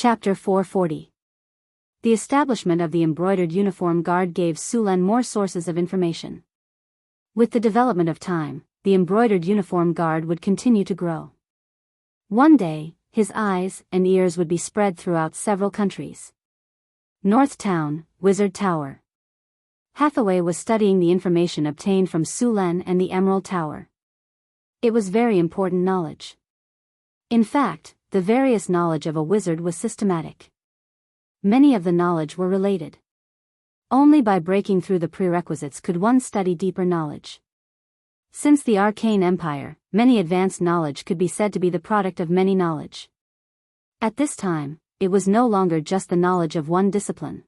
Chapter 440. The establishment of the embroidered uniform guard gave Su-Len more sources of information. With the development of time, the embroidered uniform guard would continue to grow. One day, his eyes and ears would be spread throughout several countries. North Town, Wizard Tower. Hathaway was studying the information obtained from Su-Len and the Emerald Tower. It was very important knowledge. In fact, the various knowledge of a wizard was systematic. Many of the knowledge were related. Only by breaking through the prerequisites could one study deeper knowledge. Since the Arcane Empire, many advanced knowledge could be said to be the product of many knowledge. At this time, it was no longer just the knowledge of one discipline.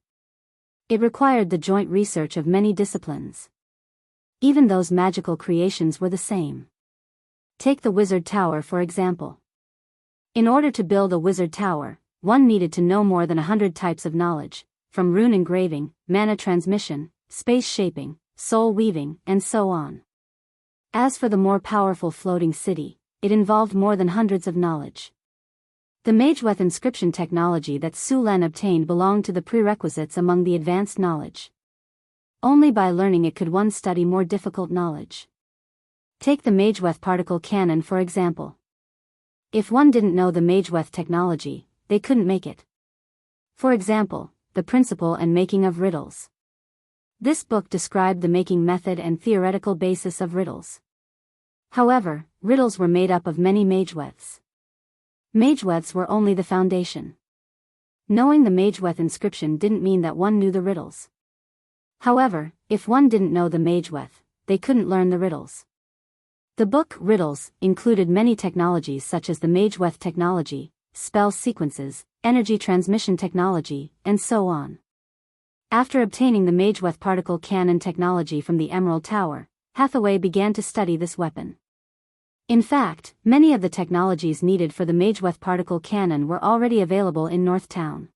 It required the joint research of many disciplines. Even those magical creations were the same. Take the Wizard Tower for example. In order to build a wizard tower, one needed to know more than 100 types of knowledge, from rune engraving, mana transmission, space shaping, soul weaving, and so on. As for the more powerful floating city, it involved more than hundreds of knowledge. The Mageweth inscription technology that Su-Len obtained belonged to the prerequisites among the advanced knowledge. Only by learning it could one study more difficult knowledge. Take the Mageweth particle cannon for example. If one didn't know the Mageweth technology, they couldn't make it. For example, the principle and making of riddles. This book described the making method and theoretical basis of riddles. However, riddles were made up of many Mageweths. Mageweths were only the foundation. Knowing the Mageweth inscription didn't mean that one knew the riddles. However, if one didn't know the Mageweth, they couldn't learn the riddles. The book, Riddles, included many technologies such as the Mageweth technology, spell sequences, energy transmission technology, and so on. After obtaining the Mageweth particle cannon technology from the Emerald Tower, Hathaway began to study this weapon. In fact, many of the technologies needed for the Mageweth particle cannon were already available in North Town.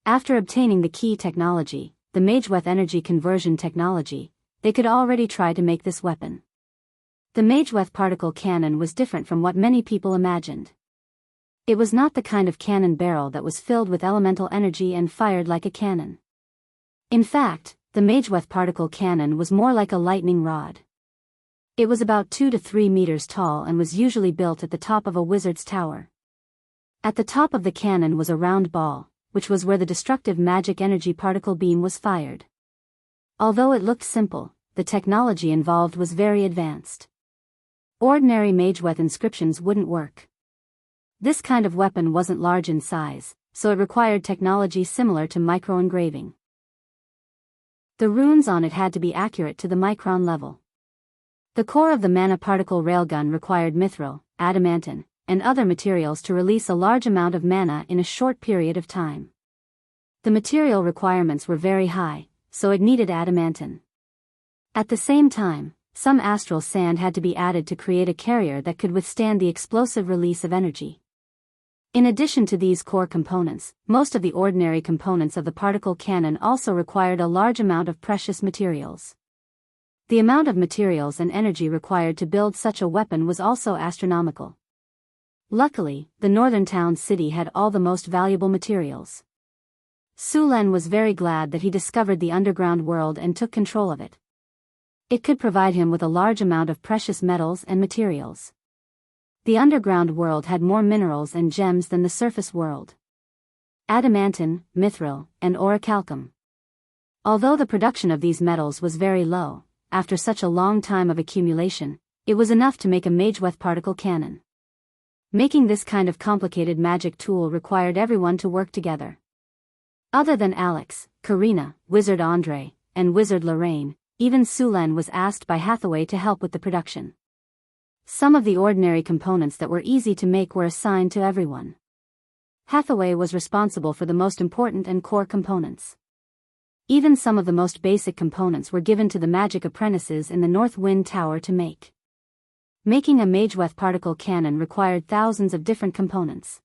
After obtaining the key technology, the Mageweth energy conversion technology, they could already try to make this weapon. The Mageweth particle cannon was different from what many people imagined. It was not the kind of cannon barrel that was filled with elemental energy and fired like a cannon. In fact, the Mageweth particle cannon was more like a lightning rod. It was about 2 to 3 meters tall and was usually built at the top of a wizard's tower. At the top of the cannon was a round ball, which was where the destructive magic energy particle beam was fired. Although it looked simple, the technology involved was very advanced. Ordinary Mageweth inscriptions wouldn't work. This kind of weapon wasn't large in size, so it required technology similar to micro-engraving. The runes on it had to be accurate to the micron level. The core of the mana particle railgun required mithril, adamantine, and other materials to release a large amount of mana in a short period of time. The material requirements were very high, so it needed adamantine. At the same time, some astral sand had to be added to create a carrier that could withstand the explosive release of energy. In addition to these core components, most of the ordinary components of the particle cannon also required a large amount of precious materials. The amount of materials and energy required to build such a weapon was also astronomical. Luckily, the northern town city had all the most valuable materials. Su-Len was very glad that he discovered the underground world and took control of it. It could provide him with a large amount of precious metals and materials. The underground world had more minerals and gems than the surface world. Adamantine, mithril, and orichalcum. Although the production of these metals was very low, after such a long time of accumulation, it was enough to make a Mageweth particle cannon. Making this kind of complicated magic tool required everyone to work together. Other than Alex, Karina, Wizard Andre, and Wizard Lorraine, even Su-Len was asked by Hathaway to help with the production. Some of the ordinary components that were easy to make were assigned to everyone. Hathaway was responsible for the most important and core components. Even some of the most basic components were given to the magic apprentices in the North Wind Tower to make. Making a Mageweth particle cannon required thousands of different components.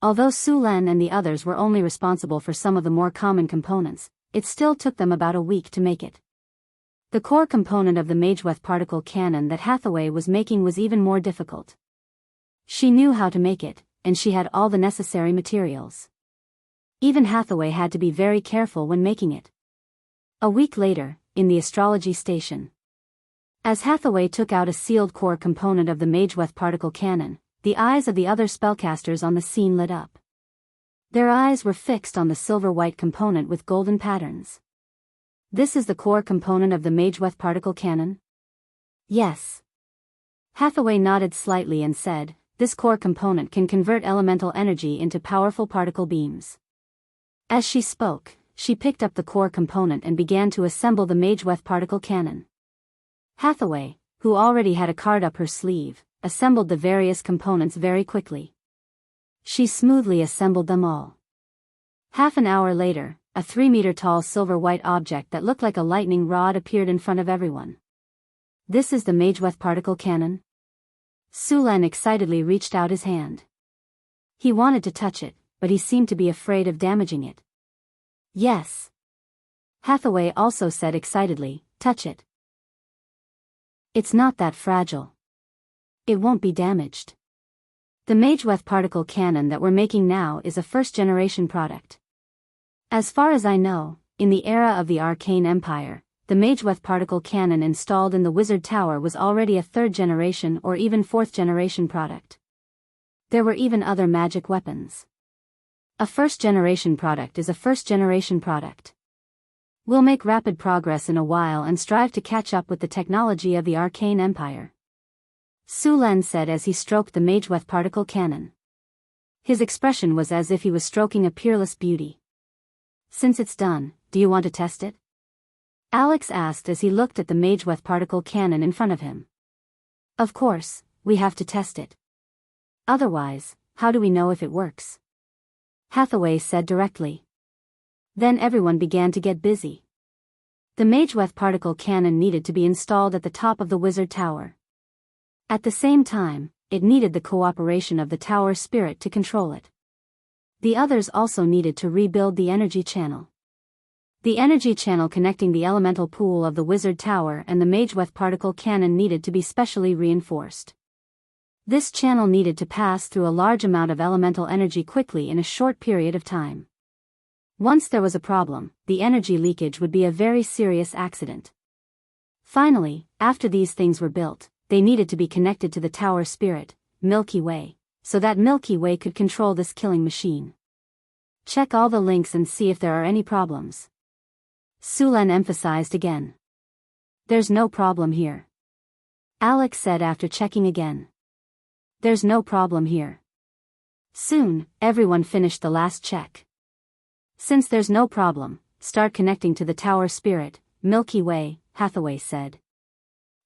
Although Su-Len and the others were only responsible for some of the more common components, it still took them about a week to make it. The core component of the Mageweth particle cannon that Hathaway was making was even more difficult. She knew how to make it, and she had all the necessary materials. Even Hathaway had to be very careful when making it. A week later, in the astrology station. As Hathaway took out a sealed core component of the Mageweth particle cannon, the eyes of the other spellcasters on the scene lit up. Their eyes were fixed on the silver-white component with golden patterns. This is the core component of the Mageweth particle cannon? Yes. Hathaway nodded slightly and said, this core component can convert elemental energy into powerful particle beams. As she spoke, she picked up the core component and began to assemble the Mageweth particle cannon. Hathaway, who already had a card up her sleeve, assembled the various components very quickly. She smoothly assembled them all. Half an hour later, a 3-meter-tall silver-white object that looked like a lightning rod appeared in front of everyone. This is the Mageweth particle cannon? Sulan excitedly reached out his hand. He wanted to touch it, but he seemed to be afraid of damaging it. Yes. Hathaway also said excitedly, touch it. It's not that fragile. It won't be damaged. The Mageweth particle cannon that we're making now is a first-generation product. As far as I know, in the era of the Arcane Empire, the Mageweth particle cannon installed in the Wizard Tower was already a third-generation or even fourth-generation product. There were even other magic weapons. A first-generation product is a first-generation product. We'll make rapid progress in a while and strive to catch up with the technology of the Arcane Empire. Sulan said as he stroked the Mageweth particle cannon. His expression was as if he was stroking a peerless beauty. Since it's done, do you want to test it? Alex asked as he looked at the Mageweth particle cannon in front of him. Of course, we have to test it. Otherwise, how do we know if it works? Hathaway said directly. Then everyone began to get busy. The Mageweth particle cannon needed to be installed at the top of the Wizard Tower. At the same time, it needed the cooperation of the Tower Spirit to control it. The others also needed to rebuild the energy channel. The energy channel connecting the elemental pool of the Wizard Tower and the Mageweth particle cannon needed to be specially reinforced. This channel needed to pass through a large amount of elemental energy quickly in a short period of time. Once there was a problem, the energy leakage would be a very serious accident. Finally, after these things were built, they needed to be connected to the Tower Spirit, Milky Way, so that Milky Way could control this killing machine. Check all the links and see if there are any problems. Sulan emphasized again. There's no problem here. Alex said after checking again. There's no problem here. Soon, everyone finished the last check. Since there's no problem, start connecting to the Tower Spirit, Milky Way, Hathaway said.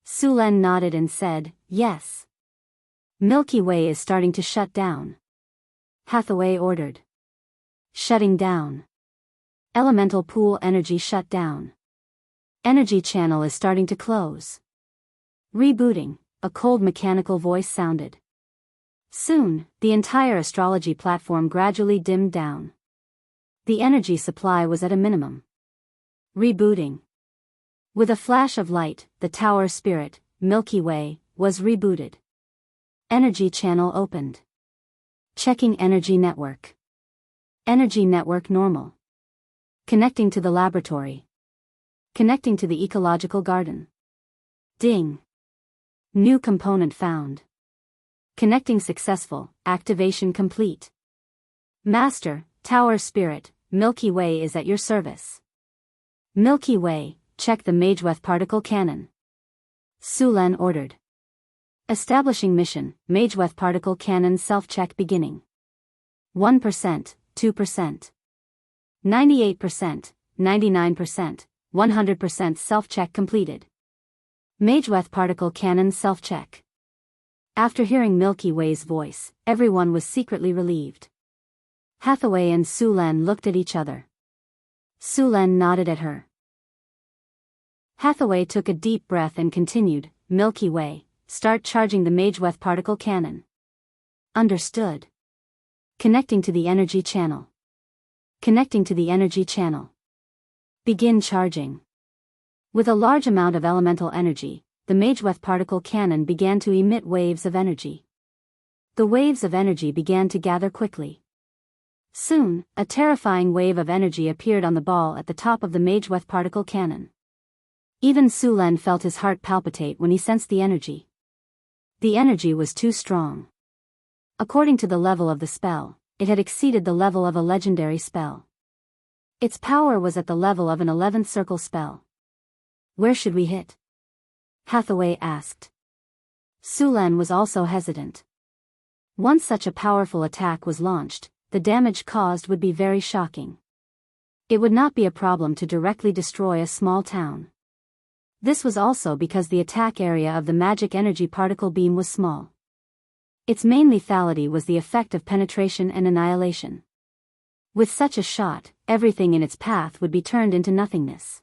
Sulan nodded and said, yes. Milky Way is starting to shut down. Hathaway ordered. Shutting down. Elemental pool energy shut down. Energy channel is starting to close. Rebooting, a cold mechanical voice sounded. Soon, the entire astrology platform gradually dimmed down. The energy supply was at a minimum. Rebooting. With a flash of light, the Tower Spirit, Milky Way, was rebooted. Energy channel opened. Checking energy network. Energy network normal. Connecting to the laboratory. Connecting to the ecological garden. Ding. New component found. Connecting successful, activation complete. Master, Tower Spirit, Milky Way is at your service. Milky Way, check the Mageweth particle cannon. Sulan ordered. Establishing mission, Mageweth particle cannon self-check beginning. 1%, 2%. 98%, 99%, 100% self-check completed. Mageweth particle cannon self-check. After hearing Milky Way's voice, everyone was secretly relieved. Hathaway and Sulan looked at each other. Sulan nodded at her. Hathaway took a deep breath and continued, Milky Way, start charging the Mageweth particle cannon. Understood. Connecting to the energy channel. Connecting to the energy channel. Begin charging. With a large amount of elemental energy, the Mageweth particle cannon began to emit waves of energy. The waves of energy began to gather quickly. Soon, a terrifying wave of energy appeared on the ball at the top of the Mageweth particle cannon. Even Sulen felt his heart palpitate when he sensed the energy. The energy was too strong. According to the level of the spell, it had exceeded the level of a legendary spell. Its power was at the level of an 11th circle spell. Where should we hit? Hathaway asked. Sulen was also hesitant. Once such a powerful attack was launched, the damage caused would be very shocking. It would not be a problem to directly destroy a small town. This was also because the attack area of the magic energy particle beam was small. Its main lethality was the effect of penetration and annihilation. With such a shot, everything in its path would be turned into nothingness.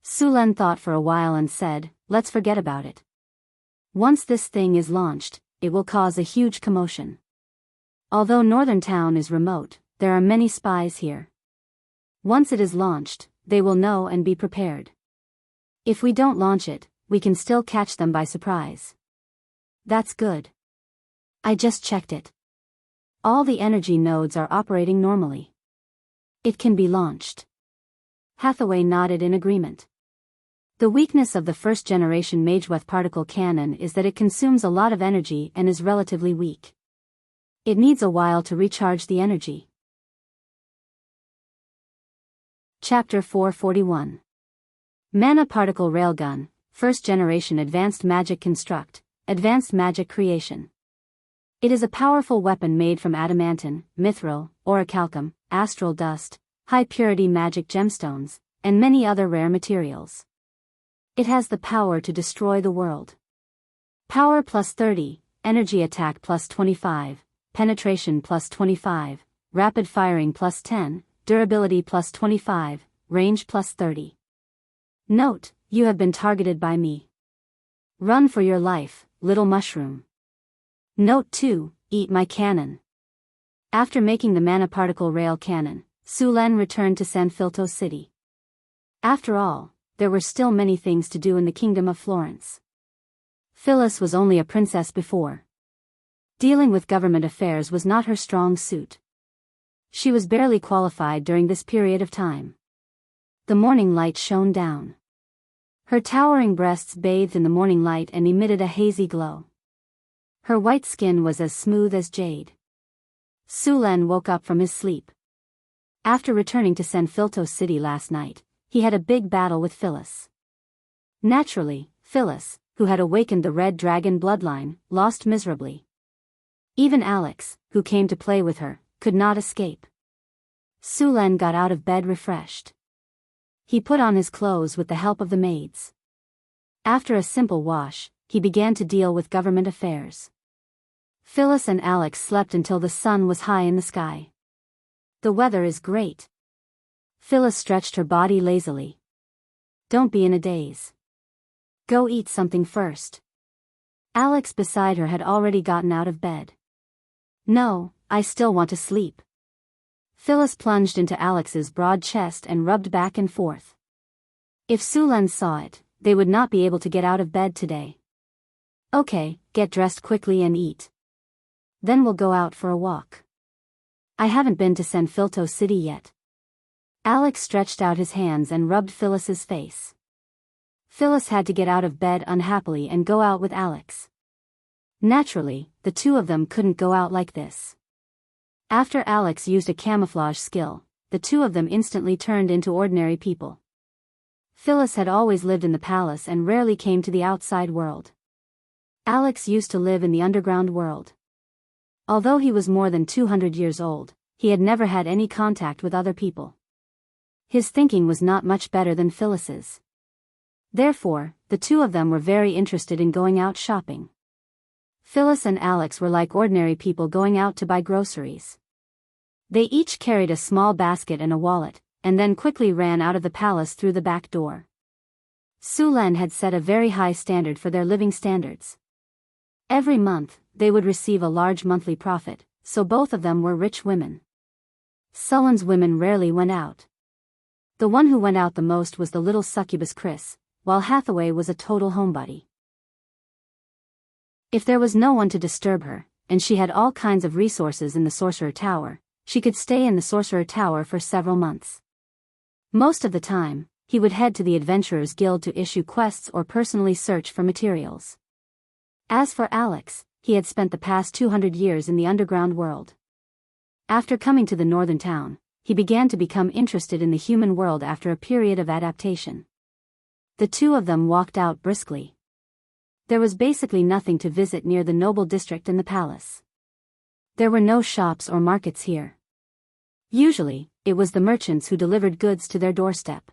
Sulen thought for a while and said, "Let's forget about it. Once this thing is launched, it will cause a huge commotion. Although Northern Town is remote, there are many spies here. Once it is launched, they will know and be prepared. If we don't launch it, we can still catch them by surprise." "That's good. I just checked it. All the energy nodes are operating normally. It can be launched." Hathaway nodded in agreement. The weakness of the first-generation Mageweth particle cannon is that it consumes a lot of energy and is relatively weak. It needs a while to recharge the energy. Chapter 441. Mana Particle Railgun, First Generation Advanced Magic Construct, Advanced Magic Creation. It is a powerful weapon made from adamantine, mithril, orichalcum, astral dust, high-purity magic gemstones, and many other rare materials. It has the power to destroy the world. Power plus 30, energy attack plus 25, penetration plus 25, rapid firing plus 10, durability plus 25, range plus 30. Note, you have been targeted by me. Run for your life, little mushroom. Note 2, eat my cannon. After making the mana particle rail cannon, Sulen returned to Sanfilto City. After all, there were still many things to do in the Kingdom of Florence. Phyllis was only a princess before. Dealing with government affairs was not her strong suit. She was barely qualified during this period of time. The morning light shone down. Her towering breasts bathed in the morning light and emitted a hazy glow. Her white skin was as smooth as jade. Sulen woke up from his sleep. After returning to Sanfilto City last night, he had a big battle with Phyllis. Naturally, Phyllis, who had awakened the Red Dragon bloodline, lost miserably. Even Alex, who came to play with her, could not escape. Sulen got out of bed refreshed. He put on his clothes with the help of the maids. After a simple wash, he began to deal with government affairs. Phyllis and Alex slept until the sun was high in the sky. "The weather is great." Phyllis stretched her body lazily. "Don't be in a daze. Go eat something first." Alex beside her had already gotten out of bed. "No, I still want to sleep." Phyllis plunged into Alex's broad chest and rubbed back and forth. If Sulen saw it, they would not be able to get out of bed today. "Okay, get dressed quickly and eat. Then we'll go out for a walk. I haven't been to Sanfilto City yet." Alex stretched out his hands and rubbed Phyllis's face. Phyllis had to get out of bed unhappily and go out with Alex. Naturally, the two of them couldn't go out like this. After Alex used a camouflage skill, the two of them instantly turned into ordinary people. Phyllis had always lived in the palace and rarely came to the outside world. Alex used to live in the underground world. Although he was more than 200 years old, he had never had any contact with other people. His thinking was not much better than Phyllis's. Therefore, the two of them were very interested in going out shopping. Phyllis and Alex were like ordinary people going out to buy groceries. They each carried a small basket and a wallet, and then quickly ran out of the palace through the back door. Sulen had set a very high standard for their living standards. Every month, they would receive a large monthly profit, so both of them were rich women. Sulen's women rarely went out. The one who went out the most was the little succubus Chris, while Hathaway was a total homebody. If there was no one to disturb her, and she had all kinds of resources in the Sorcerer Tower. She could stay in the Sorcerer Tower for several months. Most of the time, he would head to the Adventurers Guild to issue quests or personally search for materials. As for Alex, he had spent the past 200 years in the underground world. After coming to the northern town, he began to become interested in the human world after a period of adaptation. The two of them walked out briskly. There was basically nothing to visit near the noble district and the palace. There were no shops or markets here. Usually, it was the merchants who delivered goods to their doorstep.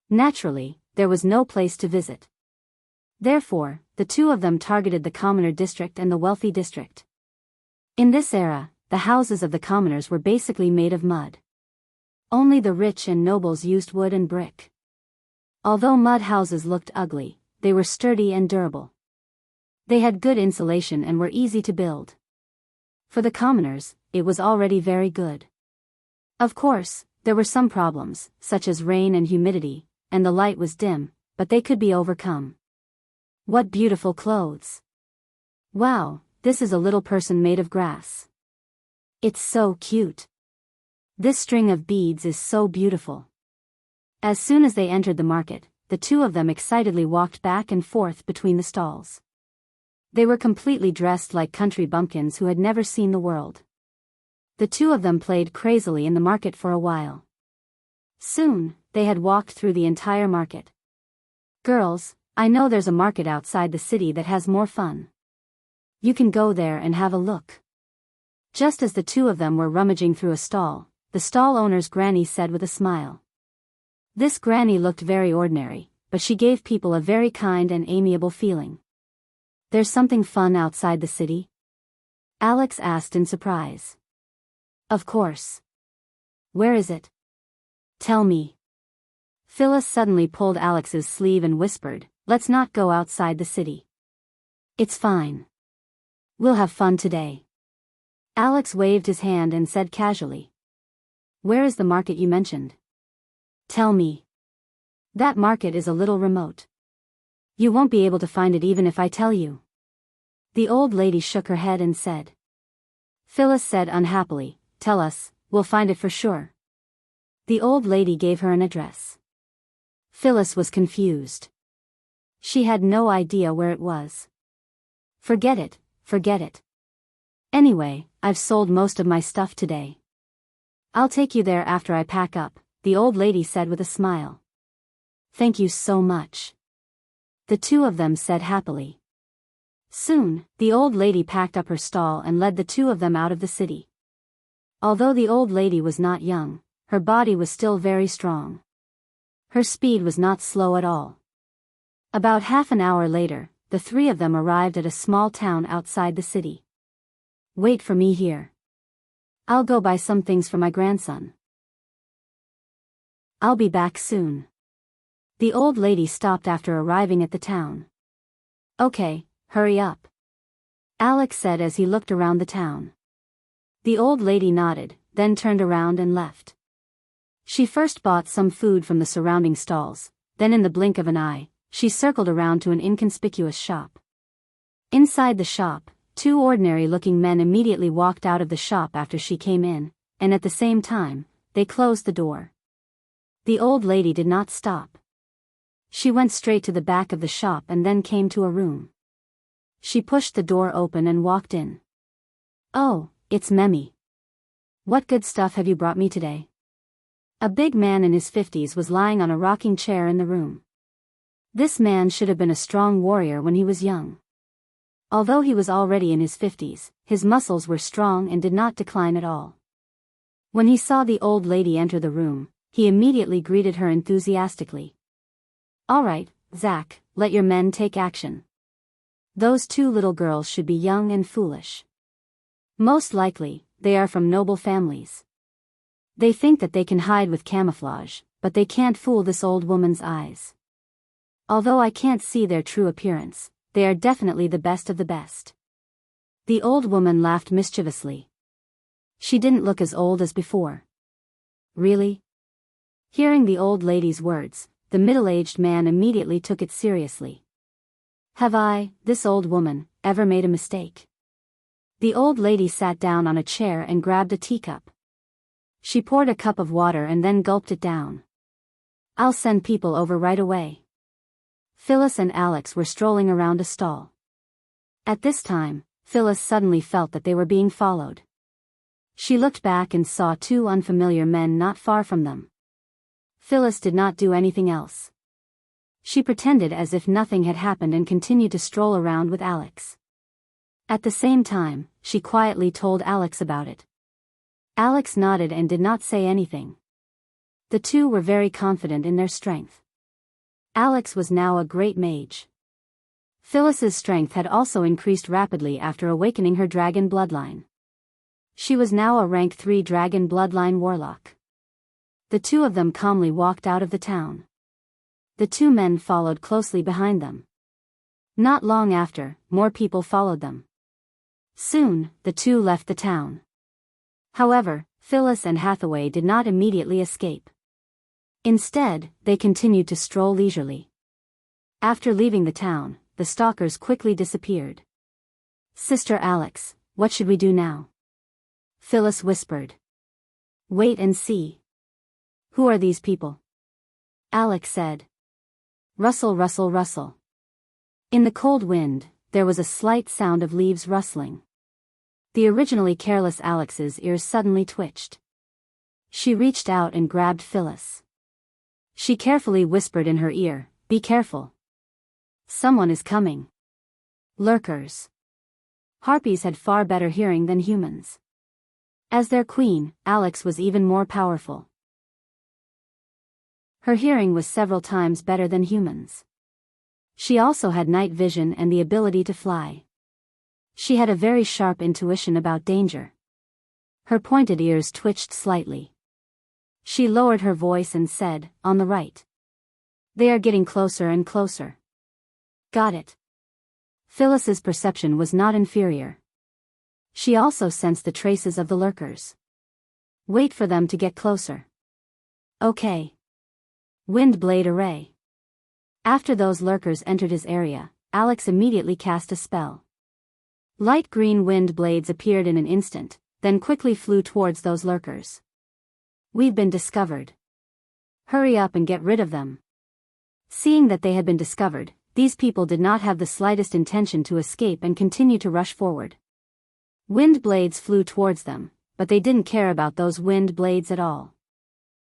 Naturally, there was no place to visit. Therefore, the two of them targeted the commoner district and the wealthy district. In this era, the houses of the commoners were basically made of mud. Only the rich and nobles used wood and brick. Although mud houses looked ugly, they were sturdy and durable. They had good insulation and were easy to build. For the commoners, it was already very good. Of course, there were some problems, such as rain and humidity, and the light was dim, but they could be overcome. What beautiful clothes! Wow, this is a little person made of grass. It's so cute. This string of beads is so beautiful. As soon as they entered the market, the two of them excitedly walked back and forth between the stalls. They were completely dressed like country bumpkins who had never seen the world. The two of them played crazily in the market for a while. Soon, they had walked through the entire market. Girls, I know there's a market outside the city that has more fun. You can go there and have a look. Just as the two of them were rummaging through a stall, the stall owner's granny said with a smile. This granny looked very ordinary, but she gave people a very kind and amiable feeling. There's something fun outside the city? Alex asked in surprise. Of course. Where is it? Tell me. Phyllis suddenly pulled Alex's sleeve and whispered, let's not go outside the city. It's fine. We'll have fun today. Alex waved his hand and said casually. Where is the market you mentioned? Tell me. That market is a little remote. You won't be able to find it even if I tell you. The old lady shook her head and said. Phyllis said unhappily, tell us, we'll find it for sure. The old lady gave her an address. Phyllis was confused. She had no idea where it was. Forget it, forget it. Anyway, I've sold most of my stuff today. I'll take you there after I pack up, the old lady said with a smile. Thank you so much. The two of them said happily. Soon, the old lady packed up her stall and led the two of them out of the city. Although the old lady was not young, her body was still very strong. Her speed was not slow at all. About half an hour later, the three of them arrived at a small town outside the city. Wait for me here. I'll go buy some things for my grandson. I'll be back soon. The old lady stopped after arriving at the town. Okay, hurry up. Alex said as he looked around the town. The old lady nodded, then turned around and left. She first bought some food from the surrounding stalls, then in the blink of an eye, she circled around to an inconspicuous shop. Inside the shop, two ordinary-looking men immediately walked out of the shop after she came in, and at the same time, they closed the door. The old lady did not stop. She went straight to the back of the shop and then came to a room. She pushed the door open and walked in. Oh, it's Memi. What good stuff have you brought me today? A big man in his 50s was lying on a rocking chair in the room. This man should have been a strong warrior when he was young. Although he was already in his 50s, his muscles were strong and did not decline at all. When he saw the old lady enter the room, he immediately greeted her enthusiastically. All right, Zach, let your men take action. Those two little girls should be young and foolish. Most likely, they are from noble families. They think that they can hide with camouflage, but they can't fool this old woman's eyes. Although I can't see their true appearance, they are definitely the best of the best. The old woman laughed mischievously. She didn't look as old as before. Really? Hearing the old lady's words, the middle-aged man immediately took it seriously. Have I, this old woman, ever made a mistake? The old lady sat down on a chair and grabbed a teacup. She poured a cup of water and then gulped it down. "I'll send people over right away." Phyllis and Alex were strolling around a stall. At this time, Phyllis suddenly felt that they were being followed. She looked back and saw two unfamiliar men not far from them. Phyllis did not do anything else. She pretended as if nothing had happened and continued to stroll around with Alex. At the same time, she quietly told Alex about it. Alex nodded and did not say anything. The two were very confident in their strength. Alex was now a great mage. Phyllis's strength had also increased rapidly after awakening her dragon bloodline. She was now a rank 3 dragon bloodline warlock. The two of them calmly walked out of the town. The two men followed closely behind them. Not long after, more people followed them. Soon, the two left the town. However, Phyllis and Hathaway did not immediately escape. Instead, they continued to stroll leisurely. After leaving the town, the stalkers quickly disappeared. "Sister Alex, what should we do now?" Phyllis whispered. "Wait and see." "Who are these people?" Alex said. "Rustle, rustle, rustle." In the cold wind, there was a slight sound of leaves rustling. The originally careless Alex's ears suddenly twitched. She reached out and grabbed Phyllis. She carefully whispered in her ear, "Be careful. Someone is coming." Lurkers. Harpies had far better hearing than humans. As their queen, Alex was even more powerful. Her hearing was several times better than humans. She also had night vision and the ability to fly. She had a very sharp intuition about danger. Her pointed ears twitched slightly. She lowered her voice and said, "On the right. They are getting closer and closer." "Got it." Phyllis's perception was not inferior. She also sensed the traces of the lurkers. "Wait for them to get closer." "Okay." Wind blade array. After those lurkers entered his area, Alex immediately cast a spell. Light green wind blades appeared in an instant, then quickly flew towards those lurkers. "We've been discovered. Hurry up and get rid of them." Seeing that they had been discovered, these people did not have the slightest intention to escape and continued to rush forward. Wind blades flew towards them, but they didn't care about those wind blades at all.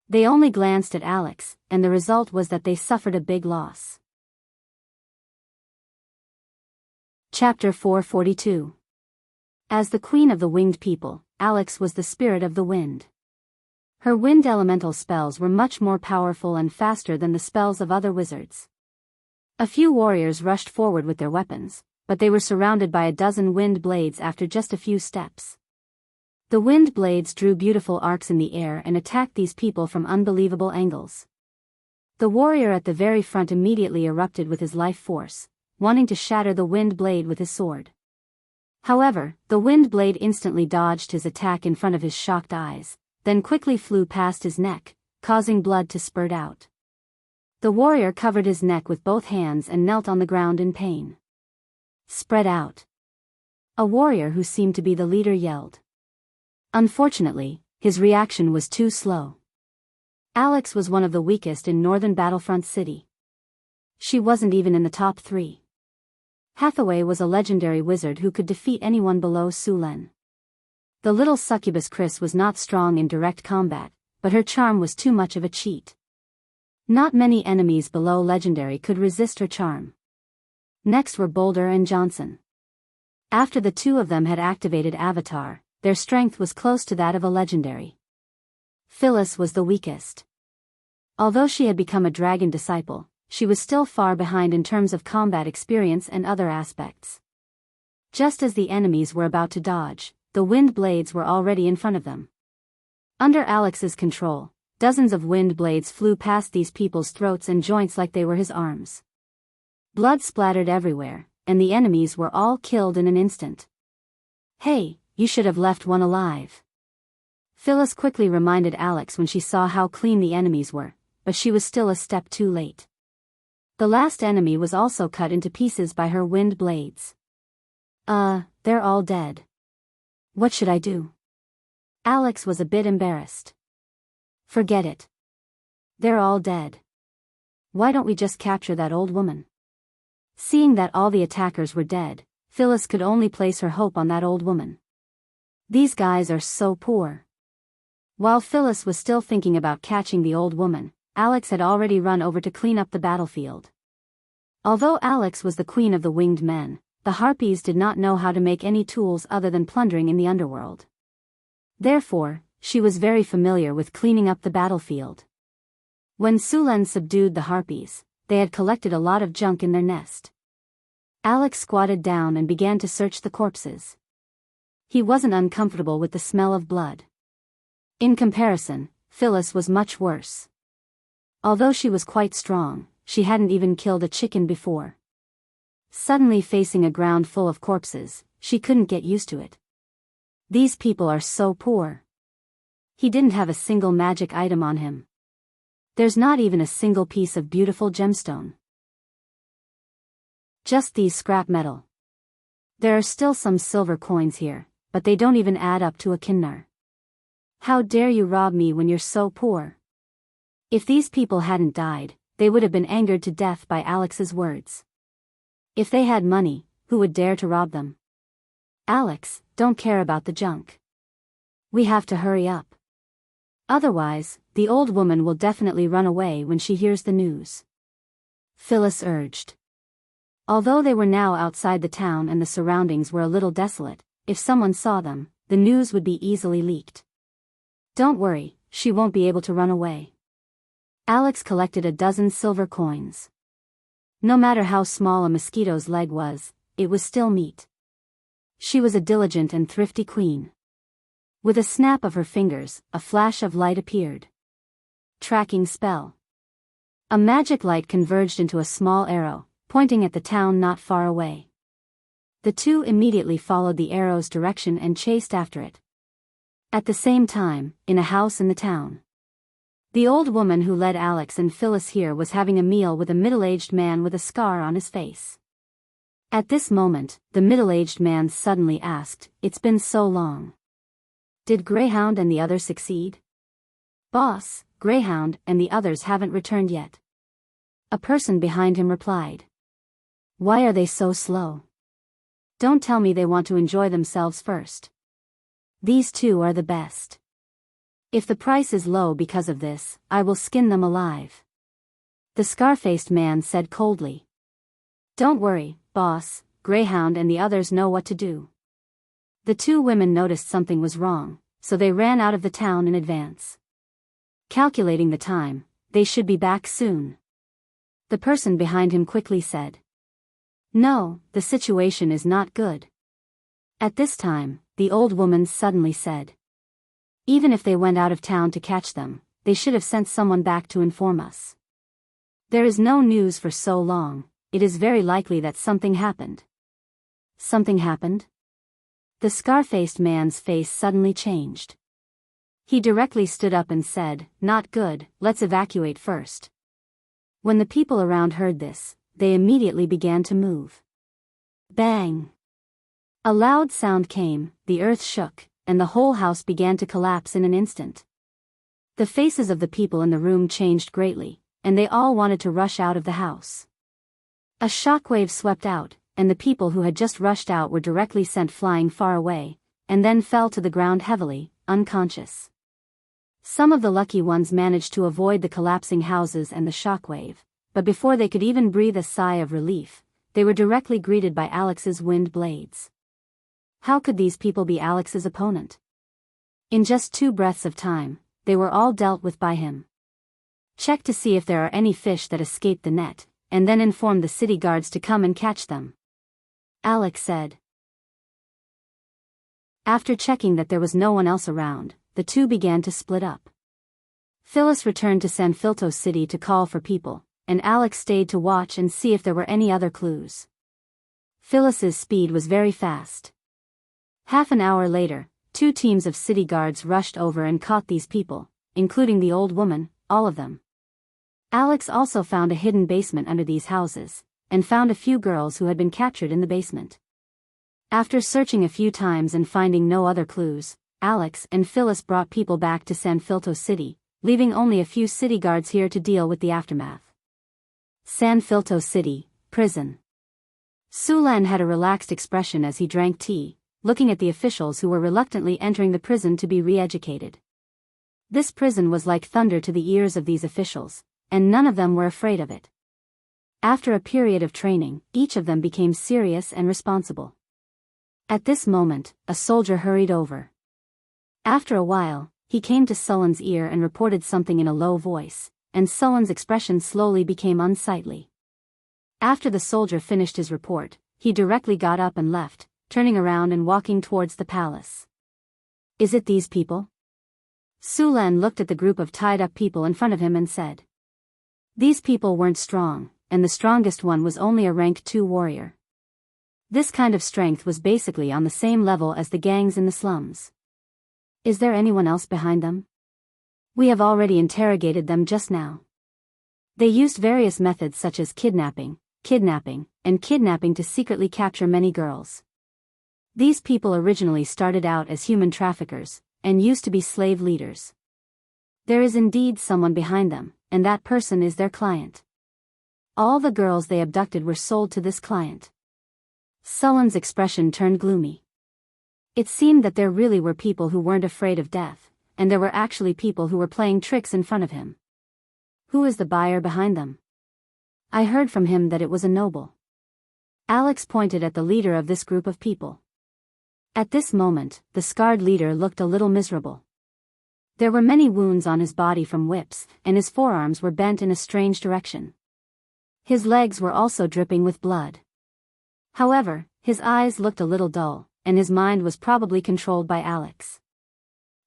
They only glanced at Alex, and the result was that they suffered a big loss. Chapter 442. As the queen of the winged people, Alex was the spirit of the wind. Her wind elemental spells were much more powerful and faster than the spells of other wizards. A few warriors rushed forward with their weapons, but they were surrounded by a dozen wind blades after just a few steps. The wind blades drew beautiful arcs in the air and attacked these people from unbelievable angles. The warrior at the very front immediately erupted with his life force, wanting to shatter the wind blade with his sword. However, the wind blade instantly dodged his attack in front of his shocked eyes, then quickly flew past his neck, causing blood to spurt out. The warrior covered his neck with both hands and knelt on the ground in pain. "Spread out." A warrior who seemed to be the leader yelled. Unfortunately, his reaction was too slow. Alex was one of the weakest in Northern Battlefront City. She wasn't even in the top 3. Hathaway was a legendary wizard who could defeat anyone below Sulen. The little succubus Chris was not strong in direct combat, but her charm was too much of a cheat. Not many enemies below legendary could resist her charm. Next were Boulder and Johnson. After the two of them had activated Avatar, their strength was close to that of a legendary. Phyllis was the weakest. Although she had become a dragon disciple, she was still far behind in terms of combat experience and other aspects. Just as the enemies were about to dodge, the wind blades were already in front of them. Under Alex's control, dozens of wind blades flew past these people's throats and joints like they were his arms. Blood splattered everywhere, and the enemies were all killed in an instant. "Hey, you should have left one alive." Phyllis quickly reminded Alex when she saw how clean the enemies were, but she was still a step too late. The last enemy was also cut into pieces by her wind blades. They're all dead." What should I do? Alex was a bit embarrassed. Forget it. They're all dead. Why don't we just capture that old woman? Seeing that all the attackers were dead, Phyllis could only place her hope on that old woman. These guys are so poor. While Phyllis was still thinking about catching the old woman, Alex had already run over to clean up the battlefield. Although Alex was the queen of the winged men, the Harpies did not know how to make any tools other than plundering in the underworld. Therefore, she was very familiar with cleaning up the battlefield. When Sulen subdued the Harpies, they had collected a lot of junk in their nest. Alex squatted down and began to search the corpses. He wasn't uncomfortable with the smell of blood. In comparison, Phyllis was much worse. Although she was quite strong, she hadn't even killed a chicken before. Suddenly facing a ground full of corpses, she couldn't get used to it. These people are so poor. He didn't have a single magic item on him. There's not even a single piece of beautiful gemstone. Just these scrap metal. There are still some silver coins here, but they don't even add up to a kinnar. How dare you rob me when you're so poor? If these people hadn't died, they would have been angered to death by Alex's words. If they had money, who would dare to rob them? Alex, don't care about the junk. We have to hurry up. Otherwise, the old woman will definitely run away when she hears the news. Phyllis urged. Although they were now outside the town and the surroundings were a little desolate, if someone saw them, the news would be easily leaked. Don't worry, she won't be able to run away. Alex collected a dozen silver coins. No matter how small a mosquito's leg was, it was still meat. She was a diligent and thrifty queen. With a snap of her fingers, a flash of light appeared. Tracking spell. A magic light converged into a small arrow, pointing at the town not far away. The two immediately followed the arrow's direction and chased after it. At the same time, in a house in the town, the old woman who led Alex and Phyllis here was having a meal with a middle-aged man with a scar on his face. At this moment, the middle-aged man suddenly asked, "It's been so long. Did Greyhound and the others succeed?" "Boss, Greyhound and the others haven't returned yet." A person behind him replied. "Why are they so slow? Don't tell me they want to enjoy themselves first. These two are the best. If the price is low because of this, I will skin them alive." The scar-faced man said coldly. "Don't worry, boss, Greyhound and the others know what to do." The two women noticed something was wrong, so they ran out of the town in advance. Calculating the time, they should be back soon. The person behind him quickly said, "No, the situation is not good." At this time, the old woman suddenly said, "Even if they went out of town to catch them, they should have sent someone back to inform us. There is no news for so long, it is very likely that something happened." Something happened? The scar-faced man's face suddenly changed. He directly stood up and said, "Not good, let's evacuate first." When the people around heard this, they immediately began to move. Bang! A loud sound came, the earth shook, and the whole house began to collapse in an instant. The faces of the people in the room changed greatly, and they all wanted to rush out of the house. A shockwave swept out, and the people who had just rushed out were directly sent flying far away, and then fell to the ground heavily, unconscious. Some of the lucky ones managed to avoid the collapsing houses and the shockwave, but before they could even breathe a sigh of relief, they were directly greeted by Alex's wind blades. How could these people be Alex's opponent? In just 2 breaths of time, they were all dealt with by him. Check to see if there are any fish that escaped the net, and then inform the city guards to come and catch them," Alex said. After checking that there was no one else around, the two began to split up. Phyllis returned to San Filto City to call for people, and Alex stayed to watch and see if there were any other clues. Phyllis's speed was very fast. Half an hour later, 2 teams of city guards rushed over and caught these people, including the old woman, all of them. Alex also found a hidden basement under these houses, and found a few girls who had been captured in the basement. After searching a few times and finding no other clues, Alex and Phyllis brought people back to San Filto City, leaving only a few city guards here to deal with the aftermath. San Filto City, prison. Sulan had a relaxed expression as he drank tea, looking at the officials who were reluctantly entering the prison to be re-educated. This prison was like thunder to the ears of these officials, and none of them were afraid of it. After a period of training, each of them became serious and responsible. At this moment, a soldier hurried over. After a while, he came to Sullen's ear and reported something in a low voice, and Sullen's expression slowly became unsightly. After the soldier finished his report, he directly got up and left, turning around and walking towards the palace. Is it these people? Sulan looked at the group of tied-up people in front of him and said. These people weren't strong, and the strongest one was only a rank 2 warrior. This kind of strength was basically on the same level as the gangs in the slums. Is there anyone else behind them? We have already interrogated them just now. They used various methods such as kidnapping, and kidnapping to secretly capture many girls. These people originally started out as human traffickers, and used to be slave leaders. There is indeed someone behind them, and that person is their client. All the girls they abducted were sold to this client. Sullen's expression turned gloomy. It seemed that there really were people who weren't afraid of death, and there were actually people who were playing tricks in front of him. Who is the buyer behind them? I heard from him that it was a noble. Alex pointed at the leader of this group of people. At this moment, the scarred leader looked a little miserable. There were many wounds on his body from whips, and his forearms were bent in a strange direction. His legs were also dripping with blood. However, his eyes looked a little dull, and his mind was probably controlled by Alex.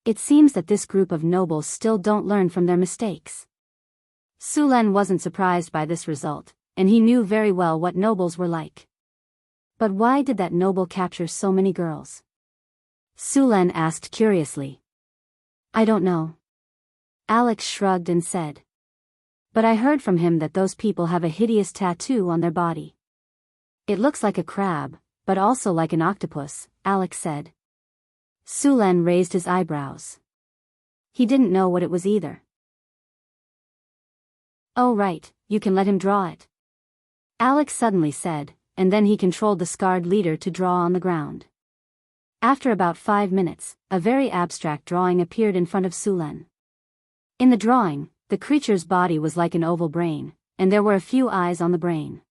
It seems that this group of nobles still don't learn from their mistakes. Sulan wasn't surprised by this result, and he knew very well what nobles were like. But why did that noble capture so many girls? Sulan asked curiously. I don't know. Alex shrugged and said. But I heard from him that those people have a hideous tattoo on their body. It looks like a crab, but also like an octopus, Alex said. Sulan raised his eyebrows. He didn't know what it was either. Oh right, you can let him draw it. Alex suddenly said, and then he controlled the scarred leader to draw on the ground. After about 5 minutes, a very abstract drawing appeared in front of Sulan. In the drawing, the creature's body was like an oval brain, and there were a few eyes on the brain.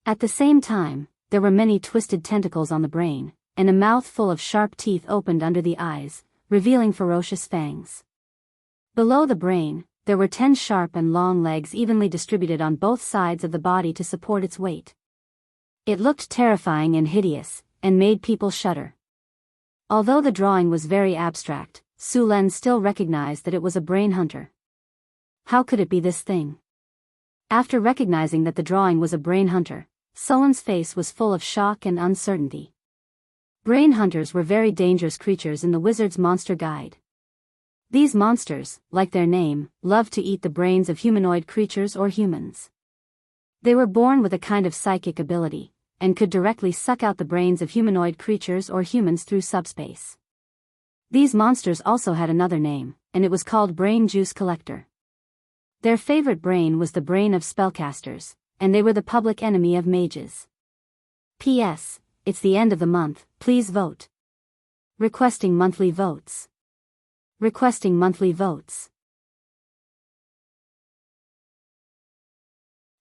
At the same time, there were many twisted tentacles on the brain, and a mouth full of sharp teeth opened under the eyes, revealing ferocious fangs. Below the brain, there were 10 sharp and long legs evenly distributed on both sides of the body to support its weight. It looked terrifying and hideous, and made people shudder. Although the drawing was very abstract, Sulan still recognized that it was a brain hunter. How could it be this thing? After recognizing that the drawing was a brain hunter, Sulan's face was full of shock and uncertainty. Brain hunters were very dangerous creatures in the Wizard's Monster Guide. These monsters, like their name, loved to eat the brains of humanoid creatures or humans. They were born with a kind of psychic ability, and could directly suck out the brains of humanoid creatures or humans through subspace. These monsters also had another name, and it was called Brain Juice Collector. Their favorite brain was the brain of spellcasters, and they were the public enemy of mages. P.S. It's the end of the month, please vote. Requesting monthly votes. Requesting monthly votes.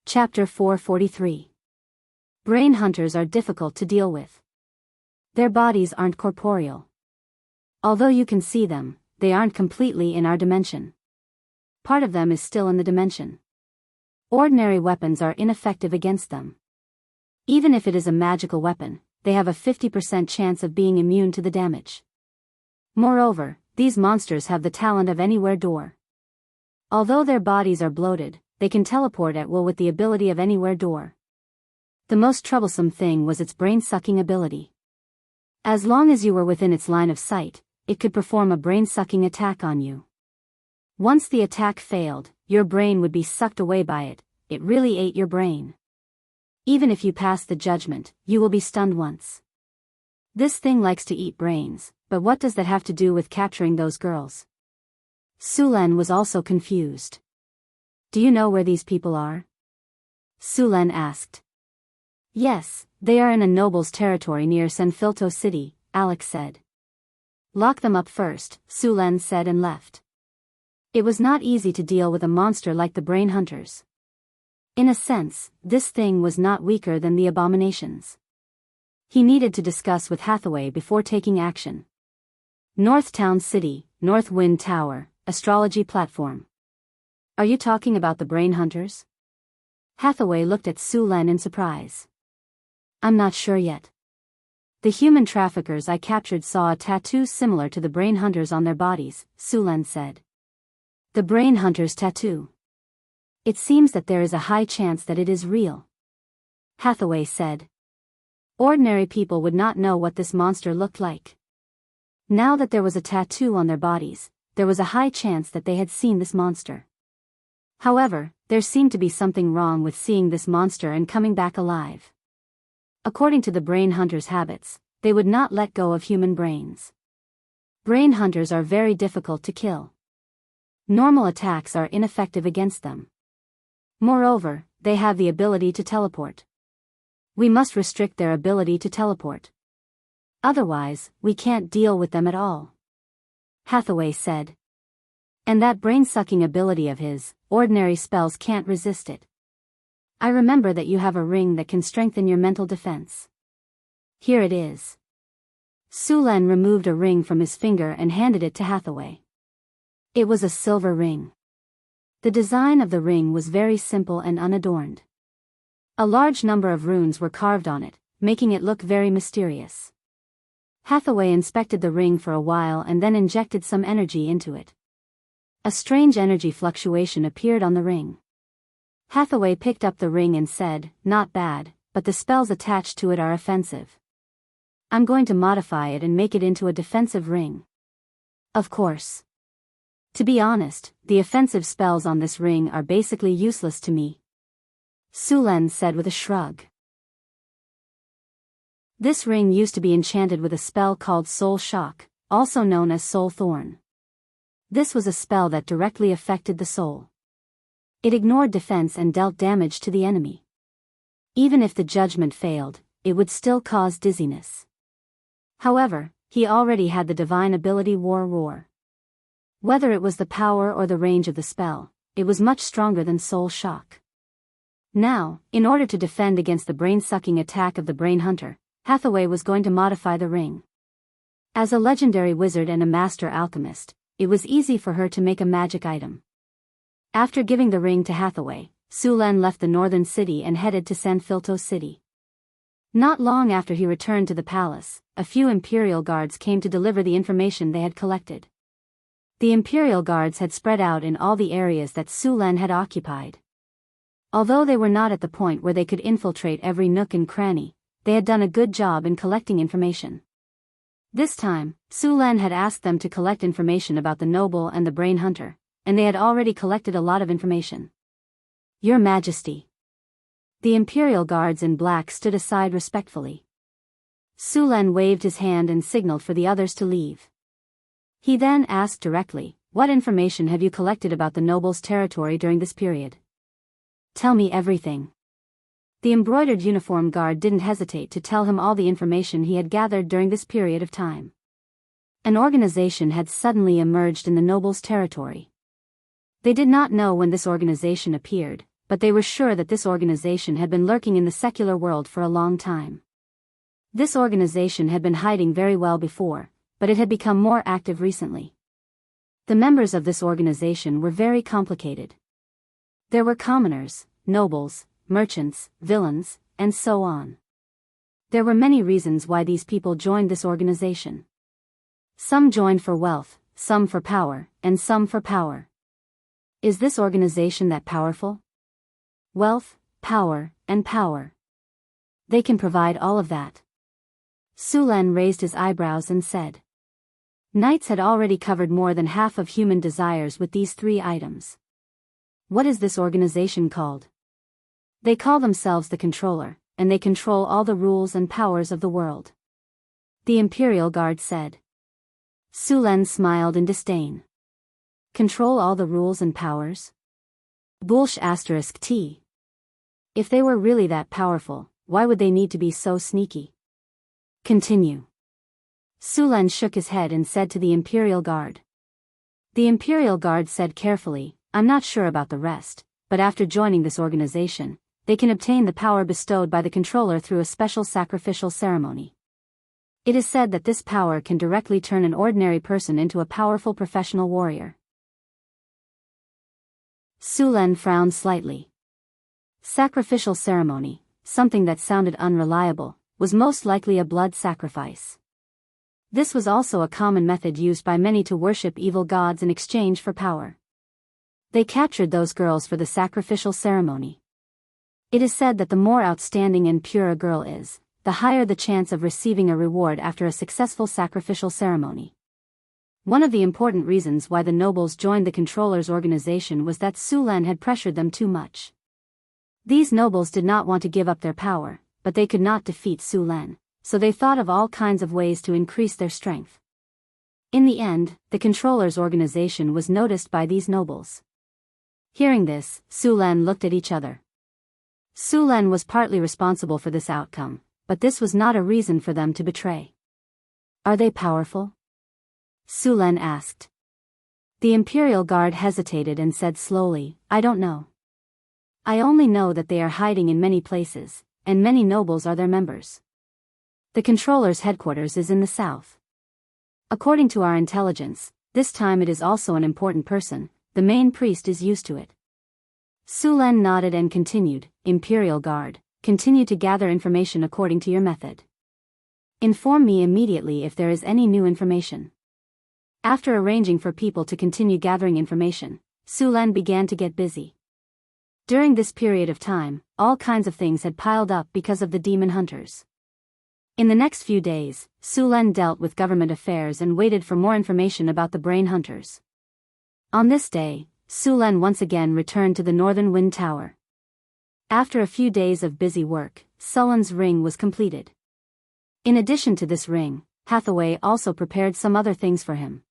Chapter 443. Brain hunters are difficult to deal with. Their bodies aren't corporeal. Although you can see them, they aren't completely in our dimension. Part of them is still in the dimension. Ordinary weapons are ineffective against them. Even if it is a magical weapon, they have a 50% chance of being immune to the damage. Moreover, these monsters have the talent of Anywhere Door. Although their bodies are bloated, they can teleport at will with the ability of Anywhere Door. The most troublesome thing was its brain-sucking ability. As long as you were within its line of sight, it could perform a brain-sucking attack on you. Once the attack failed, your brain would be sucked away by it. It really ate your brain. Even if you pass the judgment, you will be stunned once. This thing likes to eat brains, but what does that have to do with capturing those girls? Sulan was also confused. Do you know where these people are? Sulan asked. Yes, they are in a noble's territory near Sanfilto City, Alex said. Lock them up first, Sulan said and left. It was not easy to deal with a monster like the brain hunters. In a sense, this thing was not weaker than the abominations. He needed to discuss with Hathaway before taking action. North Town City, North Wind Tower, Astrology Platform. Are you talking about the brain hunters? Hathaway looked at Sulan in surprise. I'm not sure yet. The human traffickers I captured saw a tattoo similar to the brain hunters on their bodies, Sulan said. The brain hunters' tattoo. It seems that there is a high chance that it is real. Hathaway said. Ordinary people would not know what this monster looked like. Now that there was a tattoo on their bodies, there was a high chance that they had seen this monster. However, there seemed to be something wrong with seeing this monster and coming back alive. According to the brain hunters' habits, they would not let go of human brains. Brain hunters are very difficult to kill. Normal attacks are ineffective against them. Moreover, they have the ability to teleport. We must restrict their ability to teleport. Otherwise, we can't deal with them at all. Hathaway said. And that brain-sucking ability of his, ordinary spells can't resist it. I remember that you have a ring that can strengthen your mental defense. Here it is. Sulan removed a ring from his finger and handed it to Hathaway. It was a silver ring. The design of the ring was very simple and unadorned. A large number of runes were carved on it, making it look very mysterious. Hathaway inspected the ring for a while and then injected some energy into it. A strange energy fluctuation appeared on the ring. Hathaway picked up the ring and said, "Not bad, but the spells attached to it are offensive. I'm going to modify it and make it into a defensive ring." Of course. To be honest, the offensive spells on this ring are basically useless to me, Sulan said with a shrug. This ring used to be enchanted with a spell called Soul Shock, also known as Soul Thorn. This was a spell that directly affected the soul. It ignored defense and dealt damage to the enemy. Even if the judgment failed, it would still cause dizziness. However, he already had the divine ability War Roar. Whether it was the power or the range of the spell, it was much stronger than Soul Shock. Now, in order to defend against the brain-sucking attack of the Brain Hunter, Hathaway was going to modify the ring. As a legendary wizard and a master alchemist, it was easy for her to make a magic item. After giving the ring to Hathaway, Sulan left the northern city and headed to Sanfilto City. Not long after he returned to the palace, a few Imperial guards came to deliver the information they had collected. The Imperial guards had spread out in all the areas that Sulan had occupied. Although they were not at the point where they could infiltrate every nook and cranny, they had done a good job in collecting information. This time, Sulan had asked them to collect information about the noble and the brain hunter, and they had already collected a lot of information. Your Majesty. The Imperial guards in black stood aside respectfully. Sulan waved his hand and signaled for the others to leave. He then asked directly, "What information have you collected about the noble's territory during this period? Tell me everything." The embroidered uniform guard didn't hesitate to tell him all the information he had gathered during this period of time. An organization had suddenly emerged in the noble's territory. They did not know when this organization appeared, but they were sure that this organization had been lurking in the secular world for a long time. This organization had been hiding very well before, but it had become more active recently. The members of this organization were very complicated. There were commoners, nobles, merchants, villains, and so on. There were many reasons why these people joined this organization. Some joined for wealth, some for power, and some for power. Is this organization that powerful? Wealth, power, and power. They can provide all of that. Sulan raised his eyebrows and said. Knights had already covered more than half of human desires with these 3 items. What is this organization called? They call themselves the Controller, and they control all the rules and powers of the world. the Imperial Guard said. Sulen smiled in disdain. Control all the rules and powers? Bullsh *t. If they were really that powerful, why would they need to be so sneaky? Continue. Sulen shook his head and said to the Imperial Guard. The Imperial Guard said carefully, I'm not sure about the rest, but after joining this organization, they can obtain the power bestowed by the controller through a special sacrificial ceremony. It is said that this power can directly turn an ordinary person into a powerful professional warrior. Sulen frowned slightly. Sacrificial ceremony, something that sounded unreliable, was most likely a blood sacrifice. This was also a common method used by many to worship evil gods in exchange for power. They captured those girls for the sacrificial ceremony. It is said that the more outstanding and pure a girl is, the higher the chance of receiving a reward after a successful sacrificial ceremony. One of the important reasons why the nobles joined the controller's organization was that Sulen had pressured them too much. These nobles did not want to give up their power, but they could not defeat Sulen, so they thought of all kinds of ways to increase their strength. In the end, the controller's organization was noticed by these nobles. Hearing this, Sulen looked at each other. Sulen was partly responsible for this outcome, but this was not a reason for them to betray. Are they powerful? Sulen asked. The Imperial Guard hesitated and said slowly, I don't know. I only know that they are hiding in many places, and many nobles are their members. The controller's headquarters is in the south. According to our intelligence, this time it is also an important person, the main priest is used to it. Sulen nodded and continued, Imperial Guard, continue to gather information according to your method. Inform me immediately if there is any new information. After arranging for people to continue gathering information, Sulen began to get busy. During this period of time, all kinds of things had piled up because of the demon hunters. In the next few days, Sulen dealt with government affairs and waited for more information about the brain hunters. On this day, Sulen once again returned to the Northern Wind Tower. After a few days of busy work, Sulen's ring was completed. In addition to this ring, Hathaway also prepared some other things for him.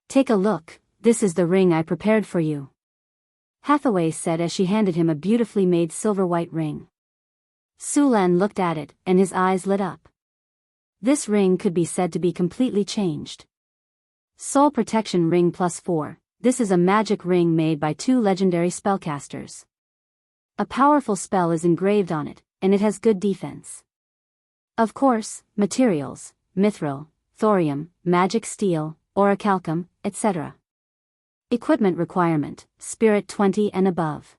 Take a look, this is the ring I prepared for you. Hathaway said as she handed him a beautifully made silver-white ring. Sulen looked at it, and his eyes lit up. This ring could be said to be completely changed. Soul Protection Ring +4, this is a magic ring made by 2 legendary spellcasters. A powerful spell is engraved on it, and it has good defense. Of course, materials, mithril, thorium, magic steel, orichalcum, etc. Equipment requirement, Spirit 20 and above.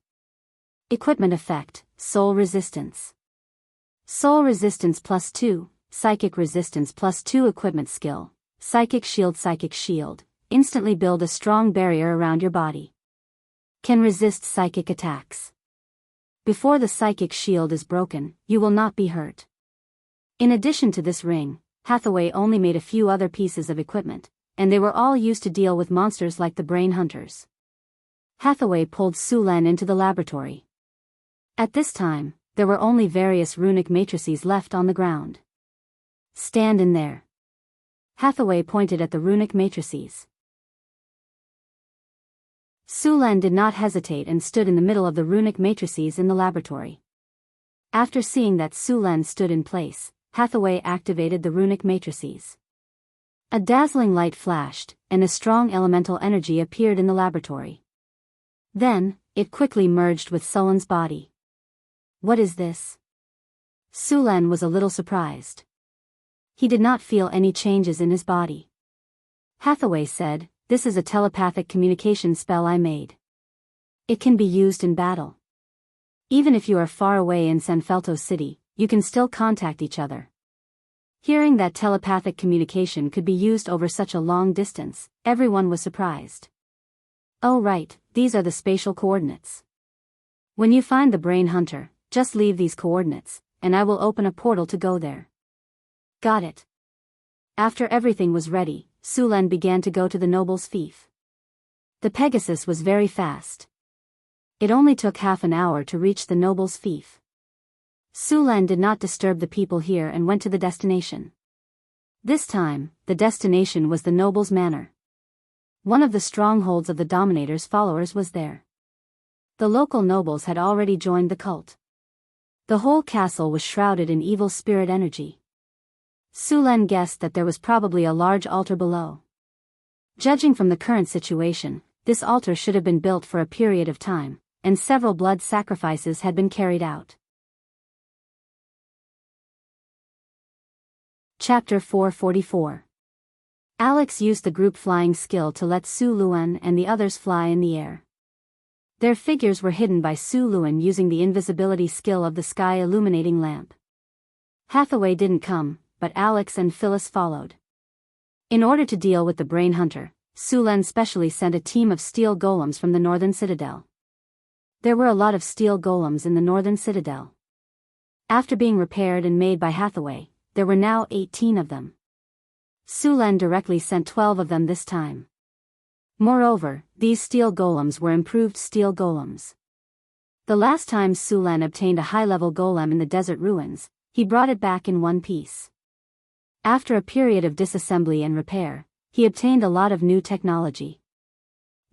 Equipment effect, Soul Resistance. Soul Resistance +2, Psychic Resistance +2 Equipment skill, Psychic Shield, instantly build a strong barrier around your body. Can resist psychic attacks. Before the psychic shield is broken, you will not be hurt. In addition to this ring, Hathaway only made a few other pieces of equipment, and they were all used to deal with monsters like the brain hunters. Hathaway pulled Sulen into the laboratory. At this time, there were only various runic matrices left on the ground. Stand in there. Hathaway pointed at the runic matrices. Sulen did not hesitate and stood in the middle of the runic matrices in the laboratory. After seeing that Sulen stood in place, Hathaway activated the runic matrices. A dazzling light flashed, and a strong elemental energy appeared in the laboratory. Then, it quickly merged with Sulen's body. What is this? Sulen was a little surprised. He did not feel any changes in his body. Hathaway said, this is a telepathic communication spell I made. It can be used in battle. Even if you are far away in Sanfelto City, you can still contact each other. Hearing that telepathic communication could be used over such a long distance, everyone was surprised. Oh right, these are the spatial coordinates. When you find the brain hunter, just leave these coordinates, and I will open a portal to go there. Got it. After everything was ready, Sulen began to go to the noble's fief. The Pegasus was very fast. It only took half an hour to reach the noble's fief. Sulen did not disturb the people here and went to the destination. This time, the destination was the noble's manor. One of the strongholds of the Dominator's followers was there. The local nobles had already joined the cult. The whole castle was shrouded in evil spirit energy. Sulen guessed that there was probably a large altar below. Judging from the current situation, this altar should have been built for a period of time, and several blood sacrifices had been carried out. Chapter 444. Alex used the group flying skill to let Su Luan and the others fly in the air. Their figures were hidden by Su Luan using the invisibility skill of the sky illuminating lamp. Hathaway didn't come, but Alex and Phyllis followed. In order to deal with the brain hunter, Sulen specially sent a team of steel golems from the northern citadel. There were a lot of steel golems in the northern citadel. After being repaired and made by Hathaway, there were now 18 of them. Sulen directly sent 12 of them this time. Moreover, these steel golems were improved steel golems. The last time Sulen obtained a high-level golem in the desert ruins, he brought it back in one piece. After a period of disassembly and repair, he obtained a lot of new technology.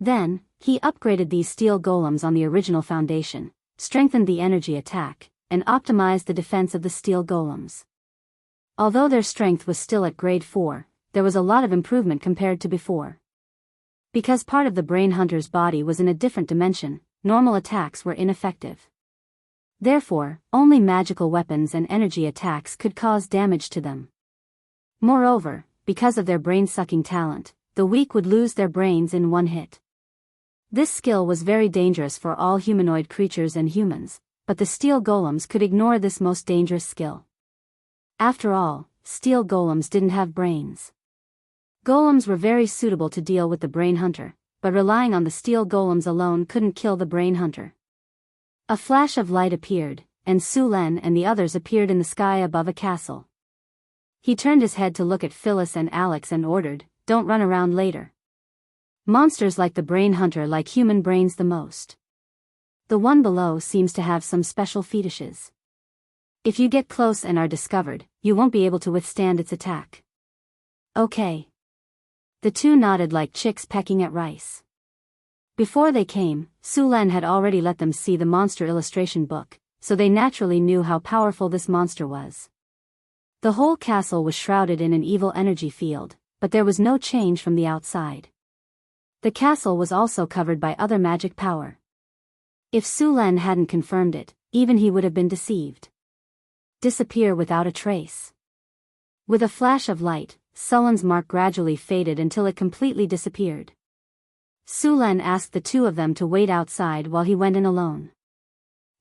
Then, he upgraded these steel golems on the original foundation, strengthened the energy attack, and optimized the defense of the steel golems. Although their strength was still at grade 4, there was a lot of improvement compared to before. Because part of the brain hunter's body was in a different dimension, normal attacks were ineffective. Therefore, only magical weapons and energy attacks could cause damage to them. Moreover, because of their brain-sucking talent, the weak would lose their brains in one hit. This skill was very dangerous for all humanoid creatures and humans, but the steel golems could ignore this most dangerous skill. After all, steel golems didn't have brains. Golems were very suitable to deal with the brain hunter, but relying on the steel golems alone couldn't kill the brain hunter. A flash of light appeared, and Sulen and the others appeared in the sky above a castle. He turned his head to look at Phyllis and Alex and ordered, "Don't run around later. Monsters like the brain hunter like human brains the most. The one below seems to have some special fetishes. If you get close and are discovered, you won't be able to withstand its attack." Okay. The two nodded like chicks pecking at rice. Before they came, Sulen had already let them see the monster illustration book, so they naturally knew how powerful this monster was. The whole castle was shrouded in an evil energy field, but there was no change from the outside. The castle was also covered by other magic power. If Sulen hadn't confirmed it, even he would have been deceived. Disappear without a trace. With a flash of light, Sulen's mark gradually faded until it completely disappeared. Sulen asked the two of them to wait outside while he went in alone.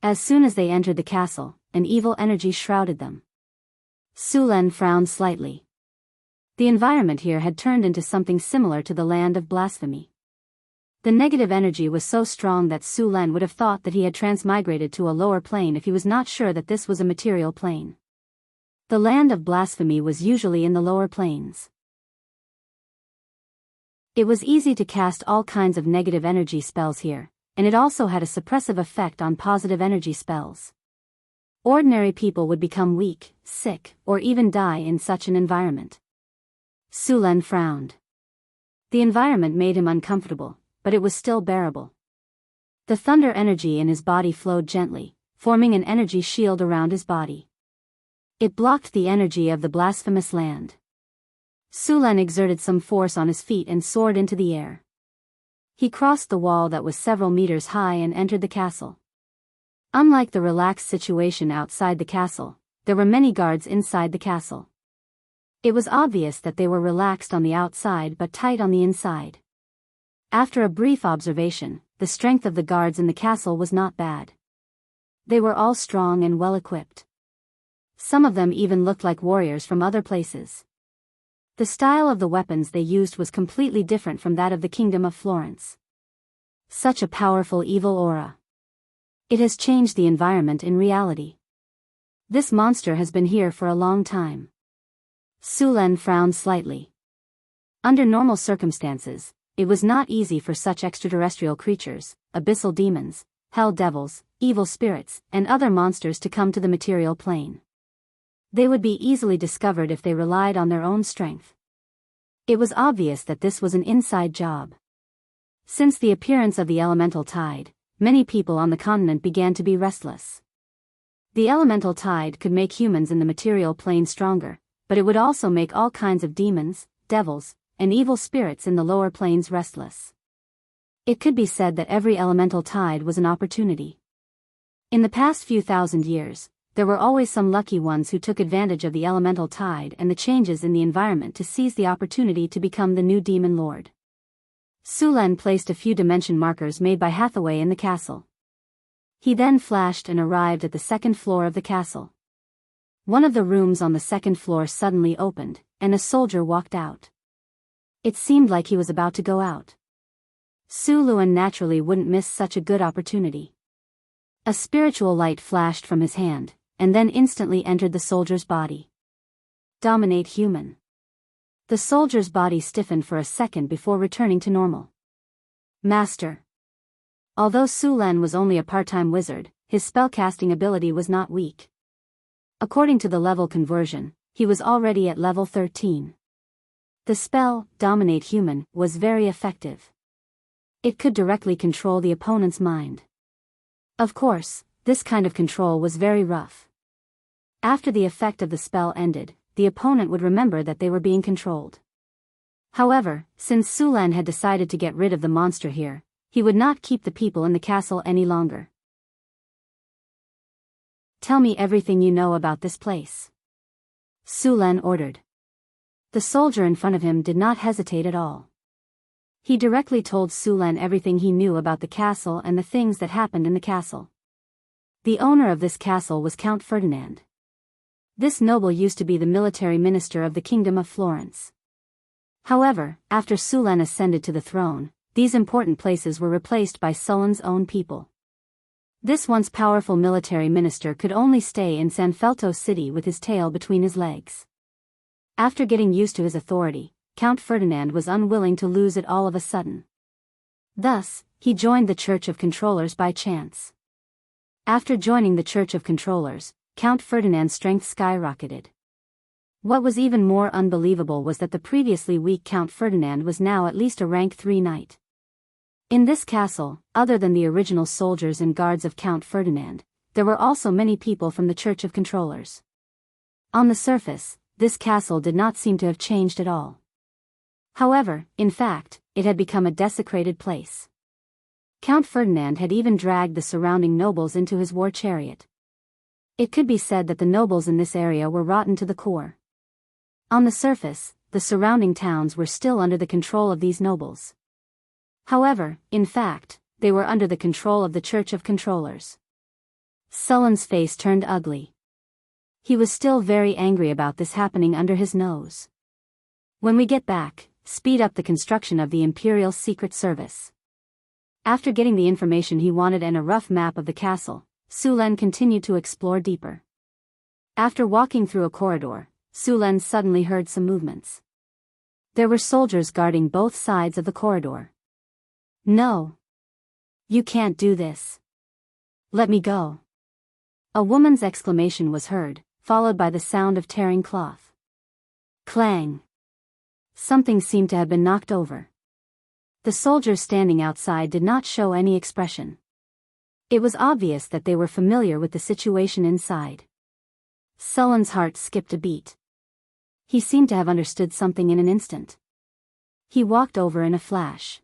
As soon as they entered the castle, an evil energy shrouded them. Sulen frowned slightly. The environment here had turned into something similar to the land of blasphemy. The negative energy was so strong that Sulen would have thought that he had transmigrated to a lower plane if he was not sure that this was a material plane. The land of blasphemy was usually in the lower planes. It was easy to cast all kinds of negative energy spells here, and it also had a suppressive effect on positive energy spells. Ordinary people would become weak, sick, or even die in such an environment. Sulen frowned. The environment made him uncomfortable, but it was still bearable. The thunder energy in his body flowed gently, forming an energy shield around his body. It blocked the energy of the blasphemous land. Sulen exerted some force on his feet and soared into the air. He crossed the wall that was several meters high and entered the castle. Unlike the relaxed situation outside the castle, there were many guards inside the castle. It was obvious that they were relaxed on the outside but tight on the inside. After a brief observation, the strength of the guards in the castle was not bad. They were all strong and well-equipped. Some of them even looked like warriors from other places. The style of the weapons they used was completely different from that of the Kingdom of Florence. Such a powerful evil aura. It has changed the environment in reality. This monster has been here for a long time. Sulen frowned slightly. Under normal circumstances, it was not easy for such extraterrestrial creatures, abyssal demons, hell devils, evil spirits, and other monsters to come to the material plane. They would be easily discovered if they relied on their own strength. It was obvious that this was an inside job. Since the appearance of the elemental tide, many people on the continent began to be restless. The elemental tide could make humans in the material plane stronger, but it would also make all kinds of demons, devils, and evil spirits in the lower planes restless. It could be said that every elemental tide was an opportunity. In the past few thousand years, there were always some lucky ones who took advantage of the elemental tide and the changes in the environment to seize the opportunity to become the new demon lord. Sulen placed a few dimension markers made by Hathaway in the castle. He then flashed and arrived at the second floor of the castle. One of the rooms on the second floor suddenly opened, and a soldier walked out. It seemed like he was about to go out. Su Luan naturally wouldn't miss such a good opportunity. A spiritual light flashed from his hand, and then instantly entered the soldier's body. Dominate human. The soldier's body stiffened for a second before returning to normal. Master. Although Sulen was only a part-time wizard, his spellcasting ability was not weak. According to the level conversion, he was already at level 13. The spell, Dominate Human, was very effective. It could directly control the opponent's mind. Of course, this kind of control was very rough. After the effect of the spell ended, the opponent would remember that they were being controlled. However, since Sulen had decided to get rid of the monster here, he would not keep the people in the castle any longer. Tell me everything you know about this place. Sulen ordered. The soldier in front of him did not hesitate at all. He directly told Sulen everything he knew about the castle and the things that happened in the castle. The owner of this castle was Count Ferdinand. This noble used to be the military minister of the Kingdom of Florence. However, after Sulen ascended to the throne, these important places were replaced by Sulen's own people. This once powerful military minister could only stay in San Felto City with his tail between his legs. After getting used to his authority, Count Ferdinand was unwilling to lose it all of a sudden. Thus, he joined the Church of Controllers by chance. After joining the Church of Controllers, Count Ferdinand's strength skyrocketed. What was even more unbelievable was that the previously weak Count Ferdinand was now at least a rank 3 knight. In this castle, other than the original soldiers and guards of Count Ferdinand, there were also many people from the Church of Controllers. On the surface, this castle did not seem to have changed at all. However, in fact, it had become a desecrated place. Count Ferdinand had even dragged the surrounding nobles into his war chariot. It could be said that the nobles in this area were rotten to the core. On the surface, the surrounding towns were still under the control of these nobles. However, in fact, they were under the control of the Church of Controllers. Sulen's face turned ugly. He was still very angry about this happening under his nose. When we get back, speed up the construction of the Imperial Secret Service. After getting the information he wanted and a rough map of the castle, Sulen continued to explore deeper. After walking through a corridor, Sulen suddenly heard some movements. There were soldiers guarding both sides of the corridor. No. You can't do this. Let me go. A woman's exclamation was heard, followed by the sound of tearing cloth. Clang. Something seemed to have been knocked over. The soldiers standing outside did not show any expression. It was obvious that they were familiar with the situation inside. Sulen's heart skipped a beat. He seemed to have understood something in an instant. He walked over in a flash.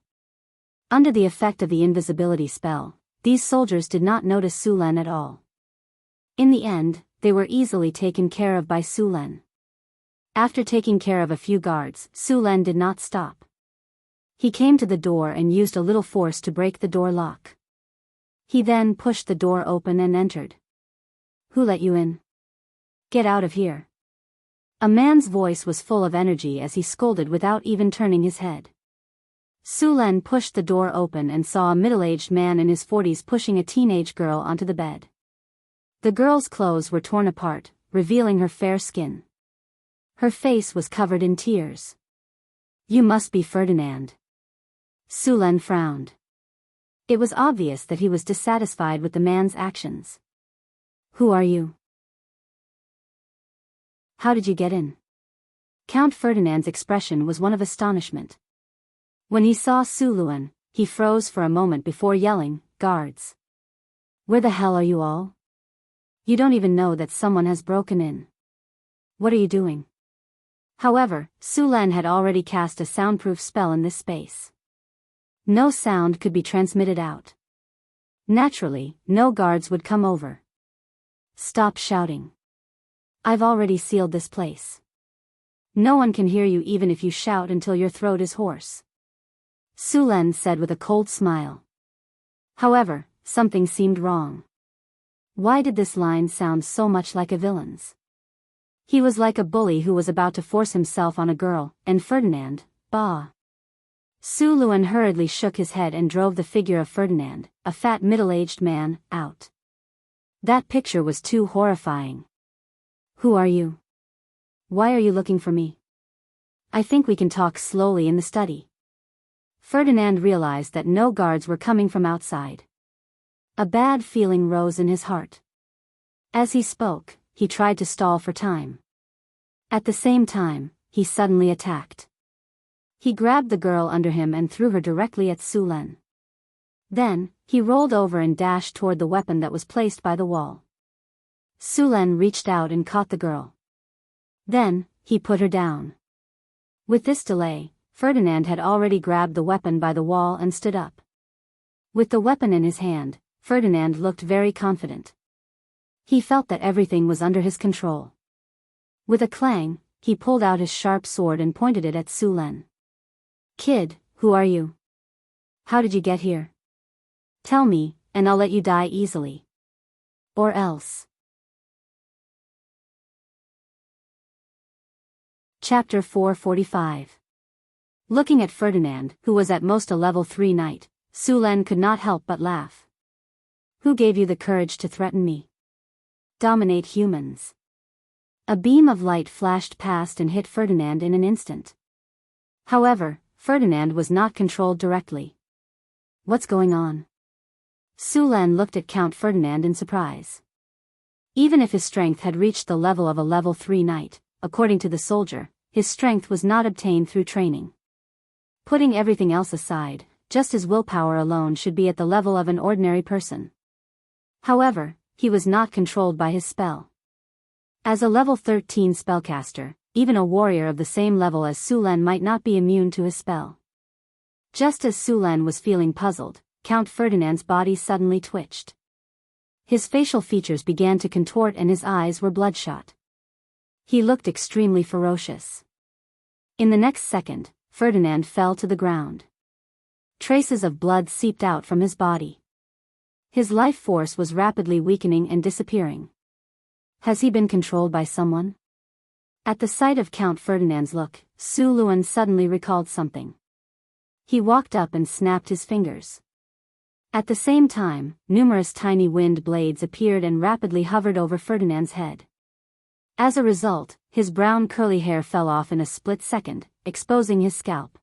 Under the effect of the invisibility spell, these soldiers did not notice Sulen at all. In the end, they were easily taken care of by Sulen. After taking care of a few guards, Sulen did not stop. He came to the door and used a little force to break the door lock. He then pushed the door open and entered. Who let you in? Get out of here. A man's voice was full of energy as he scolded without even turning his head. Sulen pushed the door open and saw a middle-aged man in his 40s pushing a teenage girl onto the bed. The girl's clothes were torn apart, revealing her fair skin. Her face was covered in tears. You must be Ferdinand. Sulen frowned. It was obvious that he was dissatisfied with the man's actions. Who are you? How did you get in? Count Ferdinand's expression was one of astonishment. When he saw Suluan, he froze for a moment before yelling, "Guards! Where the hell are you all? You don't even know that someone has broken in. What are you doing?" However, Sulan had already cast a soundproof spell in this space. No sound could be transmitted out. Naturally, no guards would come over. "Stop shouting. I've already sealed this place. No one can hear you even if you shout until your throat is hoarse," Sulan said with a cold smile. However, something seemed wrong. Why did this line sound so much like a villain's? He was like a bully who was about to force himself on a girl, and Ferdinand, bah. Suluan hurriedly shook his head and drove the figure of Ferdinand, a fat middle-aged man, out. That picture was too horrifying. "Who are you? Why are you looking for me? I think we can talk slowly in the study." Ferdinand realized that no guards were coming from outside. A bad feeling rose in his heart. As he spoke, he tried to stall for time. At the same time, he suddenly attacked. He grabbed the girl under him and threw her directly at Sulan. Then, he rolled over and dashed toward the weapon that was placed by the wall. Sulan reached out and caught the girl. Then, he put her down. With this delay, Ferdinand had already grabbed the weapon by the wall and stood up. With the weapon in his hand, Ferdinand looked very confident. He felt that everything was under his control. With a clang, he pulled out his sharp sword and pointed it at Sulan. "Kid, who are you? How did you get here? Tell me, and I'll let you die easily. Or else." Chapter 445. Looking at Ferdinand, who was at most a level 3 knight, Sulan could not help but laugh. "Who gave you the courage to threaten me? Dominate humans." A beam of light flashed past and hit Ferdinand in an instant. However, Ferdinand was not controlled directly. "What's going on?" Sulan looked at Count Ferdinand in surprise. Even if his strength had reached the level of a level 3 knight, according to the soldier, his strength was not obtained through training. Putting everything else aside, just his willpower alone should be at the level of an ordinary person. However, he was not controlled by his spell. As a level 13 spellcaster, even a warrior of the same level as Sulan might not be immune to his spell. Just as Sulan was feeling puzzled, Count Ferdinand's body suddenly twitched. His facial features began to contort and his eyes were bloodshot. He looked extremely ferocious. In the next second, Ferdinand fell to the ground. Traces of blood seeped out from his body. His life force was rapidly weakening and disappearing. Has he been controlled by someone? At the sight of Count Ferdinand's look, Suluan suddenly recalled something. He walked up and snapped his fingers. At the same time, numerous tiny wind blades appeared and rapidly hovered over Ferdinand's head. As a result, his brown curly hair fell off in a split second, exposing his scalp.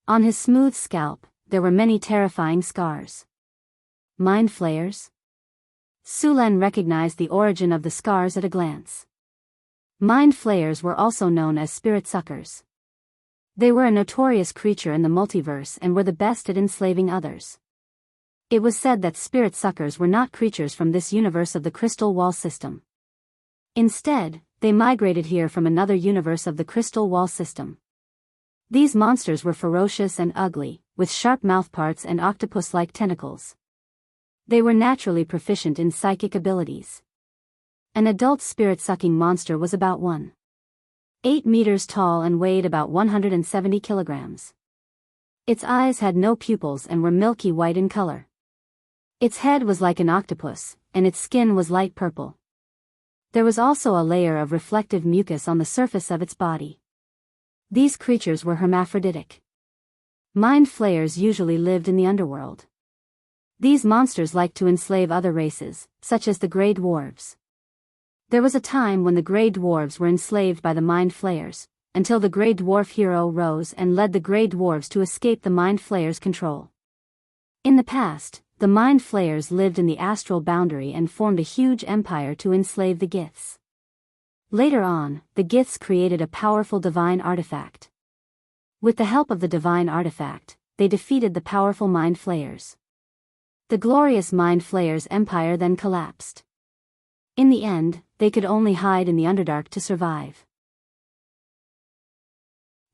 On his smooth scalp, there were many terrifying scars. Mind flayers? Sulan recognized the origin of the scars at a glance. Mind flayers were also known as spirit suckers. They were a notorious creature in the multiverse and were the best at enslaving others. It was said that spirit suckers were not creatures from this universe of the Crystal Wall system. Instead, they migrated here from another universe of the Crystal Wall system. These monsters were ferocious and ugly, with sharp mouthparts and octopus-like tentacles. They were naturally proficient in psychic abilities. An adult spirit-sucking monster was about 1.8 meters tall and weighed about 170 kilograms. Its eyes had no pupils and were milky white in color. Its head was like an octopus, and its skin was light purple. There was also a layer of reflective mucus on the surface of its body. These creatures were hermaphroditic. Mind flayers usually lived in the underworld. These monsters liked to enslave other races, such as the Grey Dwarves. There was a time when the Grey Dwarves were enslaved by the Mind Flayers, until the Grey Dwarf hero rose and led the Grey Dwarves to escape the Mind Flayers' control. In the past, the Mind Flayers lived in the astral boundary and formed a huge empire to enslave the Giths. Later on, the Giths created a powerful divine artifact. With the help of the divine artifact, they defeated the powerful Mind Flayers. The glorious Mind Flayers' empire then collapsed. In the end, they could only hide in the Underdark to survive.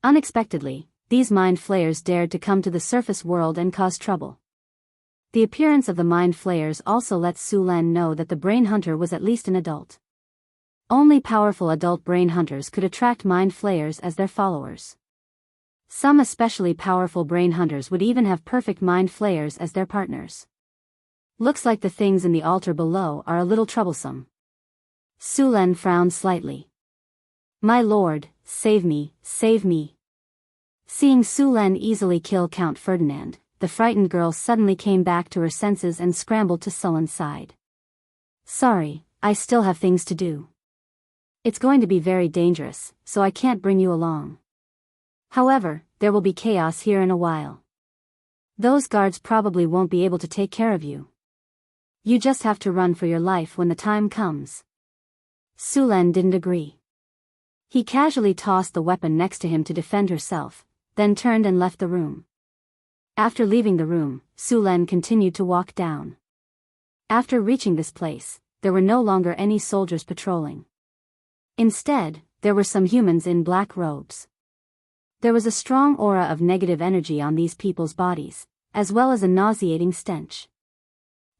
Unexpectedly, these Mind Flayers dared to come to the surface world and cause trouble. The appearance of the Mind Flayers also lets Su-Len know that the Brain Hunter was at least an adult. Only powerful adult Brain Hunters could attract Mind Flayers as their followers. Some especially powerful Brain Hunters would even have perfect Mind Flayers as their partners. Looks like the things in the altar below are a little troublesome. Su-Len frowned slightly. My lord, save me, save me. Seeing Su-Len easily kill Count Ferdinand, the frightened girl suddenly came back to her senses and scrambled to Sullen's side. Sorry, I still have things to do. It's going to be very dangerous, so I can't bring you along. However, there will be chaos here in a while. Those guards probably won't be able to take care of you. You just have to run for your life when the time comes. Su-Len didn't agree. He casually tossed the weapon next to him to defend herself, then turned and left the room. After leaving the room, Su-Len continued to walk down. After reaching this place, there were no longer any soldiers patrolling. Instead, there were some humans in black robes. There was a strong aura of negative energy on these people's bodies, as well as a nauseating stench.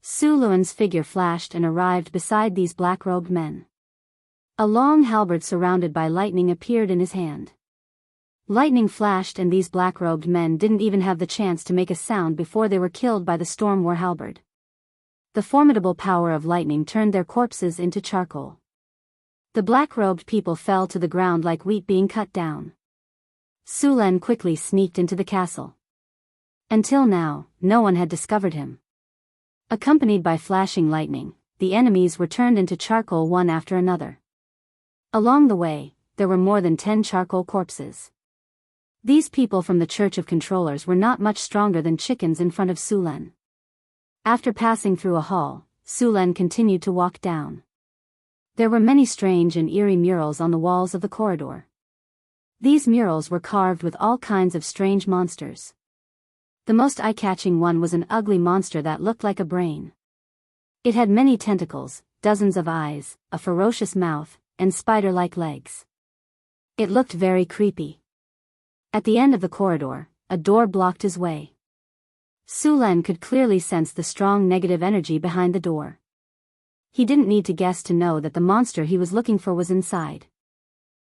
Su-Len's figure flashed and arrived beside these black-robed men. A long halberd surrounded by lightning appeared in his hand. Lightning flashed and these black-robed men didn't even have the chance to make a sound before they were killed by the storm war halberd. The formidable power of lightning turned their corpses into charcoal. The black-robed people fell to the ground like wheat being cut down. Su-Len quickly sneaked into the castle. Until now, no one had discovered him. Accompanied by flashing lightning, the enemies were turned into charcoal one after another. Along the way, there were more than 10 charcoal corpses. These people from the Church of Controllers were not much stronger than chickens in front of Su-Len. After passing through a hall, Su-Len continued to walk down. There were many strange and eerie murals on the walls of the corridor. These murals were carved with all kinds of strange monsters. The most eye-catching one was an ugly monster that looked like a brain. It had many tentacles, dozens of eyes, a ferocious mouth, and spider-like legs. It looked very creepy. At the end of the corridor, a door blocked his way. Su-Len could clearly sense the strong negative energy behind the door. He didn't need to guess to know that the monster he was looking for was inside.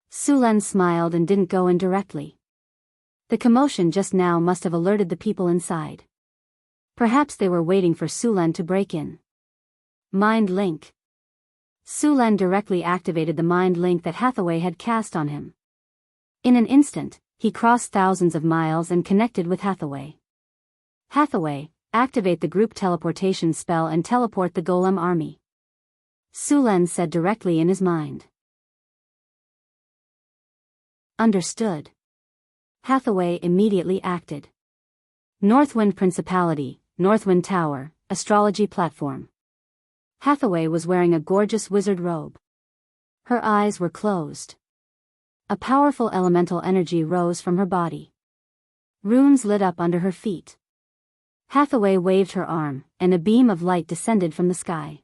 Su-Len smiled and didn't go in directly. The commotion just now must have alerted the people inside. Perhaps they were waiting for Su-Len to break in. Mind Link. Su-Len directly activated the mind link that Hathaway had cast on him. In an instant, he crossed thousands of miles and connected with Hathaway. Hathaway, activate the group teleportation spell and teleport the Golem army. Su-Len said directly in his mind. Understood. Hathaway immediately acted. Northwind Principality, Northwind Tower, Astrology Platform. Hathaway was wearing a gorgeous wizard robe. Her eyes were closed. A powerful elemental energy rose from her body. Runes lit up under her feet. Hathaway waved her arm, and a beam of light descended from the sky.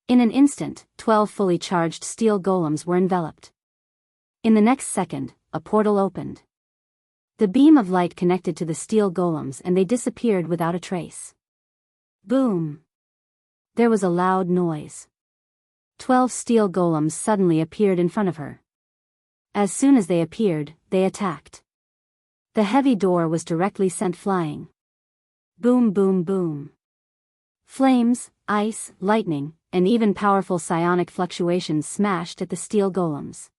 In an instant, 12 fully charged steel golems were enveloped. In the next second, a portal opened. The beam of light connected to the steel golems and they disappeared without a trace. Boom! There was a loud noise. 12 steel golems suddenly appeared in front of her. As soon as they appeared, they attacked. The heavy door was directly sent flying. Boom, boom, boom. Flames, ice, lightning, and even powerful psionic fluctuations smashed at the steel golems.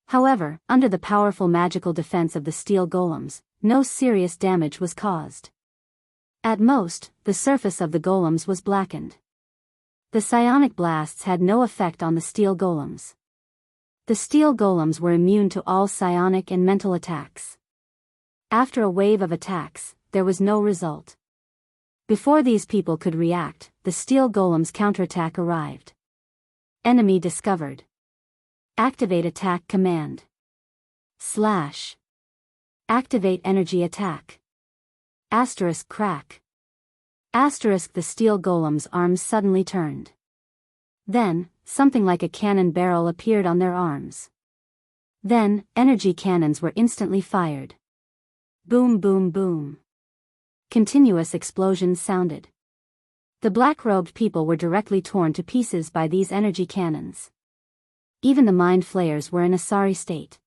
However, under the powerful magical defense of the steel golems, no serious damage was caused. At most, the surface of the golems was blackened. The psionic blasts had no effect on the steel golems. The steel golems were immune to all psionic and mental attacks. After a wave of attacks, there was no result. Before these people could react, the steel golems' counterattack arrived. Enemy discovered. Activate attack command. Slash. Activate energy attack. Asterisk crack. Asterisk. The steel golem's arms suddenly turned. Then, something like a cannon barrel appeared on their arms. Then, energy cannons were instantly fired. Boom boom boom. Continuous explosions sounded. The black-robed people were directly torn to pieces by these energy cannons. Even the mind flayers were in a sorry state.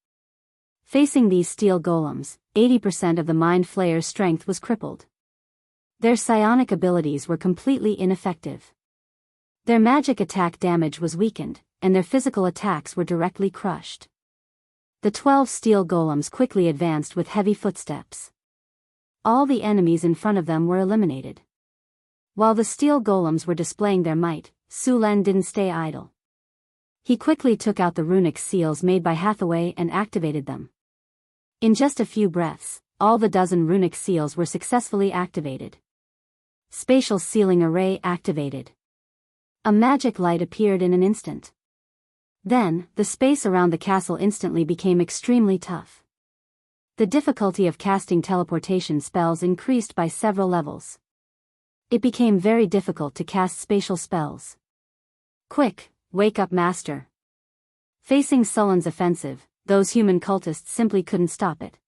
Facing these steel golems, 80% of the mind flayers' strength was crippled. Their psionic abilities were completely ineffective. Their magic attack damage was weakened, and their physical attacks were directly crushed. The 12 steel golems quickly advanced with heavy footsteps. All the enemies in front of them were eliminated. While the steel golems were displaying their might, Sulen didn't stay idle. He quickly took out the runic seals made by Hathaway and activated them. In just a few breaths, all the dozen runic seals were successfully activated. Spatial sealing array activated. A magic light appeared in an instant. Then, the space around the castle instantly became extremely tough. The difficulty of casting teleportation spells increased by several levels. It became very difficult to cast spatial spells. Quick, wake up, master. Facing Sullen's offensive, those human cultists simply couldn't stop it.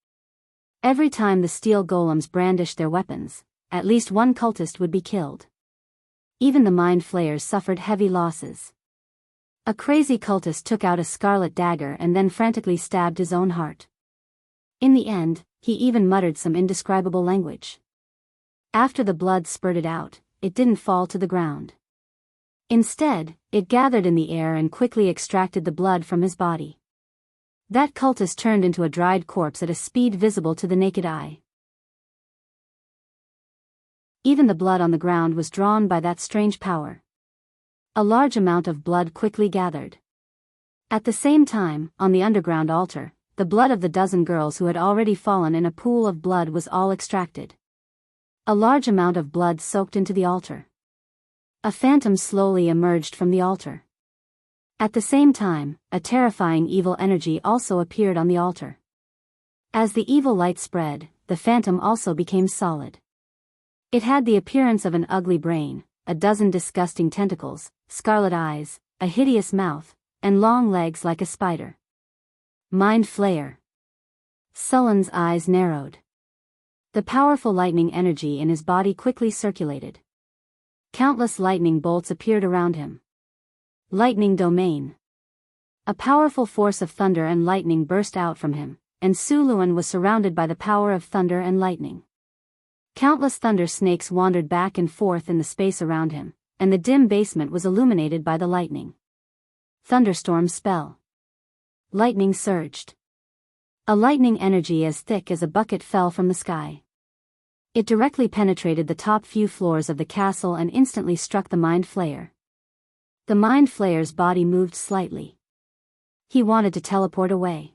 Every time the steel golems brandished their weapons, at least one cultist would be killed. Even the mind flayers suffered heavy losses. A crazy cultist took out a scarlet dagger and then frantically stabbed his own heart. In the end, he even muttered some indescribable language. After the blood spurted out, it didn't fall to the ground. Instead, it gathered in the air and quickly extracted the blood from his body. That cultist turned into a dried corpse at a speed visible to the naked eye. Even the blood on the ground was drawn by that strange power. A large amount of blood quickly gathered. At the same time, on the underground altar, the blood of the dozen girls who had already fallen in a pool of blood was all extracted. A large amount of blood soaked into the altar. A phantom slowly emerged from the altar. At the same time, a terrifying evil energy also appeared on the altar. As the evil light spread, the phantom also became solid. It had the appearance of an ugly brain, a dozen disgusting tentacles, scarlet eyes, a hideous mouth, and long legs like a spider. Mind Flayer. Sullen's eyes narrowed. The powerful lightning energy in his body quickly circulated. Countless lightning bolts appeared around him. Lightning domain. A powerful force of thunder and lightning burst out from him, and Suluan was surrounded by the power of thunder and lightning. Countless thunder snakes wandered back and forth in the space around him, and the dim basement was illuminated by the lightning. Thunderstorm spell. Lightning surged. A lightning energy as thick as a bucket fell from the sky. It directly penetrated the top few floors of the castle and instantly struck the Mind Flayer. The Mind Flayer's body moved slightly. He wanted to teleport away.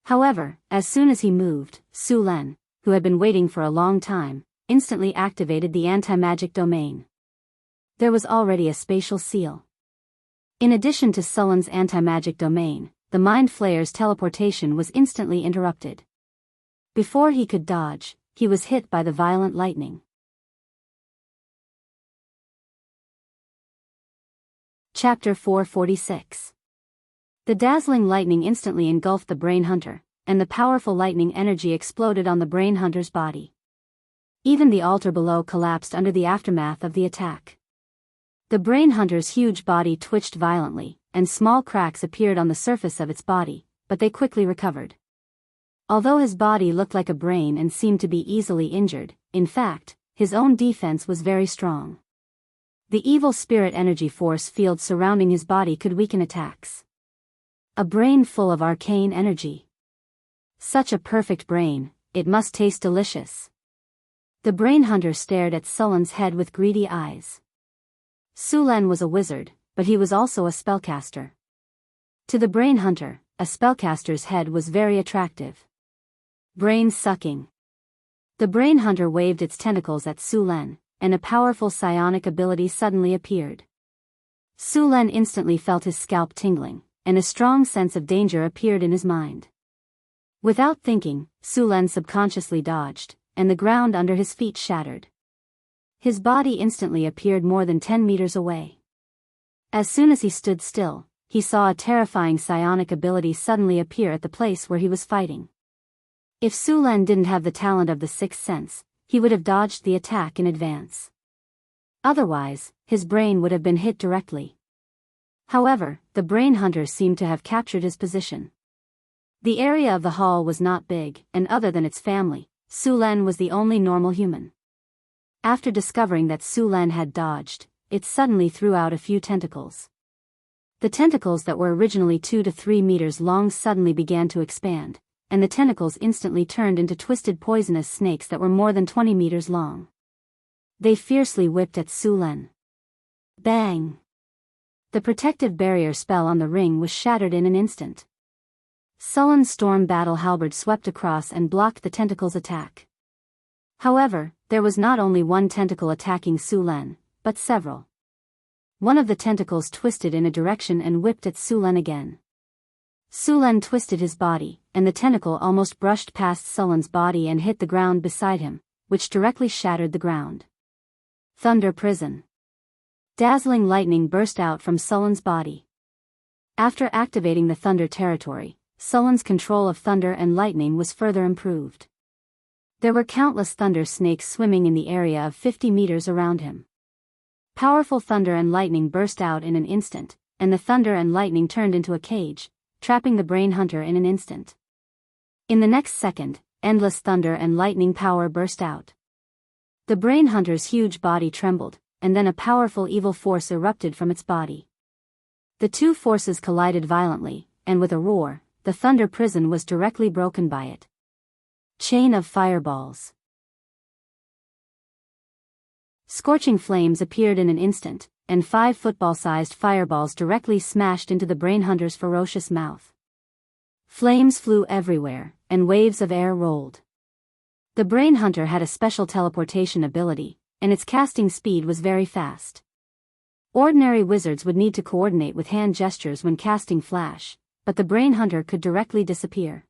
However, as soon as he moved, Sulen, who had been waiting for a long time, instantly activated the anti-magic domain. There was already a spatial seal. In addition to Sullen's anti-magic domain, the Mind Flayer's teleportation was instantly interrupted. Before he could dodge, he was hit by the violent lightning. Chapter 446. The dazzling lightning instantly engulfed the Brain Hunter, and the powerful lightning energy exploded on the Brain Hunter's body. Even the altar below collapsed under the aftermath of the attack. The Brain Hunter's huge body twitched violently, and small cracks appeared on the surface of its body, but they quickly recovered. Although his body looked like a brain and seemed to be easily injured, in fact, his own defense was very strong. The evil spirit energy force field surrounding his body could weaken attacks. A brain full of arcane energy. Such a perfect brain, it must taste delicious. The Brain Hunter stared at Sullen's head with greedy eyes. Sulen was a wizard, but he was also a spellcaster. To the Brain Hunter, a spellcaster's head was very attractive. Brain sucking. The Brain Hunter waved its tentacles at Sulen, and a powerful psionic ability suddenly appeared. Sulen instantly felt his scalp tingling, and a strong sense of danger appeared in his mind. Without thinking, Su Len subconsciously dodged, and the ground under his feet shattered. His body instantly appeared more than 10 meters away. As soon as he stood still, he saw a terrifying psionic ability suddenly appear at the place where he was fighting. If Su Len didn't have the talent of the sixth sense, he would have dodged the attack in advance. Otherwise, his brain would have been hit directly. However, the brain hunter seemed to have captured his position. The area of the hall was not big, and other than its family, Su Len was the only normal human. After discovering that Su Len had dodged, it suddenly threw out a few tentacles. The tentacles that were originally 2 to 3 meters long suddenly began to expand, and the tentacles instantly turned into twisted poisonous snakes that were more than 20 meters long. They fiercely whipped at Su Len. Bang! The protective barrier spell on the ring was shattered in an instant. Sullen's storm battle halberd swept across and blocked the tentacle's attack. However, there was not only one tentacle attacking Su Len, but several. One of the tentacles twisted in a direction and whipped at Su Len again. Su Len twisted his body, and the tentacle almost brushed past Sullen's body and hit the ground beside him, which directly shattered the ground. Thunder Prison. Dazzling lightning burst out from Sullen's body. After activating the Thunder territory, Sullen's control of thunder and lightning was further improved. There were countless thunder snakes swimming in the area of 50 meters around him. Powerful thunder and lightning burst out in an instant, and the thunder and lightning turned into a cage, trapping the brain hunter in an instant. In the next second, endless thunder and lightning power burst out. The brain hunter's huge body trembled, and then a powerful evil force erupted from its body. The two forces collided violently, and with a roar, the thunder prison was directly broken by it. Chain of fireballs. Scorching flames appeared in an instant, and 5 football-sized fireballs directly smashed into the brain hunter's ferocious mouth. Flames flew everywhere, and waves of air rolled. The brain hunter had a special teleportation ability, and its casting speed was very fast. Ordinary wizards would need to coordinate with hand gestures when casting flash, but the brain hunter could directly disappear.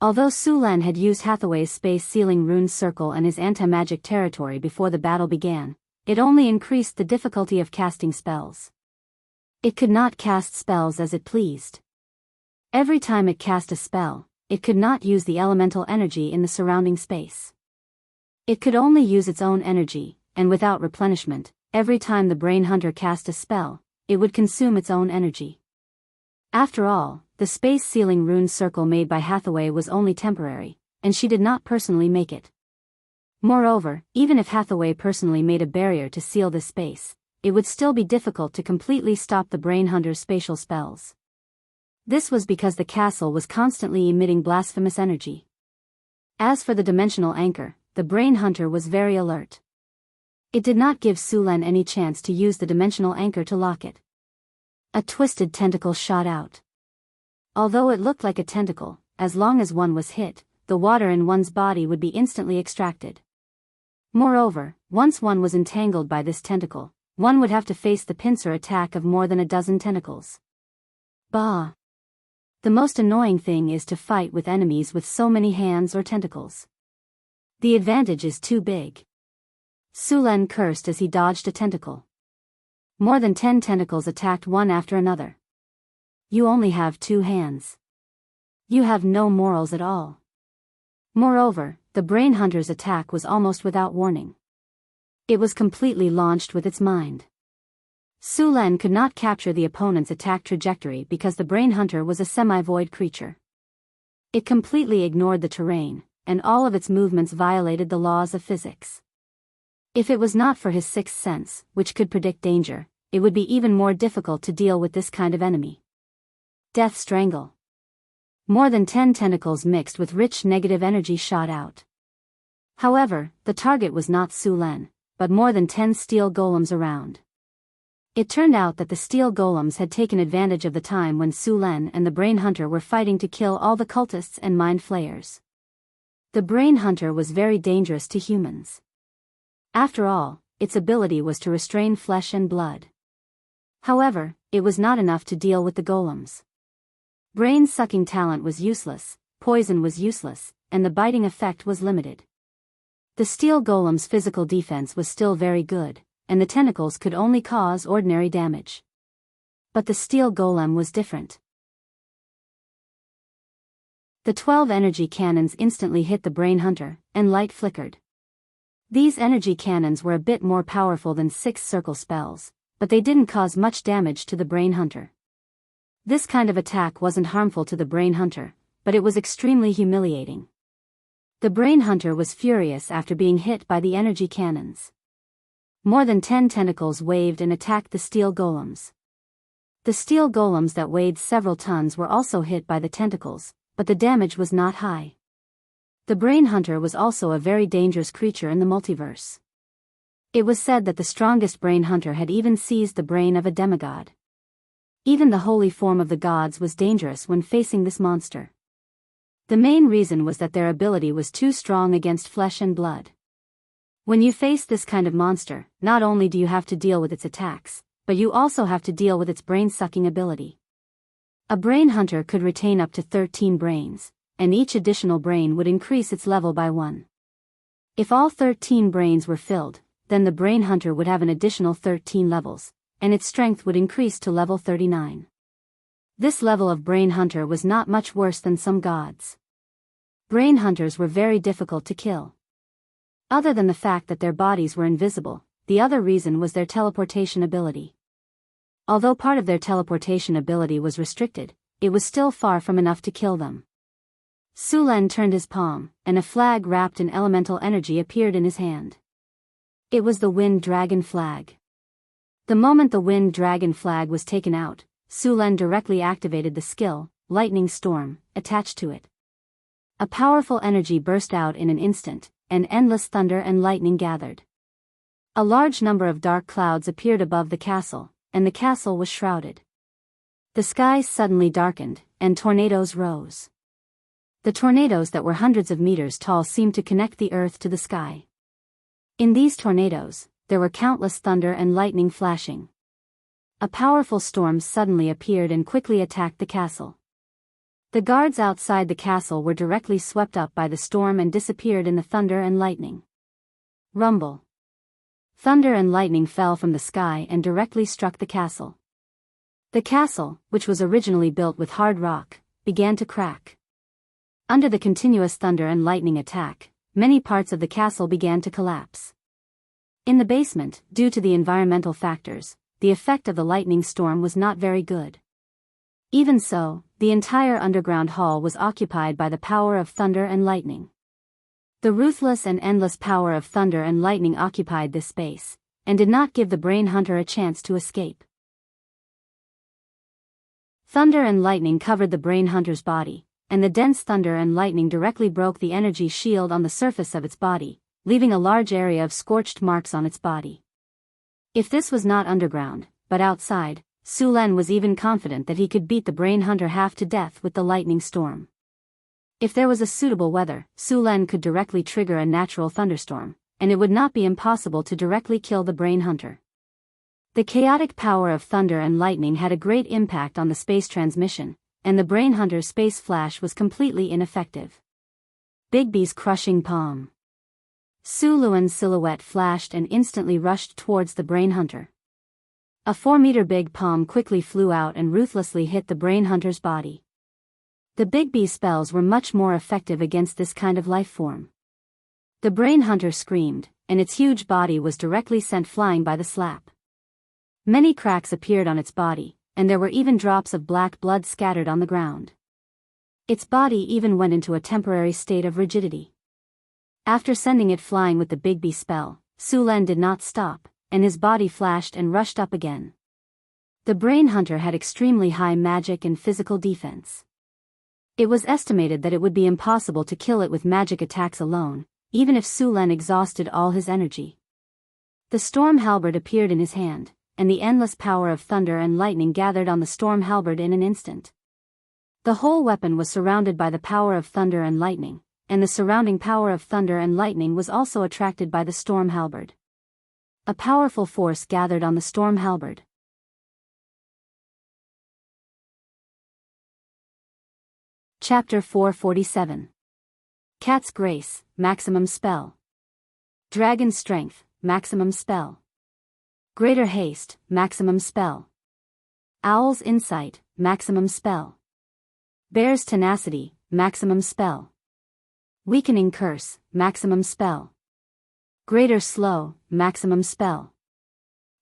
Although Su Len had used Hathaway's space-sealing rune circle and his anti-magic territory before the battle began, it only increased the difficulty of casting spells. It could not cast spells as it pleased. Every time it cast a spell, it could not use the elemental energy in the surrounding space. It could only use its own energy, and without replenishment, every time the brain hunter cast a spell, it would consume its own energy. After all, the space-sealing rune circle made by Hathaway was only temporary, and she did not personally make it. Moreover, even if Hathaway personally made a barrier to seal this space, it would still be difficult to completely stop the brain hunter's spatial spells. This was because the castle was constantly emitting blasphemous energy. As for the dimensional anchor, the brain hunter was very alert. It did not give Su Len any chance to use the dimensional anchor to lock it. A twisted tentacle shot out. Although it looked like a tentacle, as long as one was hit, the water in one's body would be instantly extracted. Moreover, once one was entangled by this tentacle, one would have to face the pincer attack of more than a dozen tentacles. Bah! The most annoying thing is to fight with enemies with so many hands or tentacles. The advantage is too big. Su Len cursed as he dodged a tentacle. More than 10 tentacles attacked one after another. You only have 2 hands. You have no morals at all. Moreover, the brain hunter's attack was almost without warning. It was completely launched with its mind. Su Len could not capture the opponent's attack trajectory because the brain hunter was a semi-void creature. It completely ignored the terrain, and all of its movements violated the laws of physics. If it was not for his sixth sense, which could predict danger, it would be even more difficult to deal with this kind of enemy. Death Strangle. More than 10 tentacles mixed with rich negative energy shot out. However, the target was not Su Len, but more than 10 steel golems around. It turned out that the steel golems had taken advantage of the time when Su Len and the brain hunter were fighting to kill all the cultists and mind flayers. The brain hunter was very dangerous to humans. After all, its ability was to restrain flesh and blood. However, it was not enough to deal with the golems. Brain-sucking talent was useless, poison was useless, and the biting effect was limited. The steel golem's physical defense was still very good, and the tentacles could only cause ordinary damage. But the steel golem was different. The 12 energy cannons instantly hit the brain hunter, and light flickered. These energy cannons were a bit more powerful than 6 circle spells, but they didn't cause much damage to the brain hunter. This kind of attack wasn't harmful to the brain hunter, but it was extremely humiliating. The brain hunter was furious after being hit by the energy cannons. More than 10 tentacles waved and attacked the steel golems. The steel golems that weighed several tons were also hit by the tentacles, but the damage was not high. The brain hunter was also a very dangerous creature in the multiverse. It was said that the strongest brain hunter had even seized the brain of a demigod. Even the holy form of the gods was dangerous when facing this monster. The main reason was that their ability was too strong against flesh and blood. When you face this kind of monster, not only do you have to deal with its attacks, but you also have to deal with its brain-sucking ability. A brain hunter could retain up to 13 brains, and each additional brain would increase its level by 1. If all 13 brains were filled, then the brain hunter would have an additional 13 levels, and its strength would increase to level 39. This level of brain hunter was not much worse than some gods. Brain hunters were very difficult to kill. Other than the fact that their bodies were invisible, the other reason was their teleportation ability. Although part of their teleportation ability was restricted, it was still far from enough to kill them. Sulen turned his palm, and a flag wrapped in elemental energy appeared in his hand. It was the Wind Dragon flag. The moment the Wind Dragon flag was taken out, Sulen directly activated the skill, Lightning Storm, attached to it. A powerful energy burst out in an instant, and endless thunder and lightning gathered. A large number of dark clouds appeared above the castle, and the castle was shrouded. The skies suddenly darkened, and tornadoes rose. The tornadoes that were hundreds of meters tall seemed to connect the earth to the sky. In these tornadoes, there were countless thunder and lightning flashing. A powerful storm suddenly appeared and quickly attacked the castle. The guards outside the castle were directly swept up by the storm and disappeared in the thunder and lightning. Rumble. Thunder and lightning fell from the sky and directly struck the castle. The castle, which was originally built with hard rock, began to crack. Under the continuous thunder and lightning attack, many parts of the castle began to collapse. In the basement, due to the environmental factors, the effect of the lightning storm was not very good. Even so, the entire underground hall was occupied by the power of thunder and lightning. The ruthless and endless power of thunder and lightning occupied this space, and did not give the brain hunter a chance to escape. Thunder and lightning covered the brain hunter's body, and the dense thunder and lightning directly broke the energy shield on the surface of its body, leaving a large area of scorched marks on its body. If this was not underground, but outside, Sulen was even confident that he could beat the brain hunter half to death with the lightning storm. If there was a suitable weather, Sulen could directly trigger a natural thunderstorm, and it would not be impossible to directly kill the brain hunter. The chaotic power of thunder and lightning had a great impact on the space transmission, and the brain hunter's space flash was completely ineffective. Bigby's crushing palm. Suluen's silhouette flashed and instantly rushed towards the brain hunter. A 4-meter big palm quickly flew out and ruthlessly hit the brain hunter's body. The Bigby spells were much more effective against this kind of life form. The brain hunter screamed, and its huge body was directly sent flying by the slap. Many cracks appeared on its body, and there were even drops of black blood scattered on the ground. Its body even went into a temporary state of rigidity. After sending it flying with the Bigby spell, Sulen did not stop, and his body flashed and rushed up again. The brain hunter had extremely high magic and physical defense. It was estimated that it would be impossible to kill it with magic attacks alone, even if Sulen exhausted all his energy. The storm halberd appeared in his hand, and the endless power of thunder and lightning gathered on the storm halberd in an instant. The whole weapon was surrounded by the power of thunder and lightning, and the surrounding power of thunder and lightning was also attracted by the storm halberd. A powerful force gathered on the storm halberd. Chapter 447. Cat's Grace, Maximum Spell. Dragon's Strength, Maximum Spell. Greater Haste, Maximum Spell. Owl's Insight, Maximum Spell. Bear's Tenacity, Maximum Spell. Weakening Curse, Maximum Spell. Greater Slow, Maximum Spell.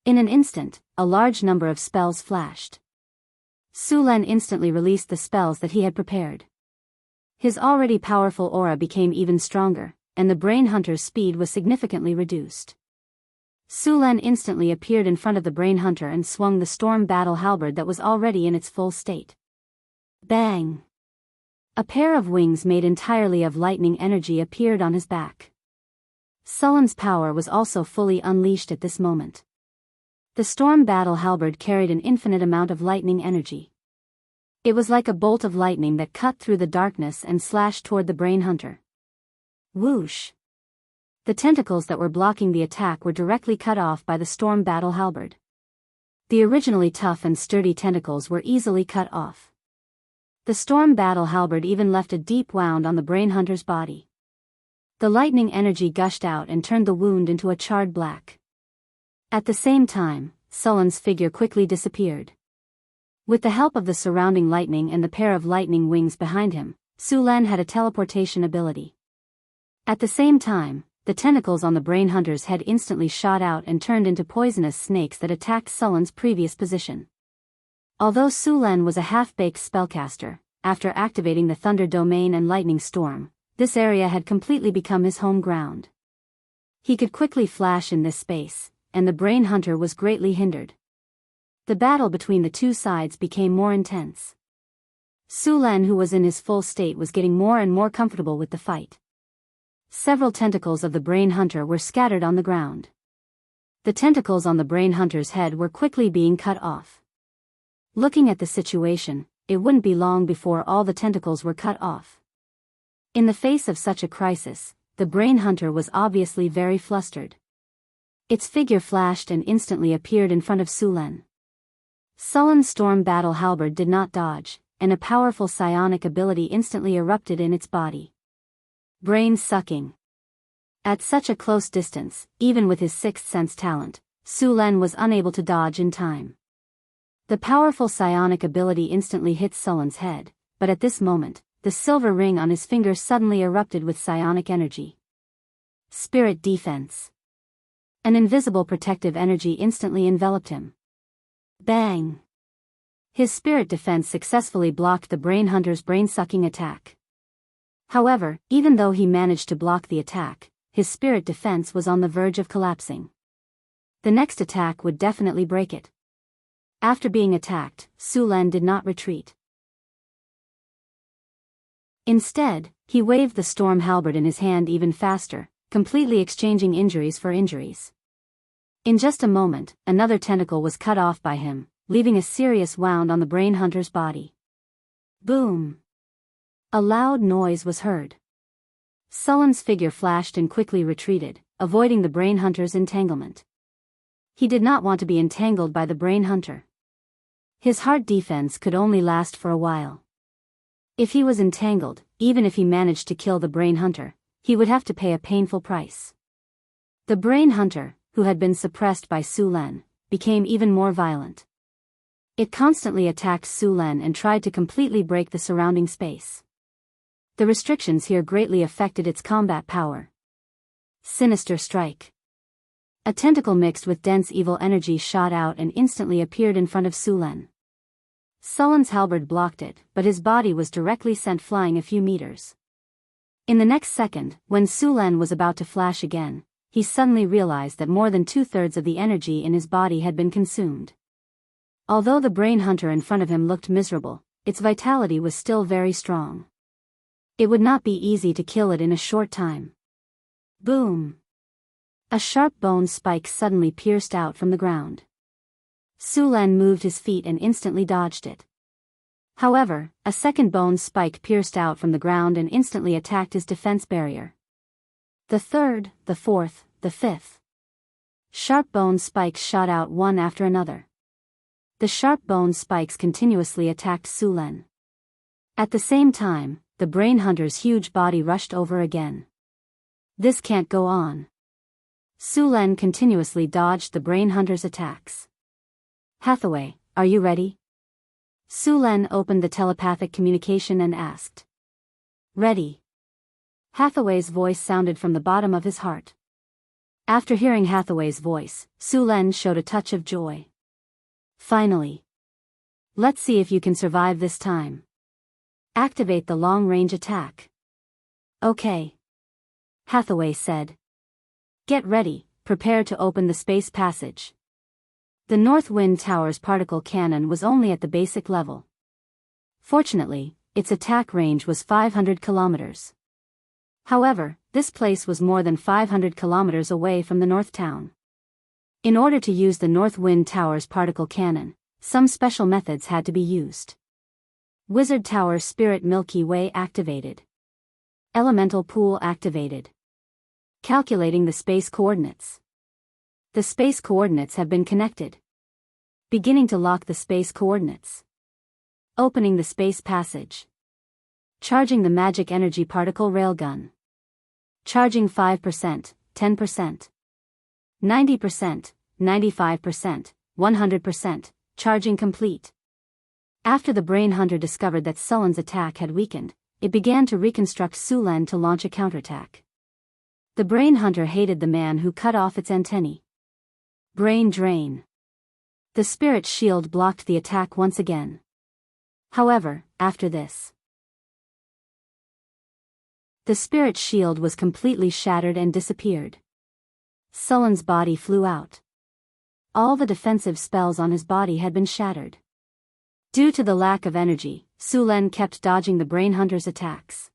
In an instant, a large number of spells flashed. Sulen instantly released the spells that he had prepared. His already powerful aura became even stronger, and the Brain Hunter's speed was significantly reduced. Sulen instantly appeared in front of the Brain Hunter and swung the storm battle halberd that was already in its full state. Bang! A pair of wings made entirely of lightning energy appeared on his back. Sulen's power was also fully unleashed at this moment. The storm battle halberd carried an infinite amount of lightning energy. It was like a bolt of lightning that cut through the darkness and slashed toward the Brain Hunter. Whoosh! The tentacles that were blocking the attack were directly cut off by the storm battle halberd. The originally tough and sturdy tentacles were easily cut off. The storm battle halberd even left a deep wound on the Brain Hunter's body. The lightning energy gushed out and turned the wound into a charred black. At the same time, Sulen's figure quickly disappeared. With the help of the surrounding lightning and the pair of lightning wings behind him, Sulen had a teleportation ability. At the same time, the tentacles on the Brain Hunter's head instantly shot out and turned into poisonous snakes that attacked Sulen's previous position. Although Sulen was a half-baked spellcaster, after activating the Thunder Domain and Lightning Storm, this area had completely become his home ground. He could quickly flash in this space, and the Brain Hunter was greatly hindered. The battle between the two sides became more intense. Sulen, who was in his full state, was getting more and more comfortable with the fight. Several tentacles of the Brain Hunter were scattered on the ground. The tentacles on the Brain Hunter's head were quickly being cut off. Looking at the situation, it wouldn't be long before all the tentacles were cut off. In the face of such a crisis, the Brain Hunter was obviously very flustered. Its figure flashed and instantly appeared in front of Sulen. Sulen's storm battle halberd did not dodge, and a powerful psionic ability instantly erupted in its body. Brain sucking. At such a close distance, even with his sixth sense talent, Sulen was unable to dodge in time. The powerful psionic ability instantly hit Sulen's head, but at this moment, the silver ring on his finger suddenly erupted with psionic energy. Spirit defense. An invisible protective energy instantly enveloped him. Bang! His spirit defense successfully blocked the Brain Hunter's brain-sucking attack. However, even though he managed to block the attack, his spirit defense was on the verge of collapsing. The next attack would definitely break it. After being attacked, Sulen did not retreat. Instead, he waved the storm halberd in his hand even faster, completely exchanging injuries for injuries. In just a moment, another tentacle was cut off by him, leaving a serious wound on the Brain Hunter's body. Boom! A loud noise was heard. Sulen's figure flashed and quickly retreated, avoiding the Brain Hunter's entanglement. He did not want to be entangled by the Brain Hunter. His heart defense could only last for a while. If he was entangled, even if he managed to kill the Brain Hunter, he would have to pay a painful price. The Brain Hunter, who had been suppressed by Sulen, became even more violent. It constantly attacked Sulen and tried to completely break the surrounding space. The restrictions here greatly affected its combat power. Sinister Strike. A tentacle mixed with dense evil energy shot out and instantly appeared in front of Sulen. Sulen's halberd blocked it, but his body was directly sent flying a few meters. In the next second, when Sulen was about to flash again, he suddenly realized that more than 2/3 of the energy in his body had been consumed. Although the Brain Hunter in front of him looked miserable, its vitality was still very strong. It would not be easy to kill it in a short time. Boom! A sharp bone spike suddenly pierced out from the ground. Sulen moved his feet and instantly dodged it. However, a second bone spike pierced out from the ground and instantly attacked his defense barrier. The third, the fourth, the fifth. Sharp bone spikes shot out one after another. The sharp bone spikes continuously attacked Sulen. At the same time, the brain hunter's huge body rushed over again. This can't go on. Sulen continuously dodged the brain hunter's attacks. Hathaway, are you ready? Sulen opened the telepathic communication and asked. Ready. Hathaway's voice sounded from the bottom of his heart. After hearing Hathaway's voice, Sulen showed a touch of joy. Finally. Let's see if you can survive this time. Activate the long-range attack. Okay. Hathaway said. Get ready, prepare to open the space passage. The North Wind Tower's particle cannon was only at the basic level. Fortunately, its attack range was 500 kilometers. However, this place was more than 500 kilometers away from the North Town. In order to use the North Wind Tower's particle cannon, some special methods had to be used. Wizard Tower Spirit Milky Way activated. Elemental Pool activated. Calculating the space coordinates. The space coordinates have been connected. Beginning to lock the space coordinates. Opening the space passage. Charging the magic energy particle railgun. Charging 5%, 10%. 90%, 95%, 100%, charging complete. After the brain hunter discovered that Sullen's attack had weakened, it began to reconstruct Sulen to launch a counterattack. The brain hunter hated the man who cut off its antennae. Brain drain. The spirit shield blocked the attack once again. However, after this, the spirit shield was completely shattered and disappeared. Sullen's body flew out. All the defensive spells on his body had been shattered. Due to the lack of energy, Sulen kept dodging the brain hunter's attacks.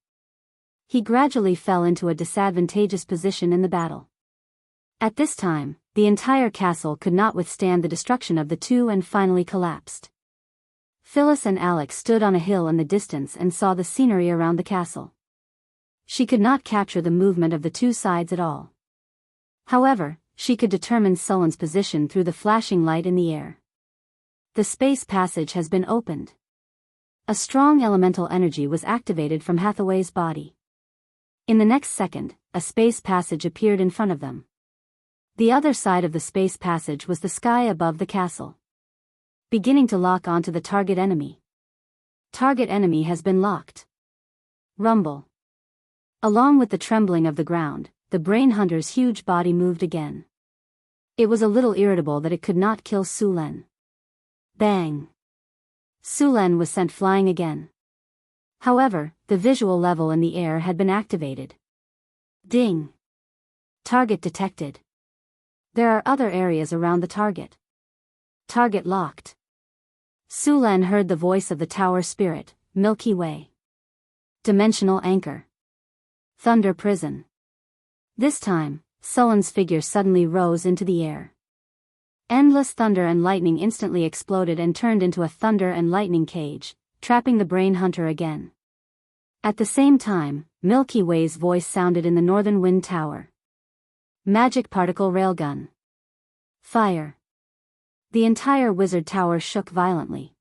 He gradually fell into a disadvantageous position in the battle. At this time, the entire castle could not withstand the destruction of the two and finally collapsed. Phyllis and Alex stood on a hill in the distance and saw the scenery around the castle. She could not capture the movement of the two sides at all. However, she could determine Sullen's position through the flashing light in the air. The space passage has been opened. A strong elemental energy was activated from Hathaway's body. In the next second, a space passage appeared in front of them. The other side of the space passage was the sky above the castle. Beginning to lock onto the target enemy. Target enemy has been locked. Rumble. Along with the trembling of the ground, the brain hunter's huge body moved again. It was a little irritable that it could not kill Sulen. Bang. Sulen was sent flying again. However, the visual level in the air had been activated. Ding. Target detected. There are other areas around the target. Target locked. Sulen heard the voice of the tower spirit, Milky Way. Dimensional anchor. Thunder prison. This time, Sullen's figure suddenly rose into the air. Endless thunder and lightning instantly exploded and turned into a thunder and lightning cage, trapping the brain hunter again. At the same time, Milky Way's voice sounded in the Northern Wind Tower. Magic particle railgun. Fire. The entire wizard tower shook violently.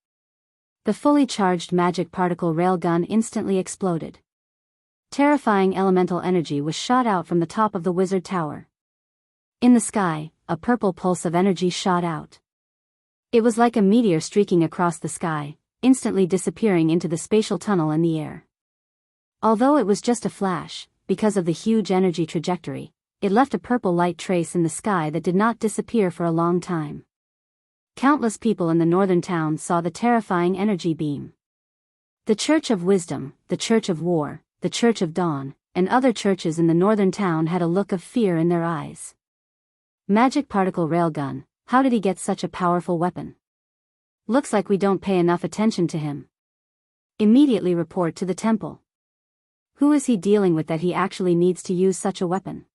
The fully charged magic particle railgun instantly exploded. Terrifying elemental energy was shot out from the top of the wizard tower. In the sky, a purple pulse of energy shot out. It was like a meteor streaking across the sky, instantly disappearing into the spatial tunnel in the air. Although it was just a flash, because of the huge energy trajectory, it left a purple light trace in the sky that did not disappear for a long time. Countless people in the northern town saw the terrifying energy beam. The Church of Wisdom, the Church of War, the Church of Dawn, and other churches in the northern town had a look of fear in their eyes. Magic particle railgun, how did he get such a powerful weapon? Looks like we don't pay enough attention to him. Immediately report to the temple. Who is he dealing with that he actually needs to use such a weapon?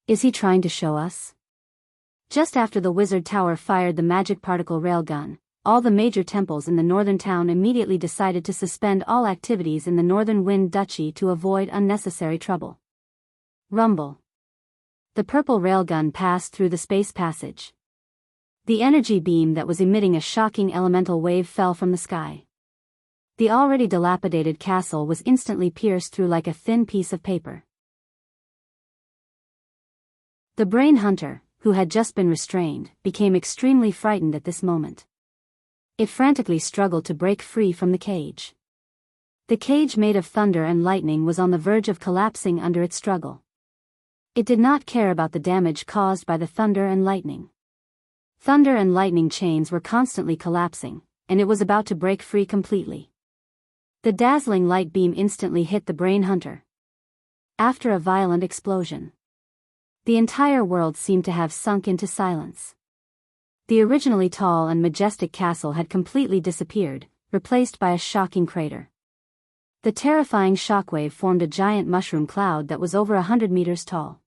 Is he trying to show us? Just after the wizard tower fired the magic particle railgun, all the major temples in the northern town immediately decided to suspend all activities in the Northern Wind Duchy to avoid unnecessary trouble. Rumble. The purple railgun passed through the space passage. The energy beam that was emitting a shocking elemental wave fell from the sky. The already dilapidated castle was instantly pierced through like a thin piece of paper. The brain hunter, who had just been restrained, became extremely frightened at this moment. It frantically struggled to break free from the cage. The cage made of thunder and lightning was on the verge of collapsing under its struggle. It did not care about the damage caused by the thunder and lightning. Thunder and lightning chains were constantly collapsing, and it was about to break free completely. The dazzling light beam instantly hit the brain hunter. After a violent explosion, the entire world seemed to have sunk into silence. The originally tall and majestic castle had completely disappeared, replaced by a shocking crater. The terrifying shockwave formed a giant mushroom cloud that was over 100 meters tall.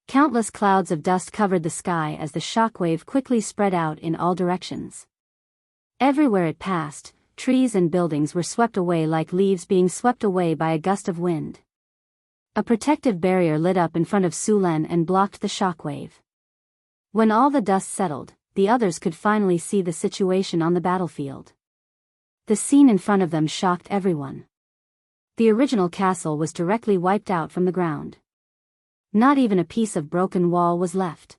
Countless clouds of dust covered the sky as the shockwave quickly spread out in all directions. Everywhere it passed, trees and buildings were swept away like leaves being swept away by a gust of wind. A protective barrier lit up in front of Sulan and blocked the shockwave. When all the dust settled, the others could finally see the situation on the battlefield. The scene in front of them shocked everyone. The original castle was directly wiped out from the ground. Not even a piece of broken wall was left.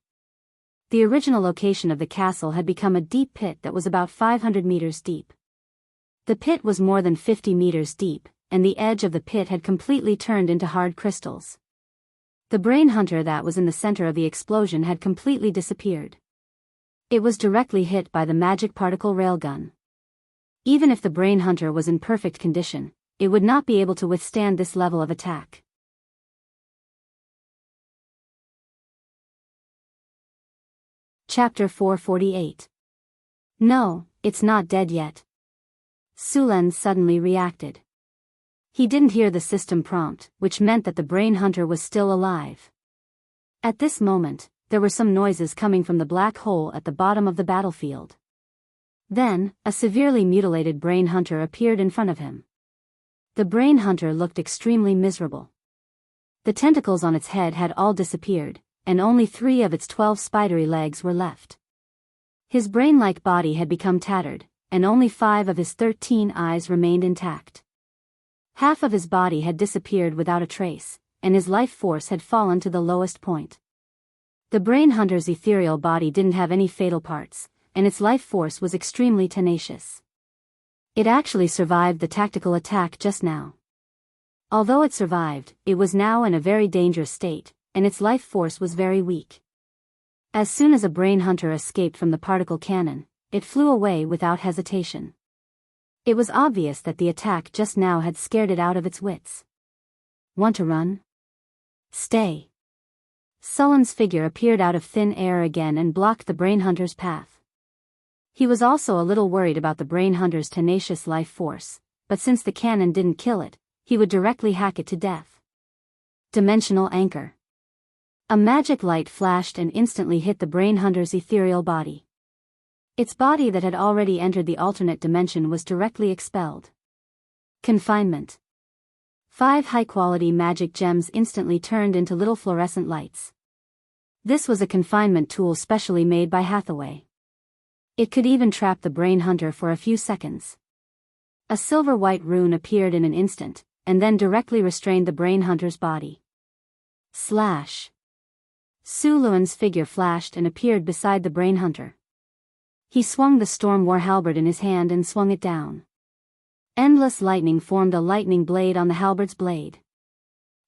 The original location of the castle had become a deep pit that was about 500 meters deep. The pit was more than 50 meters deep, and the edge of the pit had completely turned into hard crystals. The brain hunter that was in the center of the explosion had completely disappeared. It was directly hit by the magic particle railgun. Even if the brain hunter was in perfect condition, it would not be able to withstand this level of attack. Chapter 448. No, it's not dead yet. Sulan suddenly reacted. He didn't hear the system prompt, which meant that the brain hunter was still alive. At this moment, there were some noises coming from the black hole at the bottom of the battlefield. Then, a severely mutilated brain hunter appeared in front of him. The brain hunter looked extremely miserable. The tentacles on its head had all disappeared, and only 3 of its 12 spidery legs were left. His brain-like body had become tattered, and only 5 of his 13 eyes remained intact. Half of his body had disappeared without a trace, and his life force had fallen to the lowest point. The brain hunter's ethereal body didn't have any fatal parts, and its life force was extremely tenacious. It actually survived the tactical attack just now. Although it survived, it was now in a very dangerous state, and its life force was very weak. As soon as a brain hunter escaped from the particle cannon, it flew away without hesitation. It was obvious that the attack just now had scared it out of its wits. Want to run? Stay. Sulan's figure appeared out of thin air again and blocked the brain hunter's path. He was also a little worried about the brain hunter's tenacious life force, but since the cannon didn't kill it, he would directly hack it to death. Dimensional anchor. A magic light flashed and instantly hit the brain hunter's ethereal body. Its body that had already entered the alternate dimension was directly expelled. Confinement. 5 high-quality magic gems instantly turned into little fluorescent lights. This was a confinement tool specially made by Hathaway. It could even trap the brain hunter for a few seconds. A silver-white rune appeared in an instant, and then directly restrained the brain hunter's body. Slash. Suluan's figure flashed and appeared beside the brain hunter. He swung the Storm War halberd in his hand and swung it down. Endless lightning formed a lightning blade on the halberd's blade.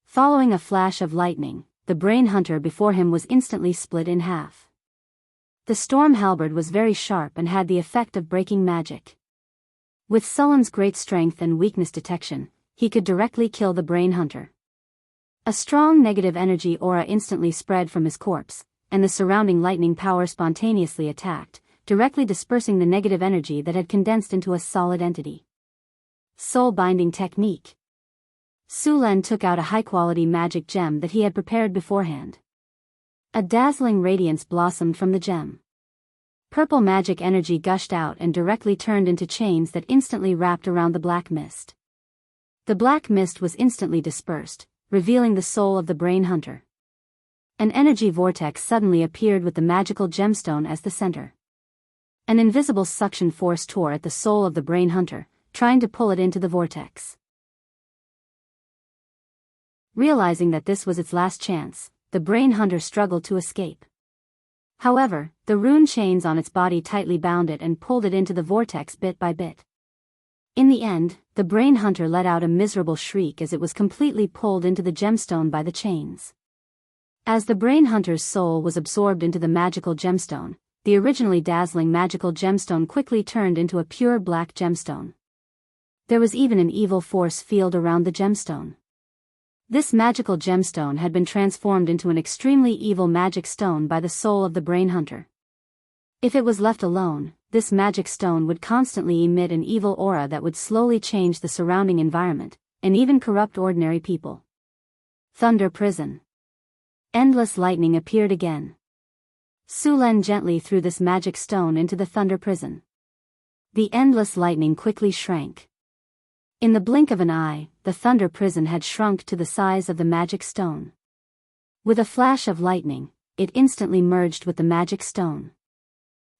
Following a flash of lightning, the brain hunter before him was instantly split in half. The storm halberd was very sharp and had the effect of breaking magic. With Sulan's great strength and weakness detection, he could directly kill the brain hunter. A strong negative energy aura instantly spread from his corpse, and the surrounding lightning power spontaneously attacked, directly dispersing the negative energy that had condensed into a solid entity. Soul binding technique. Sulan took out a high-quality magic gem that he had prepared beforehand. A dazzling radiance blossomed from the gem. Purple magic energy gushed out and directly turned into chains that instantly wrapped around the black mist. The black mist was instantly dispersed, revealing the soul of the brain hunter. An energy vortex suddenly appeared with the magical gemstone as the center. An invisible suction force tore at the soul of the brain hunter, trying to pull it into the vortex. Realizing that this was its last chance, the brain hunter struggled to escape. However, the rune chains on its body tightly bound it and pulled it into the vortex bit by bit. In the end, the brain hunter let out a miserable shriek as it was completely pulled into the gemstone by the chains. As the brain hunter's soul was absorbed into the magical gemstone, the originally dazzling magical gemstone quickly turned into a pure black gemstone. There was even an evil force field around the gemstone. This magical gemstone had been transformed into an extremely evil magic stone by the soul of the brain hunter. If it was left alone, this magic stone would constantly emit an evil aura that would slowly change the surrounding environment, and even corrupt ordinary people. Thunder Prison. Endless lightning appeared again. Sulen gently threw this magic stone into the Thunder Prison. The endless lightning quickly shrank. In the blink of an eye, the Thunder Prison had shrunk to the size of the magic stone. With a flash of lightning, it instantly merged with the magic stone.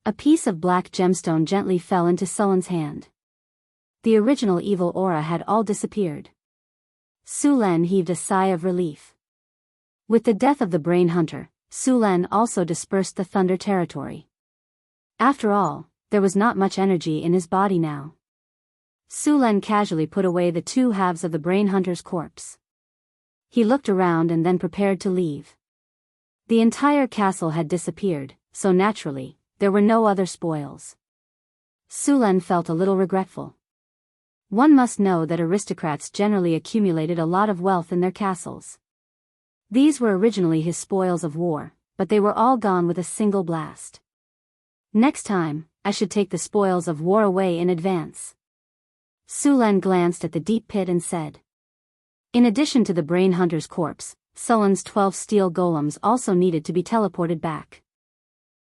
A piece of black gemstone gently fell into Sulen's hand. The original evil aura had all disappeared. Sulen heaved a sigh of relief. With the death of the brain hunter, Sulen also dispersed the thunder territory. After all, there was not much energy in his body now. Sulen casually put away the two halves of the brain hunter's corpse. He looked around and then prepared to leave. The entire castle had disappeared, so naturally, there were no other spoils. Sulen felt a little regretful. One must know that aristocrats generally accumulated a lot of wealth in their castles. These were originally his spoils of war, but they were all gone with a single blast. Next time, I should take the spoils of war away in advance. Sulen glanced at the deep pit and said. In addition to the brain hunter's corpse, Sulen's 12 steel golems also needed to be teleported back.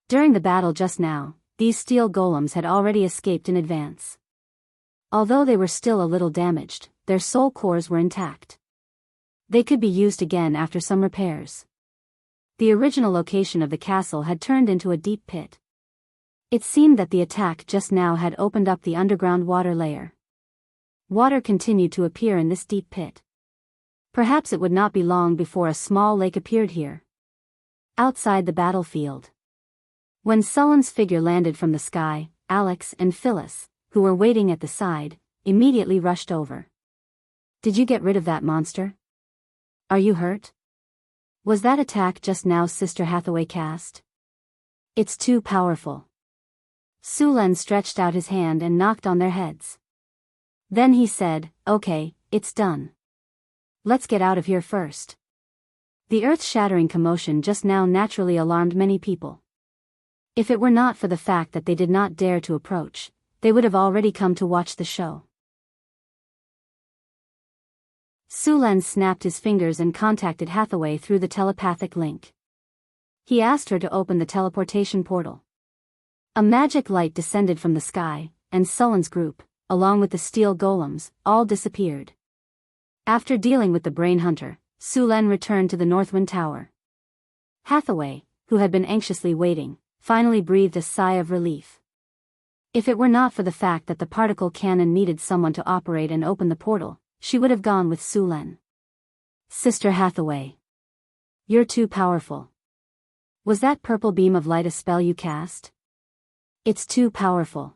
During the battle just now, these steel golems had already escaped in advance. Although they were still a little damaged, their soul cores were intact. They could be used again after some repairs. The original location of the castle had turned into a deep pit. It seemed that the attack just now had opened up the underground water layer. Water continued to appear in this deep pit. Perhaps it would not be long before a small lake appeared here. Outside the battlefield. When Sulen's figure landed from the sky, Alex and Phyllis, who were waiting at the side, immediately rushed over. Did you get rid of that monster? Are you hurt? Was that attack just now Sister Hathaway cast? It's too powerful. Sulen stretched out his hand and knocked on their heads. Then he said, okay, it's done. Let's get out of here first. The earth-shattering commotion just now naturally alarmed many people. If it were not for the fact that they did not dare to approach, they would have already come to watch the show. Sulen snapped his fingers and contacted Hathaway through the telepathic link. He asked her to open the teleportation portal. A magic light descended from the sky, and Sulen's group, along with the steel golems, all disappeared. After dealing with the brain hunter, Sulen returned to the Northwind Tower. Hathaway, who had been anxiously waiting, finally breathed a sigh of relief. If it were not for the fact that the particle cannon needed someone to operate and open the portal, she would have gone with Sulen. Sister Hathaway. You're too powerful. Was that purple beam of light a spell you cast? It's too powerful.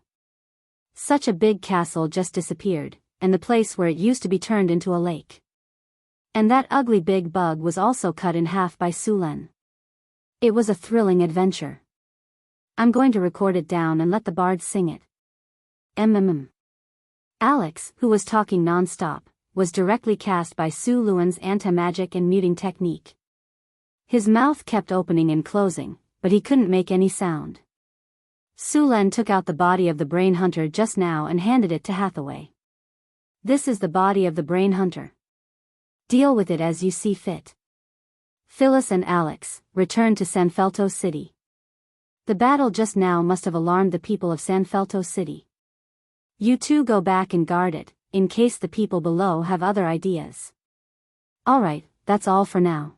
Such a big castle just disappeared, and the place where it used to be turned into a lake. And that ugly big bug was also cut in half by Sulen. It was a thrilling adventure. I'm going to record it down and let the bards sing it. Alex, who was talking non-stop, was directly cast by Su Luan's anti-magic and muting technique. His mouth kept opening and closing, but he couldn't make any sound. Sulen took out the body of the brain hunter just now and handed it to Hathaway. This is the body of the brain hunter. Deal with it as you see fit. Phyllis and Alex returned to Sanfelto City. The battle just now must have alarmed the people of Sanfelto City. You two go back and guard it, in case the people below have other ideas. Alright, that's all for now.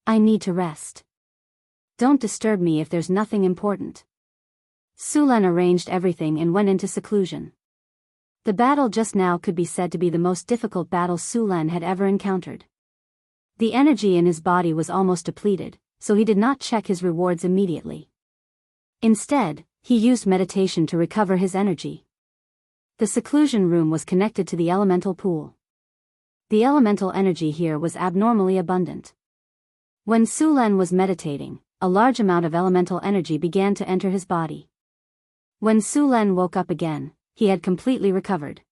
I need to rest. Don't disturb me if there's nothing important. Sulen arranged everything and went into seclusion. The battle just now could be said to be the most difficult battle Su Lan had ever encountered. The energy in his body was almost depleted, so he did not check his rewards immediately. Instead, he used meditation to recover his energy. The seclusion room was connected to the elemental pool. The elemental energy here was abnormally abundant. When Su Lan was meditating, a large amount of elemental energy began to enter his body. When Su Lan woke up again, he had completely recovered.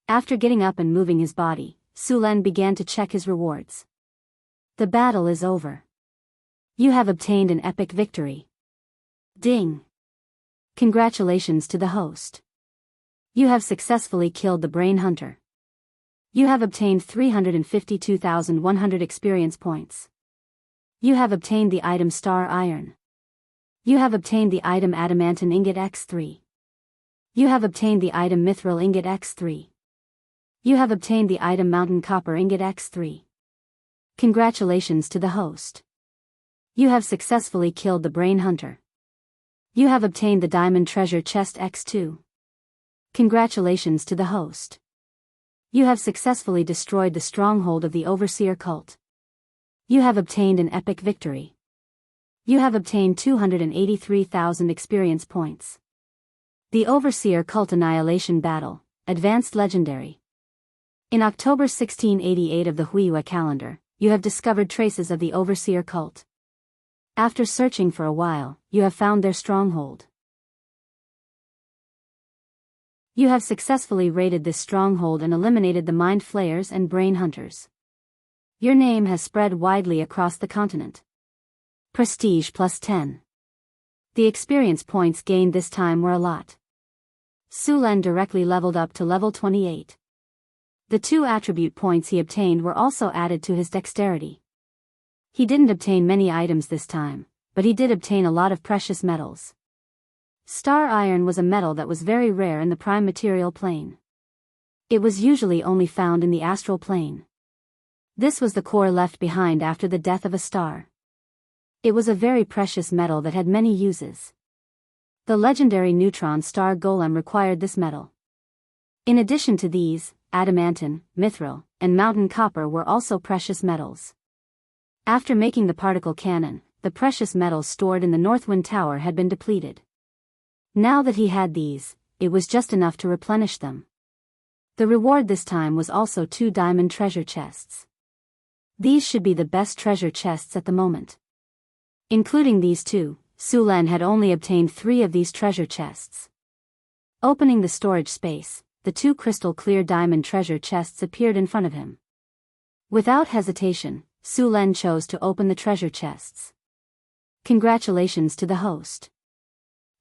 After getting up and moving his body, Su Lan began to check his rewards. The battle is over. You have obtained an epic victory. Ding! Congratulations to the host. You have successfully killed the Brain Hunter. You have obtained 352,100 experience points. You have obtained the item Star Iron. You have obtained the item Adamantine Ingot X3. You have obtained the item Mithril Ingot X3. You have obtained the item Mountain Copper Ingot X3. Congratulations to the host. You have successfully killed the Brain Hunter. You have obtained the Diamond Treasure Chest X2. Congratulations to the host. You have successfully destroyed the stronghold of the Overseer cult. You have obtained an epic victory. You have obtained 283,000 experience points. The Overseer Cult Annihilation Battle, Advanced Legendary. In October 1688 of the Huiyue calendar, you have discovered traces of the Overseer cult. After searching for a while, you have found their stronghold. You have successfully raided this stronghold and eliminated the Mind Flayers and Brain Hunters. Your name has spread widely across the continent. Prestige plus 10. The experience points gained this time were a lot. Su Lan directly leveled up to level 28. The 2 attribute points he obtained were also added to his dexterity. He didn't obtain many items this time, but he did obtain a lot of precious metals. Star Iron was a metal that was very rare in the prime material plane. It was usually only found in the astral plane. This was the core left behind after the death of a star. It was a very precious metal that had many uses. The legendary neutron star golem required this metal. In addition to these, adamantine, mithril, and mountain copper were also precious metals. After making the particle cannon, the precious metals stored in the Northwind Tower had been depleted. Now that he had these, it was just enough to replenish them. The reward this time was also 2 diamond treasure chests. These should be the best treasure chests at the moment. Including these 2, Su Lan had only obtained 3 of these treasure chests. Opening the storage space, the 2 crystal clear diamond treasure chests appeared in front of him. Without hesitation, Su Lan chose to open the treasure chests. Congratulations to the host.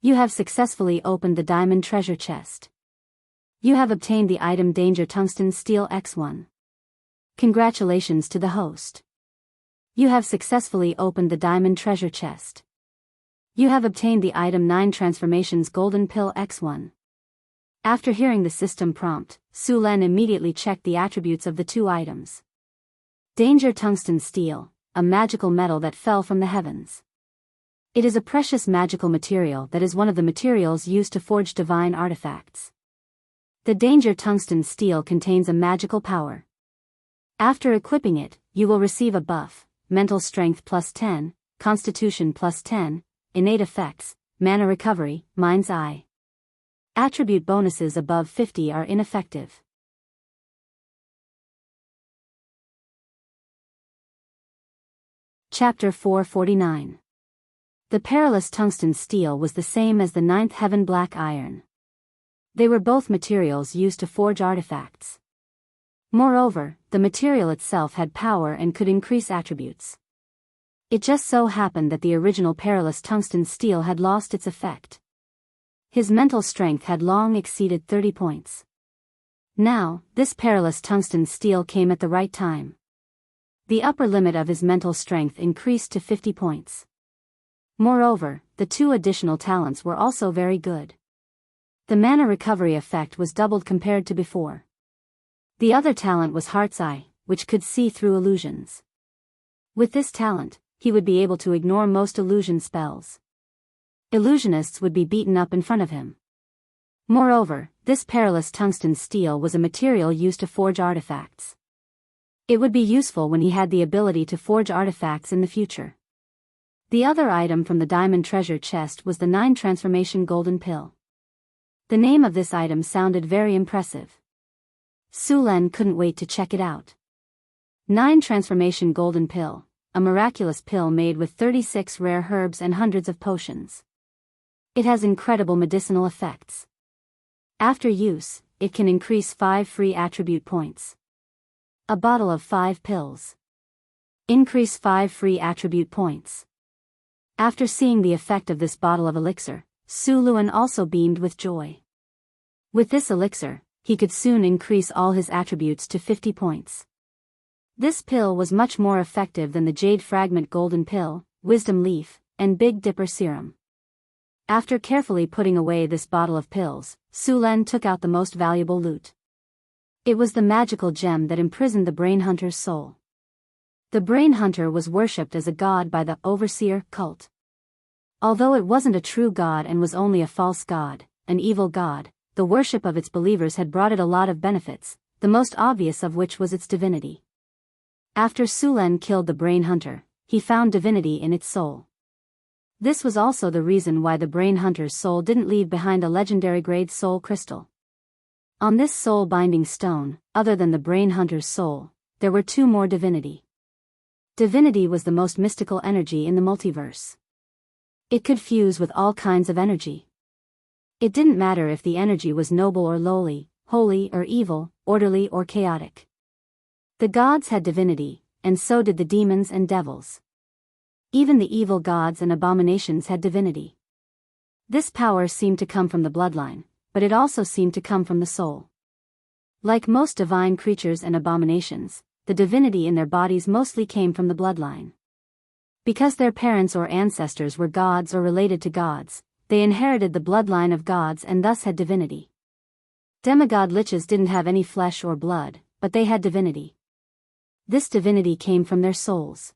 You have successfully opened the diamond treasure chest. You have obtained the item Danger Tungsten Steel X1. Congratulations to the host. You have successfully opened the diamond treasure chest. You have obtained the item 9 Transformations Golden Pill X1. After hearing the system prompt, Su Lan immediately checked the attributes of the 2 items. Danger Tungsten Steel, a magical metal that fell from the heavens. It is a precious magical material that is one of the materials used to forge divine artifacts. The Danger Tungsten Steel contains a magical power. After equipping it, you will receive a buff, mental strength plus 10, constitution plus 10, innate effects, mana recovery, mind's eye. Attribute bonuses above 50 are ineffective. Chapter 449. The perilous tungsten steel was the same as the 9th heaven black iron. They were both materials used to forge artifacts. Moreover, the material itself had power and could increase attributes. It just so happened that the original perilous tungsten steel had lost its effect. His mental strength had long exceeded 30 points. Now, this perilous tungsten steel came at the right time. The upper limit of his mental strength increased to 50 points. Moreover, the 2 additional talents were also very good. The mana recovery effect was doubled compared to before. The other talent was Heart's Eye, which could see through illusions. With this talent, he would be able to ignore most illusion spells. Illusionists would be beaten up in front of him. Moreover, this perilous tungsten steel was a material used to forge artifacts. It would be useful when he had the ability to forge artifacts in the future. The other item from the diamond treasure chest was the 9 transformation golden pill. The name of this item sounded very impressive. Su-Len couldn't wait to check it out. 9 transformation golden pill, a miraculous pill made with 36 rare herbs and hundreds of potions. It has incredible medicinal effects. After use, it can increase 5 free attribute points. A bottle of 5 pills. Increase 5 free attribute points. After seeing the effect of this bottle of elixir, Su-Len also beamed with joy. With this elixir, he could soon increase all his attributes to 50 points. This pill was much more effective than the Jade Fragment Golden Pill, Wisdom Leaf, and Big Dipper Serum. After carefully putting away this bottle of pills, Su-Len took out the most valuable loot. It was the magical gem that imprisoned the Brain Hunter's soul. The Brain Hunter was worshipped as a god by the Overseer cult. Although it wasn't a true god and was only a false god, an evil god, the worship of its believers had brought it a lot of benefits, the most obvious of which was its divinity. After Su-Len killed the Brain Hunter, he found divinity in its soul. This was also the reason why the Brain Hunter's soul didn't leave behind a legendary grade soul crystal. On this soul-binding stone, other than the Brain Hunter's soul, there were 2 more divinity. Divinity was the most mystical energy in the multiverse. It could fuse with all kinds of energy. It didn't matter if the energy was noble or lowly, holy or evil, orderly or chaotic. The gods had divinity, and so did the demons and devils. Even the evil gods and abominations had divinity. This power seemed to come from the bloodline, but it also seemed to come from the soul. Like most divine creatures and abominations, the divinity in their bodies mostly came from the bloodline. Because their parents or ancestors were gods or related to gods, they inherited the bloodline of gods and thus had divinity. Demigod liches didn't have any flesh or blood, but they had divinity. This divinity came from their souls.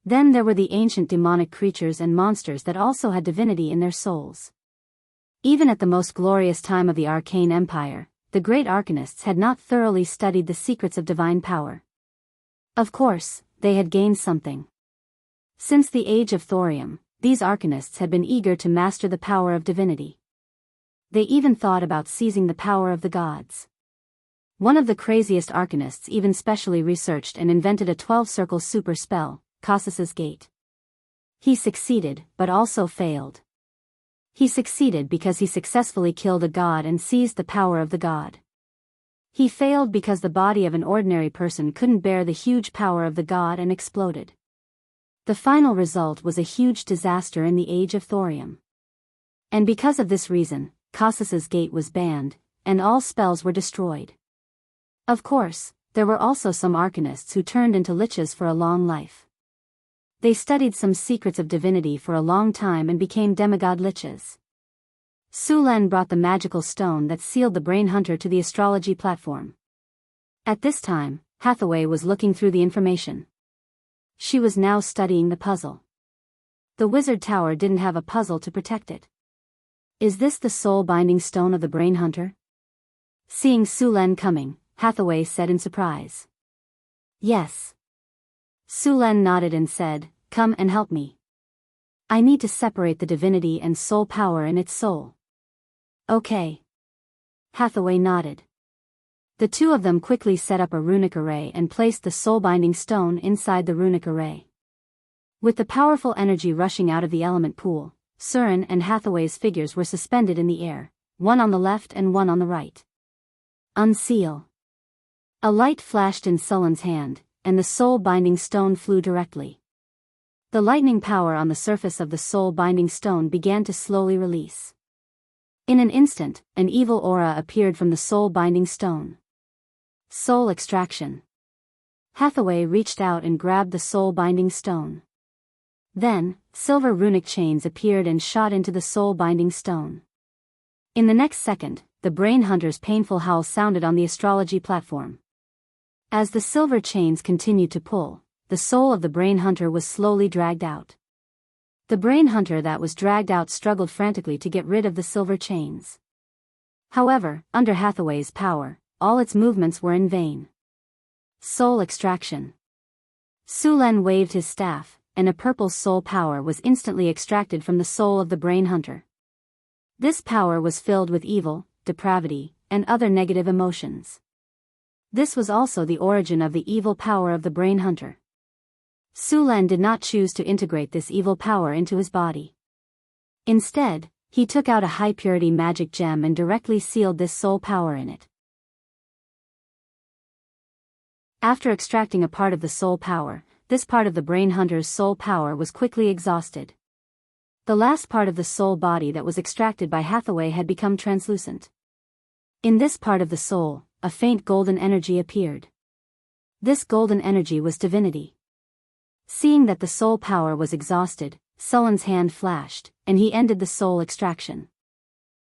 Then there were the ancient demonic creatures and monsters that also had divinity in their souls. Even at the most glorious time of the Arcane Empire, the great arcanists had not thoroughly studied the secrets of divine power. Of course, they had gained something. Since the age of thorium, these arcanists had been eager to master the power of divinity. They even thought about seizing the power of the gods. One of the craziest arcanists even specially researched and invented a 12-circle super spell, Casus's Gate. He succeeded, but also failed. He succeeded because he successfully killed a god and seized the power of the god. He failed because the body of an ordinary person couldn't bear the huge power of the god and exploded. The final result was a huge disaster in the age of thorium. And because of this reason, Casus's Gate was banned, and all spells were destroyed. Of course, there were also some arcanists who turned into liches for a long life. They studied some secrets of divinity for a long time and became demigod liches. Su-Len brought the magical stone that sealed the Brain Hunter to the astrology platform. At this time, Hathaway was looking through the information. She was now studying the puzzle. The wizard tower didn't have a puzzle to protect it. Is this the soul-binding stone of the Brain Hunter? Seeing Su-Len coming, Hathaway said in surprise. Yes. Su-Len nodded and said, "Come and help me. I need to separate the divinity and soul power in its soul." Okay. Hathaway nodded. The 2 of them quickly set up a runic array and placed the soul-binding stone inside the runic array. With the powerful energy rushing out of the element pool, Surin and Hathaway's figures were suspended in the air, one on the left and one on the right. Unseal. A light flashed in Sullen's hand, and the soul-binding stone flew directly. The lightning power on the surface of the soul-binding stone began to slowly release. In an instant, an evil aura appeared from the soul-binding stone. Soul extraction. Hathaway reached out and grabbed the soul-binding stone. Then, silver runic chains appeared and shot into the soul-binding stone. In the next second, the Brain Hunter's painful howl sounded on the astrology platform. As the silver chains continued to pull, the soul of the Brain Hunter was slowly dragged out. The brain hunter that was dragged out struggled frantically to get rid of the silver chains. However, under Hathaway's power, all its movements were in vain. Soul extraction. Sulen waved his staff, and a purple soul power was instantly extracted from the soul of the brain hunter. This power was filled with evil, depravity, and other negative emotions. This was also the origin of the evil power of the brain hunter. Sulen did not choose to integrate this evil power into his body. Instead, he took out a high-purity magic gem and directly sealed this soul power in it. After extracting a part of the soul power, this part of the brain hunter's soul power was quickly exhausted. The last part of the soul body that was extracted by Hathaway had become translucent. In this part of the soul, a faint golden energy appeared. This golden energy was divinity. Seeing that the soul power was exhausted, Sulen's hand flashed, and he ended the soul extraction.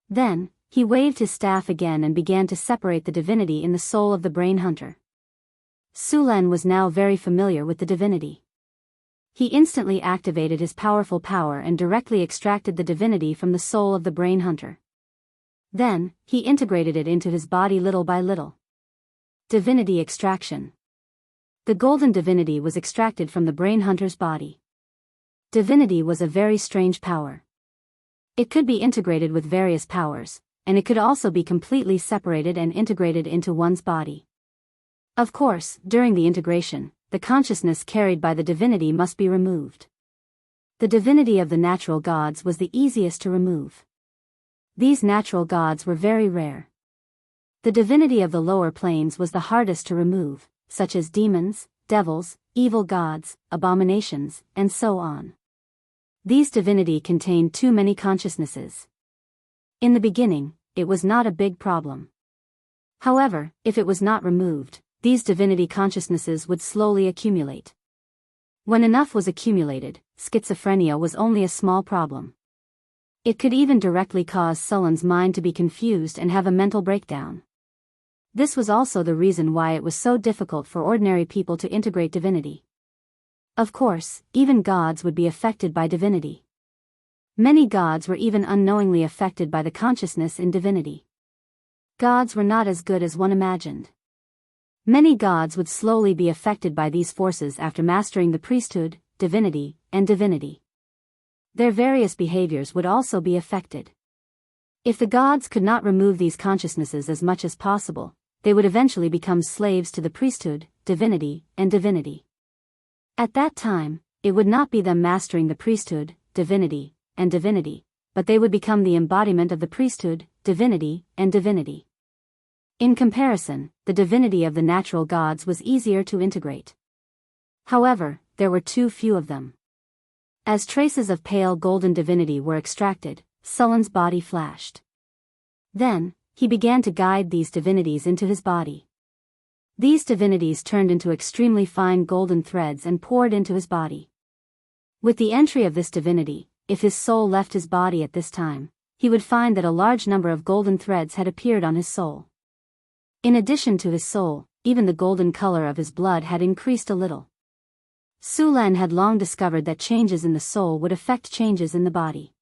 Then, he waved his staff again and began to separate the divinity in the soul of the brain hunter. Sulen was now very familiar with the divinity. He instantly activated his powerful power and directly extracted the divinity from the soul of the brain hunter. Then, he integrated it into his body little by little. Divinity extraction. The golden divinity was extracted from the brain hunter's body. Divinity was a very strange power. It could be integrated with various powers, and it could also be completely separated and integrated into one's body. Of course, during the integration, the consciousness carried by the divinity must be removed. The divinity of the natural gods was the easiest to remove. These natural gods were very rare. The divinity of the lower planes was the hardest to remove, such as demons, devils, evil gods, abominations, and so on. These divinity contained too many consciousnesses. In the beginning, it was not a big problem. However, if it was not removed, these divinity consciousnesses would slowly accumulate. When enough was accumulated, schizophrenia was only a small problem. It could even directly cause Sulen's mind to be confused and have a mental breakdown. This was also the reason why it was so difficult for ordinary people to integrate divinity. Of course, even gods would be affected by divinity. Many gods were even unknowingly affected by the consciousness in divinity. Gods were not as good as one imagined. Many gods would slowly be affected by these forces after mastering the priesthood, divinity, and divinity. Their various behaviors would also be affected. If the gods could not remove these consciousnesses as much as possible, they would eventually become slaves to the priesthood, divinity, and divinity. At that time, it would not be them mastering the priesthood, divinity, and divinity, but they would become the embodiment of the priesthood, divinity, and divinity. In comparison, the divinity of the natural gods was easier to integrate. However, there were too few of them. As traces of pale golden divinity were extracted, Sulen's body flashed. Then, he began to guide these divinities into his body. These divinities turned into extremely fine golden threads and poured into his body. With the entry of this divinity, if his soul left his body at this time, he would find that a large number of golden threads had appeared on his soul. In addition to his soul, even the golden color of his blood had increased a little. Sulen had long discovered that changes in the soul would affect changes in the body.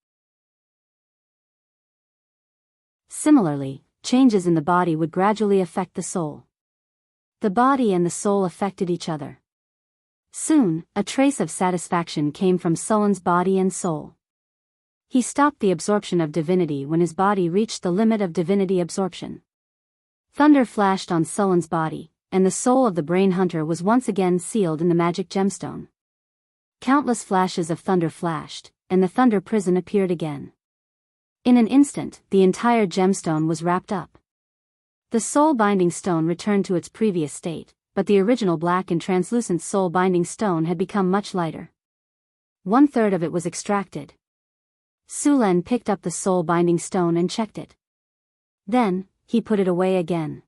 Similarly, changes in the body would gradually affect the soul. The body and the soul affected each other. Soon, a trace of satisfaction came from Sulen's body and soul. He stopped the absorption of divinity when his body reached the limit of divinity absorption. Thunder flashed on Sulen's body, and the soul of the brain hunter was once again sealed in the magic gemstone. Countless flashes of thunder flashed, and the thunder prison appeared again. In an instant, the entire gemstone was wrapped up. The soul binding stone returned to its previous state, but the original black and translucent soul binding stone had become much lighter. 1/3 of it was extracted. Sulen picked up the soul binding stone and checked it. Then, he put it away again.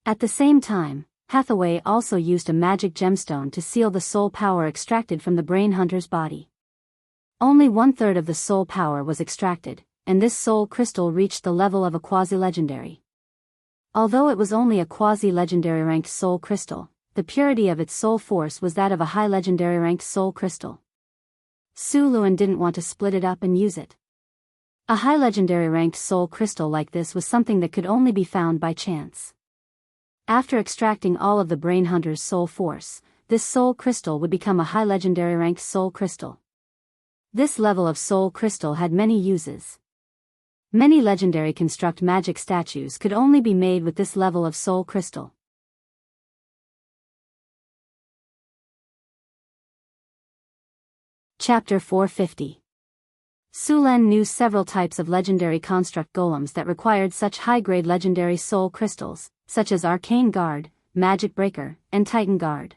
At the same time, Hathaway also used a magic gemstone to seal the soul power extracted from the brain hunter's body. Only 1/3 of the soul power was extracted, and this soul crystal reached the level of a quasi-legendary. Although it was only a quasi-legendary ranked soul crystal, the purity of its soul force was that of a high legendary ranked soul crystal. Su Luan didn't want to split it up and use it. A high legendary ranked soul crystal like this was something that could only be found by chance. After extracting all of the brain hunter's soul force, this soul crystal would become a high legendary ranked soul crystal. This level of soul crystal had many uses. Many legendary construct magic statues could only be made with this level of soul crystal. Chapter 450. Su Lan knew several types of legendary construct golems that required such high-grade legendary soul crystals, such as Arcane Guard, Magic Breaker, and Titan Guard.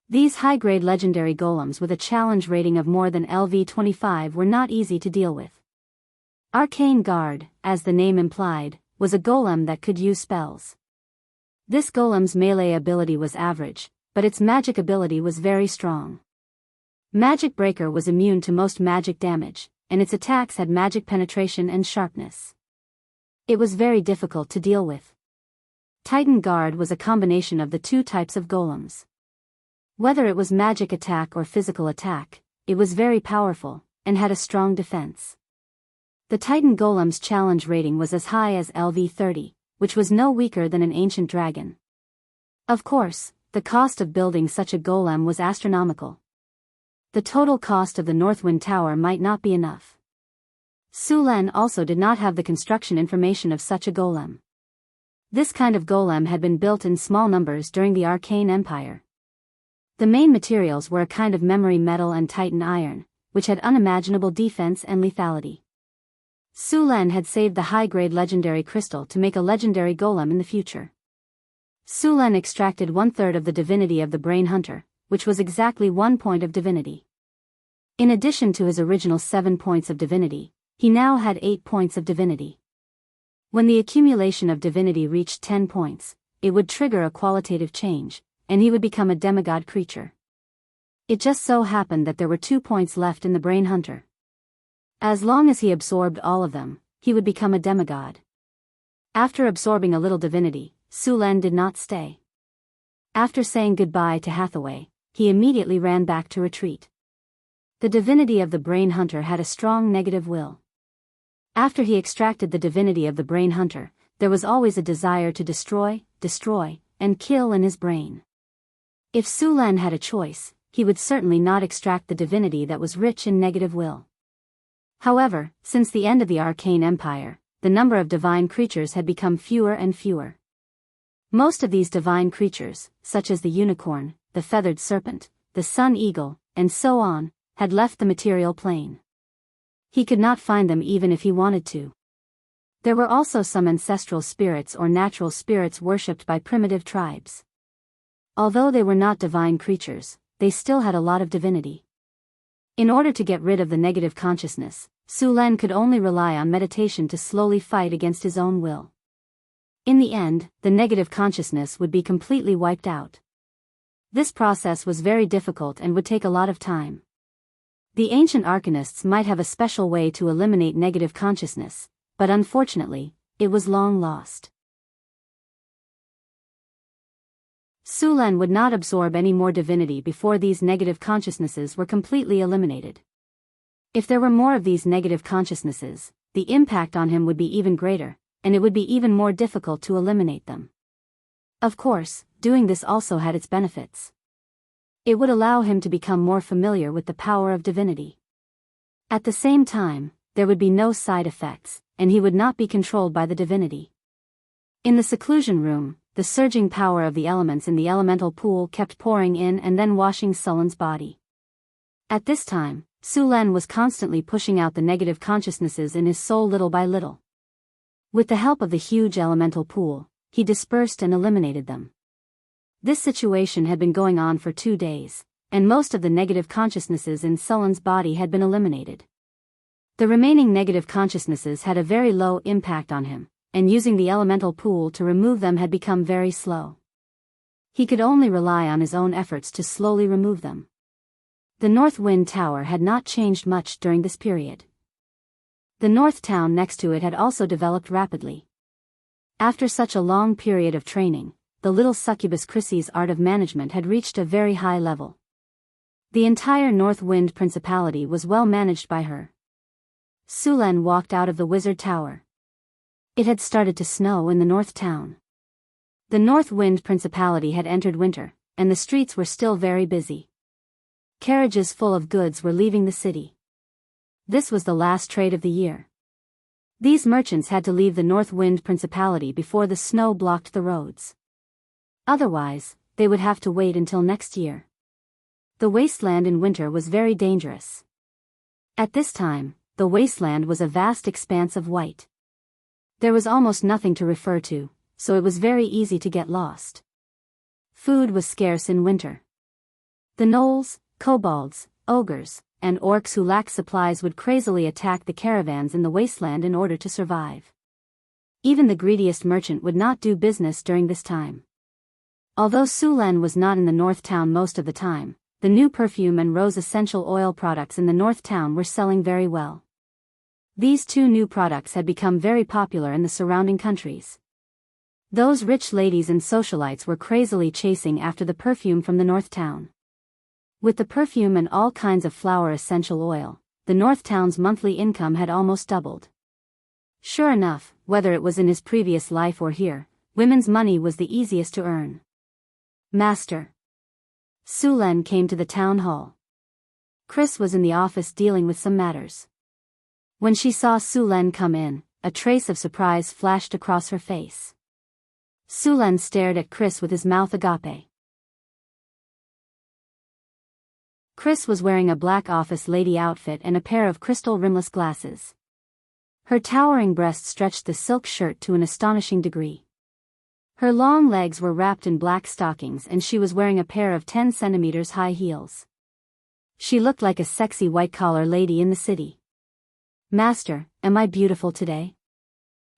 These high-grade legendary golems with a challenge rating of more than LV25 were not easy to deal with. Arcane Guard, as the name implied, was a golem that could use spells. This golem's melee ability was average, but its magic ability was very strong. Magic Breaker was immune to most magic damage, and its attacks had magic penetration and sharpness. It was very difficult to deal with. Titan Guard was a combination of the two types of golems. Whether it was magic attack or physical attack, it was very powerful, and had a strong defense. The Titan Golem's challenge rating was as high as LV30, which was no weaker than an ancient dragon. Of course, the cost of building such a golem was astronomical. The total cost of the Northwind Tower might not be enough. Su Lan also did not have the construction information of such a golem. This kind of golem had been built in small numbers during the Arcane Empire. The main materials were a kind of memory metal and Titan iron, which had unimaginable defense and lethality. Su Lan had saved the high-grade legendary crystal to make a legendary golem in the future. Su Lan extracted 1/3 of the divinity of the Brain Hunter, which was exactly 1 point of divinity. In addition to his original 7 points of divinity, he now had 8 points of divinity. When the accumulation of divinity reached 10 points, it would trigger a qualitative change, and he would become a demigod creature. It just so happened that there were 2 points left in the Brain Hunter. As long as he absorbed all of them, he would become a demigod. After absorbing a little divinity, Su Lan did not stay. After saying goodbye to Hathaway, he immediately ran back to retreat. The divinity of the Brain Hunter had a strong negative will. After he extracted the divinity of the Brain Hunter, there was always a desire to destroy, and kill in his brain. If Su Lan had a choice, he would certainly not extract the divinity that was rich in negative will. However, since the end of the Arcane Empire, the number of divine creatures had become fewer and fewer. Most of these divine creatures, such as the unicorn, the feathered serpent, the sun eagle, and so on, had left the material plane. He could not find them even if he wanted to. There were also some ancestral spirits or natural spirits worshipped by primitive tribes. Although they were not divine creatures, they still had a lot of divinity. In order to get rid of the negative consciousness, Su Lan could only rely on meditation to slowly fight against his own will. In the end, the negative consciousness would be completely wiped out. This process was very difficult and would take a lot of time. The ancient arcanists might have a special way to eliminate negative consciousness, but unfortunately, it was long lost. Su Lan would not absorb any more divinity before these negative consciousnesses were completely eliminated. If there were more of these negative consciousnesses, the impact on him would be even greater, and it would be even more difficult to eliminate them. Of course, doing this also had its benefits. It would allow him to become more familiar with the power of divinity. At the same time, there would be no side effects, and he would not be controlled by the divinity. In the seclusion room, the surging power of the elements in the elemental pool kept pouring in and then washing Sullen's body. At this time, Su Lan was constantly pushing out the negative consciousnesses in his soul little by little. With the help of the huge elemental pool, he dispersed and eliminated them. This situation had been going on for 2 days, and most of the negative consciousnesses in Sullen's body had been eliminated. The remaining negative consciousnesses had a very low impact on him, and using the elemental pool to remove them had become very slow. He could only rely on his own efforts to slowly remove them. The North Wind Tower had not changed much during this period. The North Town next to it had also developed rapidly. After such a long period of training, the little succubus Chrissy's art of management had reached a very high level. The entire North Wind Principality was well managed by her. Sulen walked out of the wizard tower. It had started to snow in the North Town. The North Wind Principality had entered winter, and the streets were still very busy. Carriages full of goods were leaving the city. This was the last trade of the year. These merchants had to leave the North Wind Principality before the snow blocked the roads. Otherwise, they would have to wait until next year. The wasteland in winter was very dangerous. At this time, the wasteland was a vast expanse of white. There was almost nothing to refer to, so it was very easy to get lost. Food was scarce in winter. The gnolls, kobolds, ogres, and orcs who lacked supplies would crazily attack the caravans in the wasteland in order to survive. Even the greediest merchant would not do business during this time. Although Sulen was not in the North Town most of the time, the new perfume and rose essential oil products in the North Town were selling very well. These two new products had become very popular in the surrounding countries. Those rich ladies and socialites were crazily chasing after the perfume from the North Town. With the perfume and all kinds of flower essential oil, the North Town's monthly income had almost doubled. Sure enough, whether it was in his previous life or here, women's money was the easiest to earn. Master. Sulen came to the town hall. Chris was in the office dealing with some matters. When she saw Sulen come in, a trace of surprise flashed across her face. Sulen stared at Chris with his mouth agape. Chris was wearing a black office lady outfit and a pair of crystal rimless glasses. Her towering breasts stretched the silk shirt to an astonishing degree. Her long legs were wrapped in black stockings and she was wearing a pair of 10 centimeters high heels. She looked like a sexy white-collar lady in the city. Master, am I beautiful today?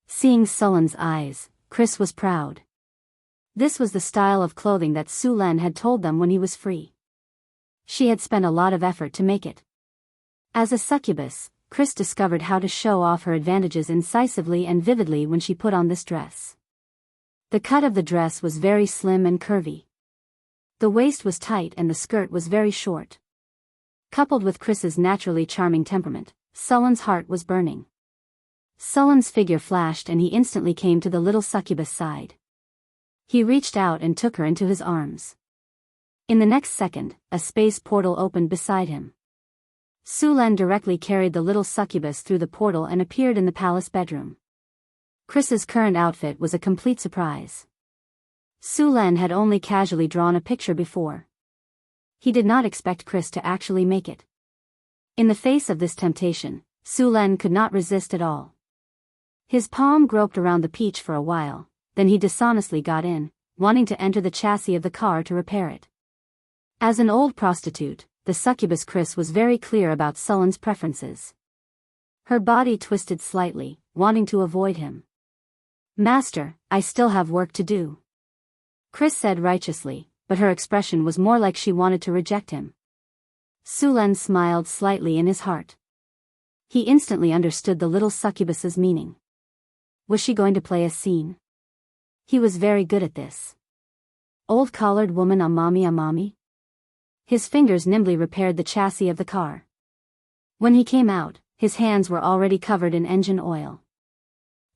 Seeing Sulen's eyes, Chris was proud. This was the style of clothing that Sulen had told them when he was free. She had spent a lot of effort to make it. As a succubus, Chris discovered how to show off her advantages incisively and vividly when she put on this dress. The cut of the dress was very slim and curvy. The waist was tight and the skirt was very short. Coupled with Chris's naturally charming temperament, Sulen's heart was burning. Sulen's figure flashed and he instantly came to the little succubus side. He reached out and took her into his arms. In the next second, a space portal opened beside him. Sulen directly carried the little succubus through the portal and appeared in the palace bedroom. Chris's current outfit was a complete surprise. Sulen had only casually drawn a picture before. He did not expect Chris to actually make it. In the face of this temptation, Sulen could not resist at all. His palm groped around the peach for a while, then he dishonestly got in, wanting to enter the chassis of the car to repair it. As an old prostitute, the succubus Chris was very clear about Sulen's preferences. Her body twisted slightly, wanting to avoid him. Master, I still have work to do. Chris said righteously, but her expression was more like she wanted to reject him. Sulen smiled slightly in his heart. He instantly understood the little succubus's meaning. Was she going to play a scene? He was very good at this. Old collared woman amami. His fingers nimbly repaired the chassis of the car. When he came out, his hands were already covered in engine oil.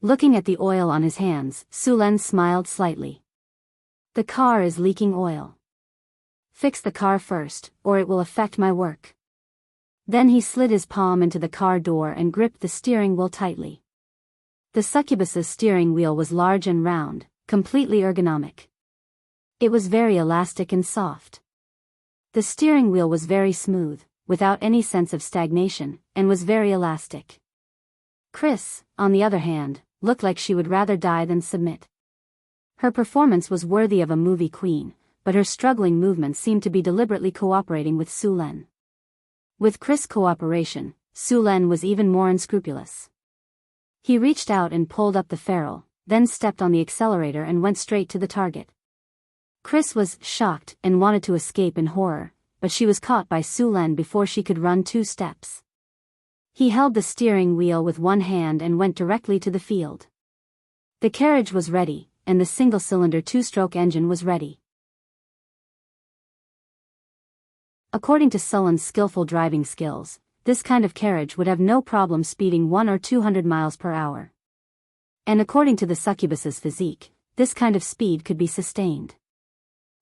Looking at the oil on his hands, Sulen smiled slightly. The car is leaking oil. Fix the car first, or it will affect my work. Then he slid his palm into the car door and gripped the steering wheel tightly. The succubus's steering wheel was large and round, completely ergonomic. It was very elastic and soft. The steering wheel was very smooth, without any sense of stagnation, and was very elastic. Chris, on the other hand, looked like she would rather die than submit. Her performance was worthy of a movie queen, but her struggling movements seemed to be deliberately cooperating with Sulen. With Chris' cooperation, Sulen was even more unscrupulous. He reached out and pulled up the ferrule, then stepped on the accelerator and went straight to the target. Chris was shocked and wanted to escape in horror, but she was caught by Sulen before she could run 2 steps. He held the steering wheel with one hand and went directly to the field. The carriage was ready, and the single-cylinder 2-stroke engine was ready. According to Sullen's skillful driving skills, this kind of carriage would have no problem speeding 100 or 200 miles per hour. And according to the succubus's physique, this kind of speed could be sustained.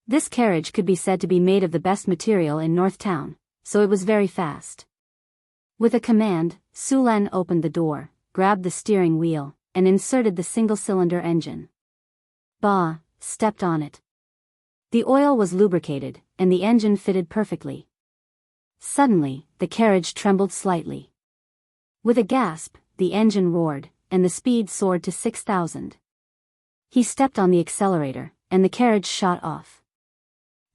This carriage could be said to be made of the best material in Northtown, so it was very fast. With a command, Sulan opened the door, grabbed the steering wheel, and inserted the single-cylinder engine. Ba stepped on it. The oil was lubricated, and the engine fitted perfectly. Suddenly, the carriage trembled slightly. With a gasp, the engine roared, and the speed soared to 6,000. He stepped on the accelerator, and the carriage shot off.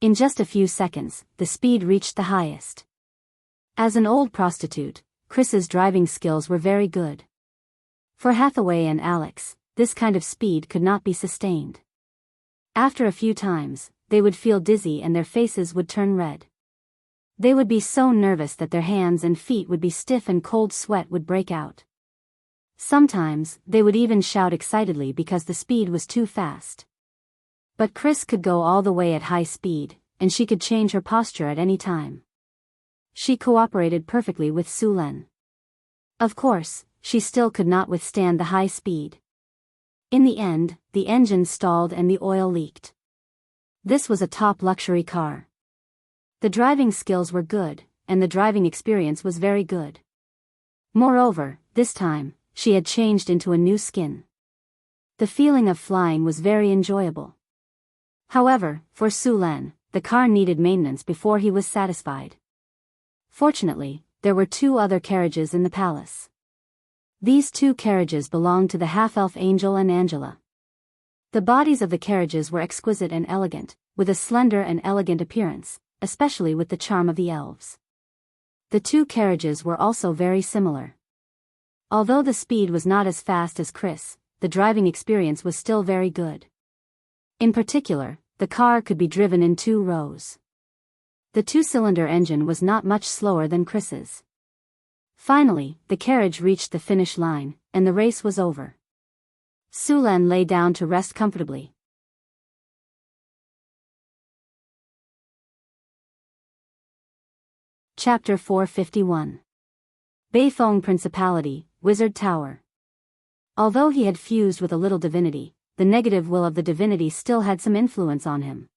In just a few seconds, the speed reached the highest. As an old prostitute, Chris's driving skills were very good. For Hathaway and Alex, this kind of speed could not be sustained. After a few times, they would feel dizzy and their faces would turn red. They would be so nervous that their hands and feet would be stiff and cold sweat would break out. Sometimes, they would even shout excitedly because the speed was too fast. But Chris could go all the way at high speed, and she could change her posture at any time. She cooperated perfectly with Sulen. Of course, she still could not withstand the high speed. In the end, the engine stalled and the oil leaked. This was a top luxury car. The driving skills were good, and the driving experience was very good. Moreover, this time, she had changed into a new skin. The feeling of flying was very enjoyable. However, for Sulen, the car needed maintenance before he was satisfied. Fortunately, there were 2 other carriages in the palace. These 2 carriages belonged to the half-elf Angel and Angela. The bodies of the carriages were exquisite and elegant, with a slender and elegant appearance, especially with the charm of the elves. The 2 carriages were also very similar. Although the speed was not as fast as Chris, the driving experience was still very good. In particular, the car could be driven in 2 rows. The 2-cylinder engine was not much slower than Chris's. Finally, the carriage reached the finish line, and the race was over. Sulen lay down to rest comfortably. Chapter 451. Beifeng Principality, Wizard Tower. Although he had fused with a little divinity, the negative will of the divinity still had some influence on him.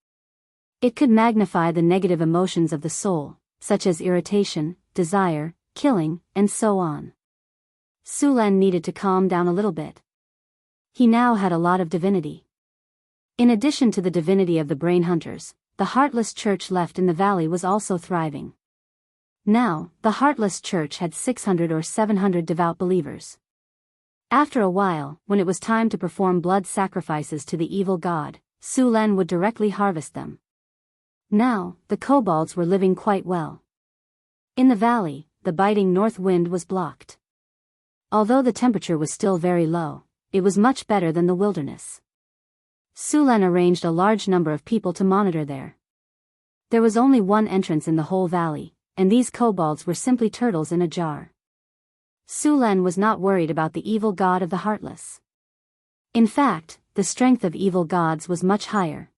It could magnify the negative emotions of the soul, such as irritation, desire, killing, and so on. Sulen needed to calm down a little bit. He now had a lot of divinity. In addition to the divinity of the brain hunters, the Heartless Church left in the valley was also thriving. Now, the Heartless Church had 600 or 700 devout believers. After a while, when it was time to perform blood sacrifices to the evil god, Sulen would directly harvest them. Now, the kobolds were living quite well. In the valley, the biting north wind was blocked. Although the temperature was still very low, it was much better than the wilderness. Sulen arranged a large number of people to monitor there. There was only one entrance in the whole valley, and these kobolds were simply turtles in a jar. Sulen was not worried about the evil god of the Heartless. In fact, the strength of evil gods was much higher.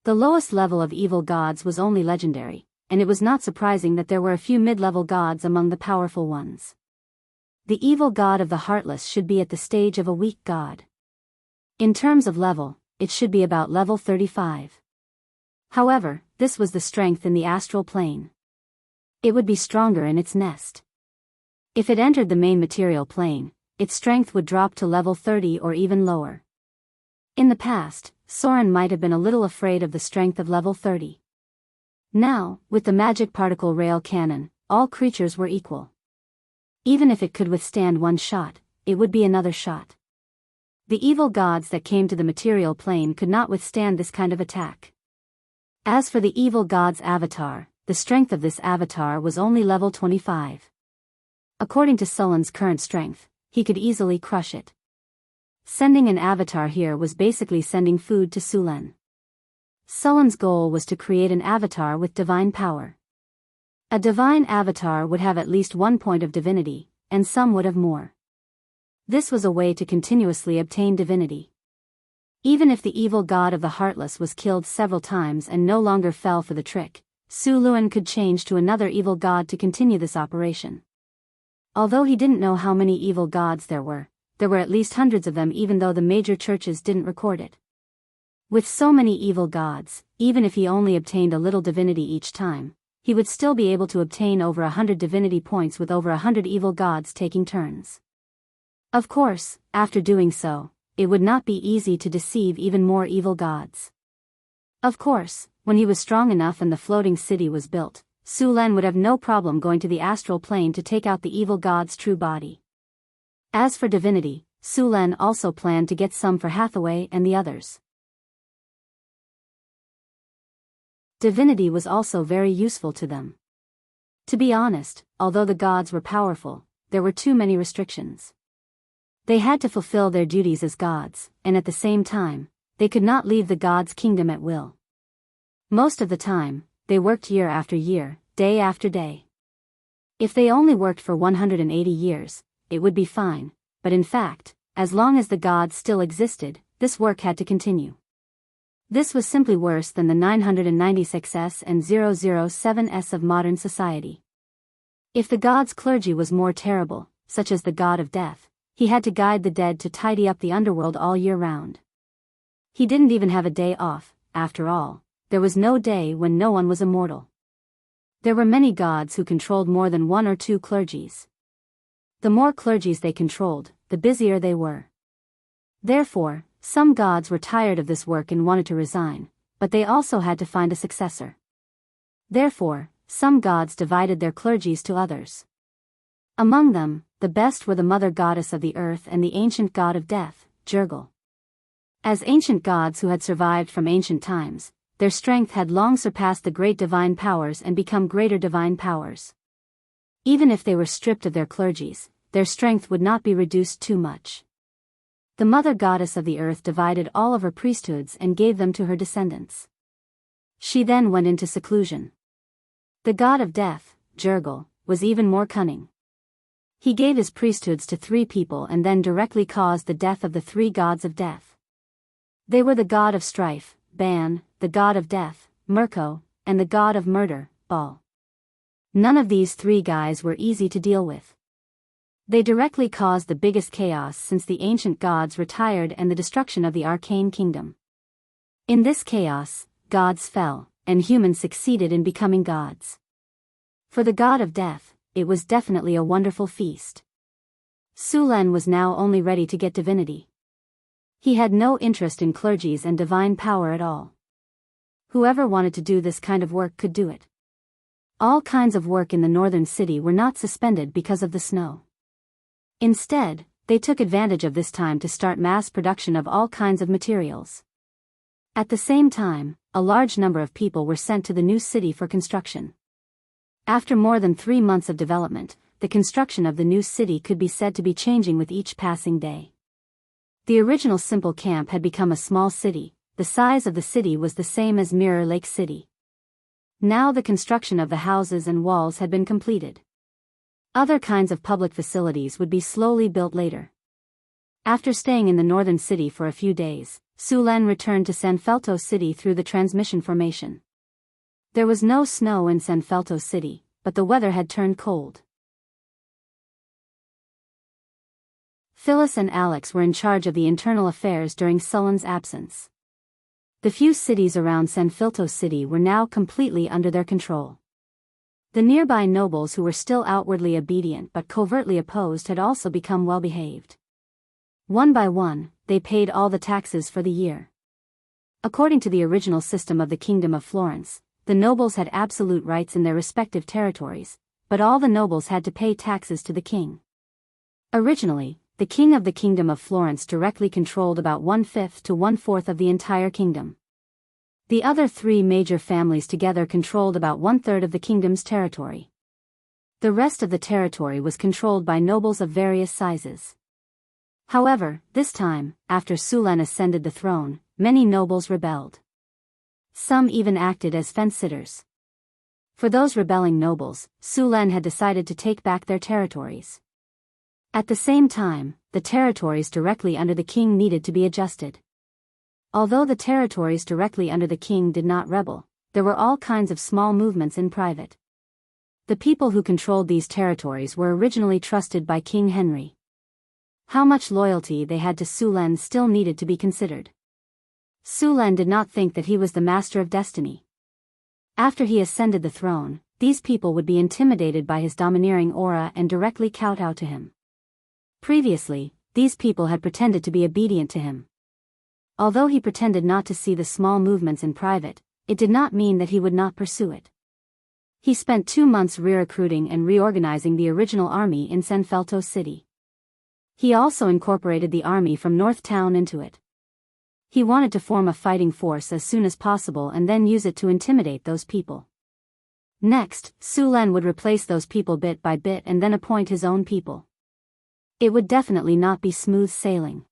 The lowest level of evil gods was only legendary, and it was not surprising that there were a few mid-level gods among the powerful ones. The evil god of the Heartless should be at the stage of a weak god. In terms of level, it should be about level 35. However, this was the strength in the astral plane. It would be stronger in its nest. If it entered the main material plane, its strength would drop to level 30 or even lower. In the past, Soren might have been a little afraid of the strength of level 30. Now, with the magic particle rail cannon, all creatures were equal. Even if it could withstand one shot, it would be another shot. The evil gods that came to the material plane could not withstand this kind of attack. As for the evil god's avatar, the strength of this avatar was only level 25. According to Sullen's current strength, he could easily crush it. Sending an avatar here was basically sending food to Sulen. Sullen's goal was to create an avatar with divine power. A divine avatar would have at least 1 point of divinity, and some would have more. This was a way to continuously obtain divinity. Even if the evil god of the Heartless was killed several times and no longer fell for the trick, Su Luan could change to another evil god to continue this operation. Although he didn't know how many evil gods there were at least hundreds of them, even though the major churches didn't record it. With so many evil gods, even if he only obtained a little divinity each time, he would still be able to obtain over 100 divinity points with over 100 evil gods taking turns. Of course, after doing so, it would not be easy to deceive even more evil gods. Of course, when he was strong enough and the floating city was built, Su Len would have no problem going to the astral plane to take out the evil god's true body. As for divinity, Su Len also planned to get some for Hathaway and the others. Divinity was also very useful to them. To be honest, although the gods were powerful, there were too many restrictions. They had to fulfill their duties as gods, and at the same time, they could not leave the god's kingdom at will. Most of the time, they worked year after year, day after day. If they only worked for 180 years, it would be fine, but in fact, as long as the gods still existed, this work had to continue. This was simply worse than the 996s and 007s of modern society. If the god's clergy was more terrible, such as the god of death, he had to guide the dead to tidy up the underworld all year round. He didn't even have a day off. After all, there was no day when no one was immortal. There were many gods who controlled more than one or two clergies. The more clergies they controlled, the busier they were. Therefore, some gods were tired of this work and wanted to resign, but they also had to find a successor. Therefore, some gods divided their clergies to others. Among them, the best were the mother goddess of the earth and the ancient god of death, Jurgal. As ancient gods who had survived from ancient times, their strength had long surpassed the great divine powers and become greater divine powers. Even if they were stripped of their clergies, their strength would not be reduced too much. The mother goddess of the earth divided all of her priesthoods and gave them to her descendants. She then went into seclusion. The god of death, Jurgal, was even more cunning. He gave his priesthoods to 3 people and then directly caused the death of the 3 gods of death. They were the god of strife, Ban, the god of death, Mirko, and the god of murder, Baal. None of these 3 guys were easy to deal with. They directly caused the biggest chaos since the ancient gods retired and the destruction of the arcane kingdom. In this chaos, gods fell, and humans succeeded in becoming gods. For the god of death, it was definitely a wonderful feast. Su Len was now only ready to get divinity. He had no interest in clergies and divine power at all. Whoever wanted to do this kind of work could do it. All kinds of work in the northern city were not suspended because of the snow. Instead, they took advantage of this time to start mass production of all kinds of materials. At the same time, a large number of people were sent to the new city for construction. After more than 3 months of development, the construction of the new city could be said to be changing with each passing day. The original simple camp had become a small city. The size of the city was the same as Mirror Lake City. Now the construction of the houses and walls had been completed. Other kinds of public facilities would be slowly built later. After staying in the northern city for a few days, Su Len returned to Sanfelto City through the transmission formation. There was no snow in Sanfelto City, but the weather had turned cold. Phyllis and Alex were in charge of the internal affairs during Sullen's absence. The few cities around Sanfelto City were now completely under their control. The nearby nobles who were still outwardly obedient but covertly opposed had also become well-behaved. One by one, they paid all the taxes for the year. According to the original system of the Kingdom of Florence, the nobles had absolute rights in their respective territories, but all the nobles had to pay taxes to the king. Originally, the king of the Kingdom of Florence directly controlled about 1/5 to 1/4 of the entire kingdom. The other 3 major families together controlled about 1/3 of the kingdom's territory. The rest of the territory was controlled by nobles of various sizes. However, this time, after Su Len ascended the throne, many nobles rebelled. Some even acted as fence-sitters. For those rebelling nobles, Su Len had decided to take back their territories. At the same time, the territories directly under the king needed to be adjusted. Although the territories directly under the king did not rebel, there were all kinds of small movements in private. The people who controlled these territories were originally trusted by King Henry. How much loyalty they had to Sulen still needed to be considered. Sulen did not think that he was the master of destiny. After he ascended the throne, these people would be intimidated by his domineering aura and directly kowtow to him. Previously, these people had pretended to be obedient to him. Although he pretended not to see the small movements in private, it did not mean that he would not pursue it. He spent 2 months re-recruiting and reorganizing the original army in Sanfelto City. He also incorporated the army from North Town into it. He wanted to form a fighting force as soon as possible and then use it to intimidate those people. Next, Sulen would replace those people bit by bit and then appoint his own people. It would definitely not be smooth sailing.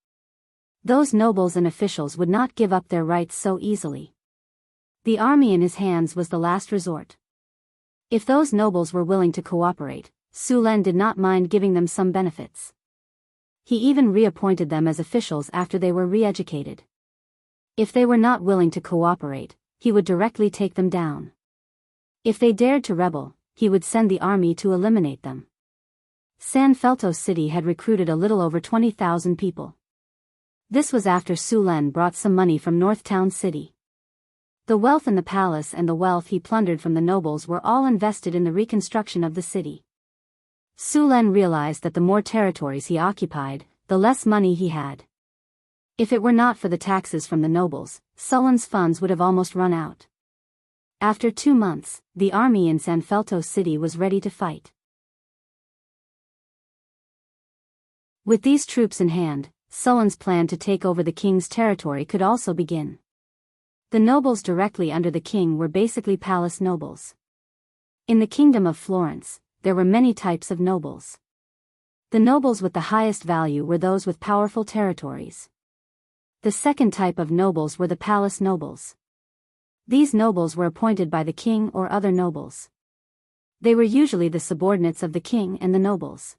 Those nobles and officials would not give up their rights so easily. The army in his hands was the last resort. If those nobles were willing to cooperate, Sulen did not mind giving them some benefits. He even reappointed them as officials after they were re-educated. If they were not willing to cooperate, he would directly take them down. If they dared to rebel, he would send the army to eliminate them. Sanfelto City had recruited a little over 20,000 people. This was after Sulen brought some money from North Town City. The wealth in the palace and the wealth he plundered from the nobles were all invested in the reconstruction of the city. Sulen realized that the more territories he occupied, the less money he had. If it were not for the taxes from the nobles, Sulen's funds would have almost run out. After 2 months, the army in Sanfelto City was ready to fight. With these troops in hand, Sulen's plan to take over the king's territory could also begin. The nobles directly under the king were basically palace nobles. In the kingdom of Florence, there were many types of nobles. The nobles with the highest value were those with powerful territories. The second type of nobles were the palace nobles. These nobles were appointed by the king or other nobles. They were usually the subordinates of the king and the nobles.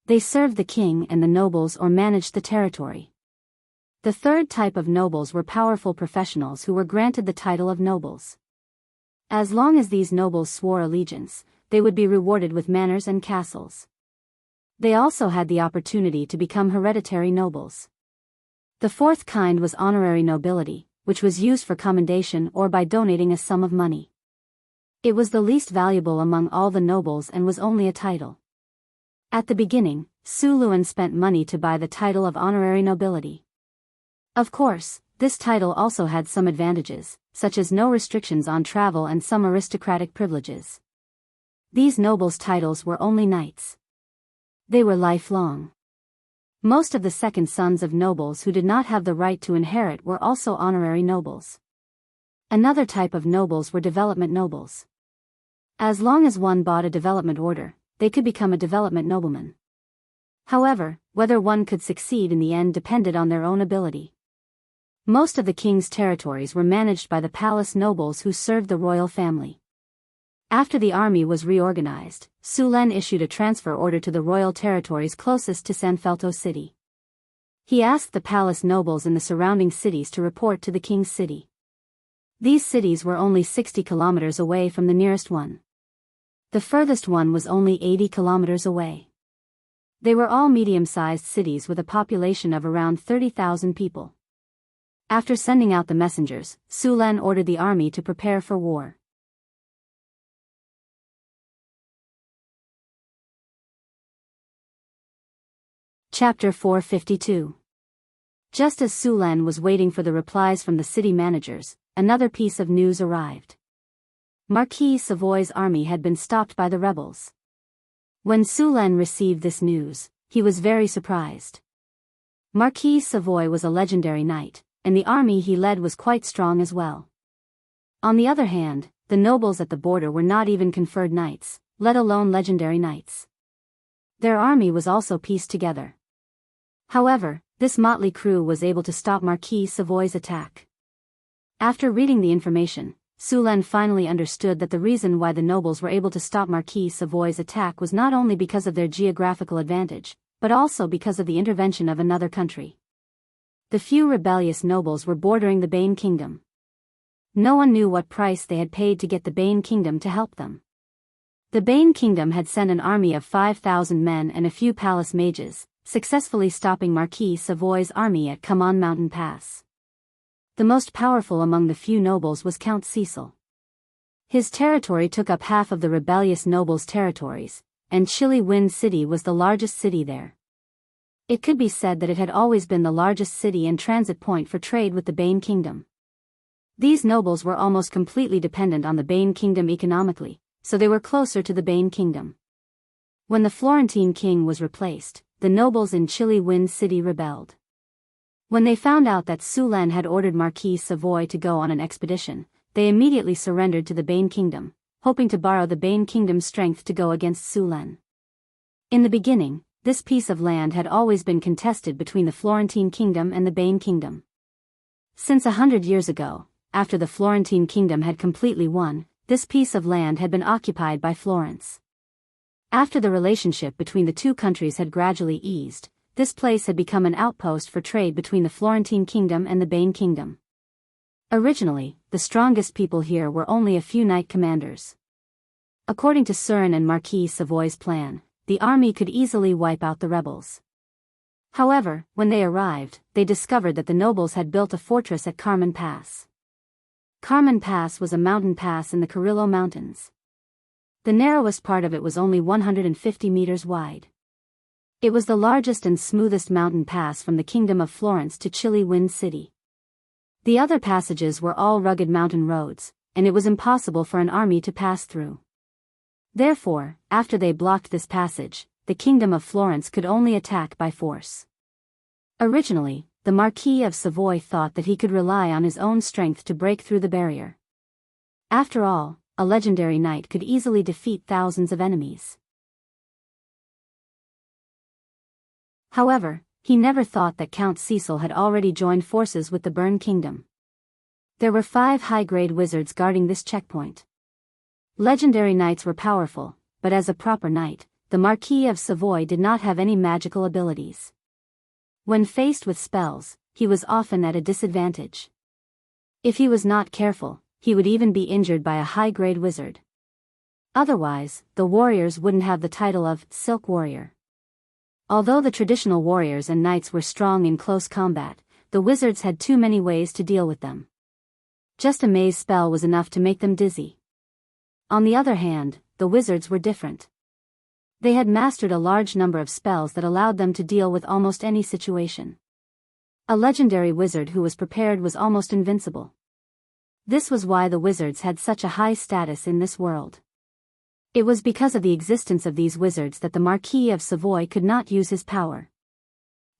They served the king and the nobles or managed the territory. The third type of nobles were powerful professionals who were granted the title of nobles. As long as these nobles swore allegiance, they would be rewarded with manors and castles. They also had the opportunity to become hereditary nobles. The fourth kind was honorary nobility, which was used for commendation or by donating a sum of money. It was the least valuable among all the nobles and was only a title. At the beginning, Sulen spent money to buy the title of honorary nobility. Of course, this title also had some advantages, such as no restrictions on travel and some aristocratic privileges. These nobles' titles were only knights. They were lifelong. Most of the second sons of nobles who did not have the right to inherit were also honorary nobles. Another type of nobles were development nobles. As long as one bought a development order, they could become a development nobleman. However, whether one could succeed in the end depended on their own ability. Most of the king's territories were managed by the palace nobles who served the royal family. After the army was reorganized, Sulen issued a transfer order to the royal territories closest to Sanfelto City. He asked the palace nobles in the surrounding cities to report to the king's city. These cities were only 60 kilometers away from the nearest one. The furthest one was only 80 kilometers away. They were all medium-sized cities with a population of around 30,000 people. After sending out the messengers, Sulen ordered the army to prepare for war. Chapter 452. Just as Sulen was waiting for the replies from the city managers, another piece of news arrived. Marquis Savoy's army had been stopped by the rebels. When Sulen received this news, he was very surprised. Marquis Savoy was a legendary knight, and the army he led was quite strong as well. On the other hand, the nobles at the border were not even conferred knights, let alone legendary knights. Their army was also pieced together. However, this motley crew was able to stop Marquis Savoy's attack. After reading the information, Sulen finally understood that the reason why the nobles were able to stop Marquis Savoy's attack was not only because of their geographical advantage, but also because of the intervention of another country. The few rebellious nobles were bordering the Bane Kingdom. No one knew what price they had paid to get the Bane Kingdom to help them. The Bane Kingdom had sent an army of 5,000 men and a few palace mages, successfully stopping Marquis Savoy's army at Common Mountain Pass. The most powerful among the few nobles was Count Cecil. His territory took up half of the rebellious nobles' territories, and Chilly Wind City was the largest city there. It could be said that it had always been the largest city and transit point for trade with the Bane Kingdom. These nobles were almost completely dependent on the Bane Kingdom economically, so they were closer to the Bane Kingdom. When the Florentine king was replaced, the nobles in Chilly Wind City rebelled. When they found out that Sulan had ordered Marquis Savoy to go on an expedition, they immediately surrendered to the Bane Kingdom, hoping to borrow the Bane Kingdom's strength to go against Sulan. In the beginning, this piece of land had always been contested between the Florentine Kingdom and the Bane Kingdom. Since 100 years ago, after the Florentine Kingdom had completely won, this piece of land had been occupied by Florence. After the relationship between the two countries had gradually eased, this place had become an outpost for trade between the Florentine Kingdom and the Bane Kingdom. Originally, the strongest people here were only a few knight commanders. According to Surin and Marquis Savoy's plan, the army could easily wipe out the rebels. However, when they arrived, they discovered that the nobles had built a fortress at Carmen Pass. Carmen Pass was a mountain pass in the Carrillo Mountains. The narrowest part of it was only 150 meters wide. It was the largest and smoothest mountain pass from the Kingdom of Florence to Chilly Wind City. The other passages were all rugged mountain roads, and it was impossible for an army to pass through. Therefore, after they blocked this passage, the Kingdom of Florence could only attack by force. Originally, the Marquis of Savoy thought that he could rely on his own strength to break through the barrier. After all, a legendary knight could easily defeat thousands of enemies. However, he never thought that Count Cecil had already joined forces with the Bern Kingdom. There were 5 high-grade wizards guarding this checkpoint. Legendary knights were powerful, but as a proper knight, the Marquis of Savoy did not have any magical abilities. When faced with spells, he was often at a disadvantage. If he was not careful, he would even be injured by a high-grade wizard. Otherwise, the warriors wouldn't have the title of Silk Warrior. Although the traditional warriors and knights were strong in close combat, the wizards had too many ways to deal with them. Just a maze spell was enough to make them dizzy. On the other hand, the wizards were different. They had mastered a large number of spells that allowed them to deal with almost any situation. A legendary wizard who was prepared was almost invincible. This was why the wizards had such a high status in this world. It was because of the existence of these wizards that the Marquis of Savoy could not use his power.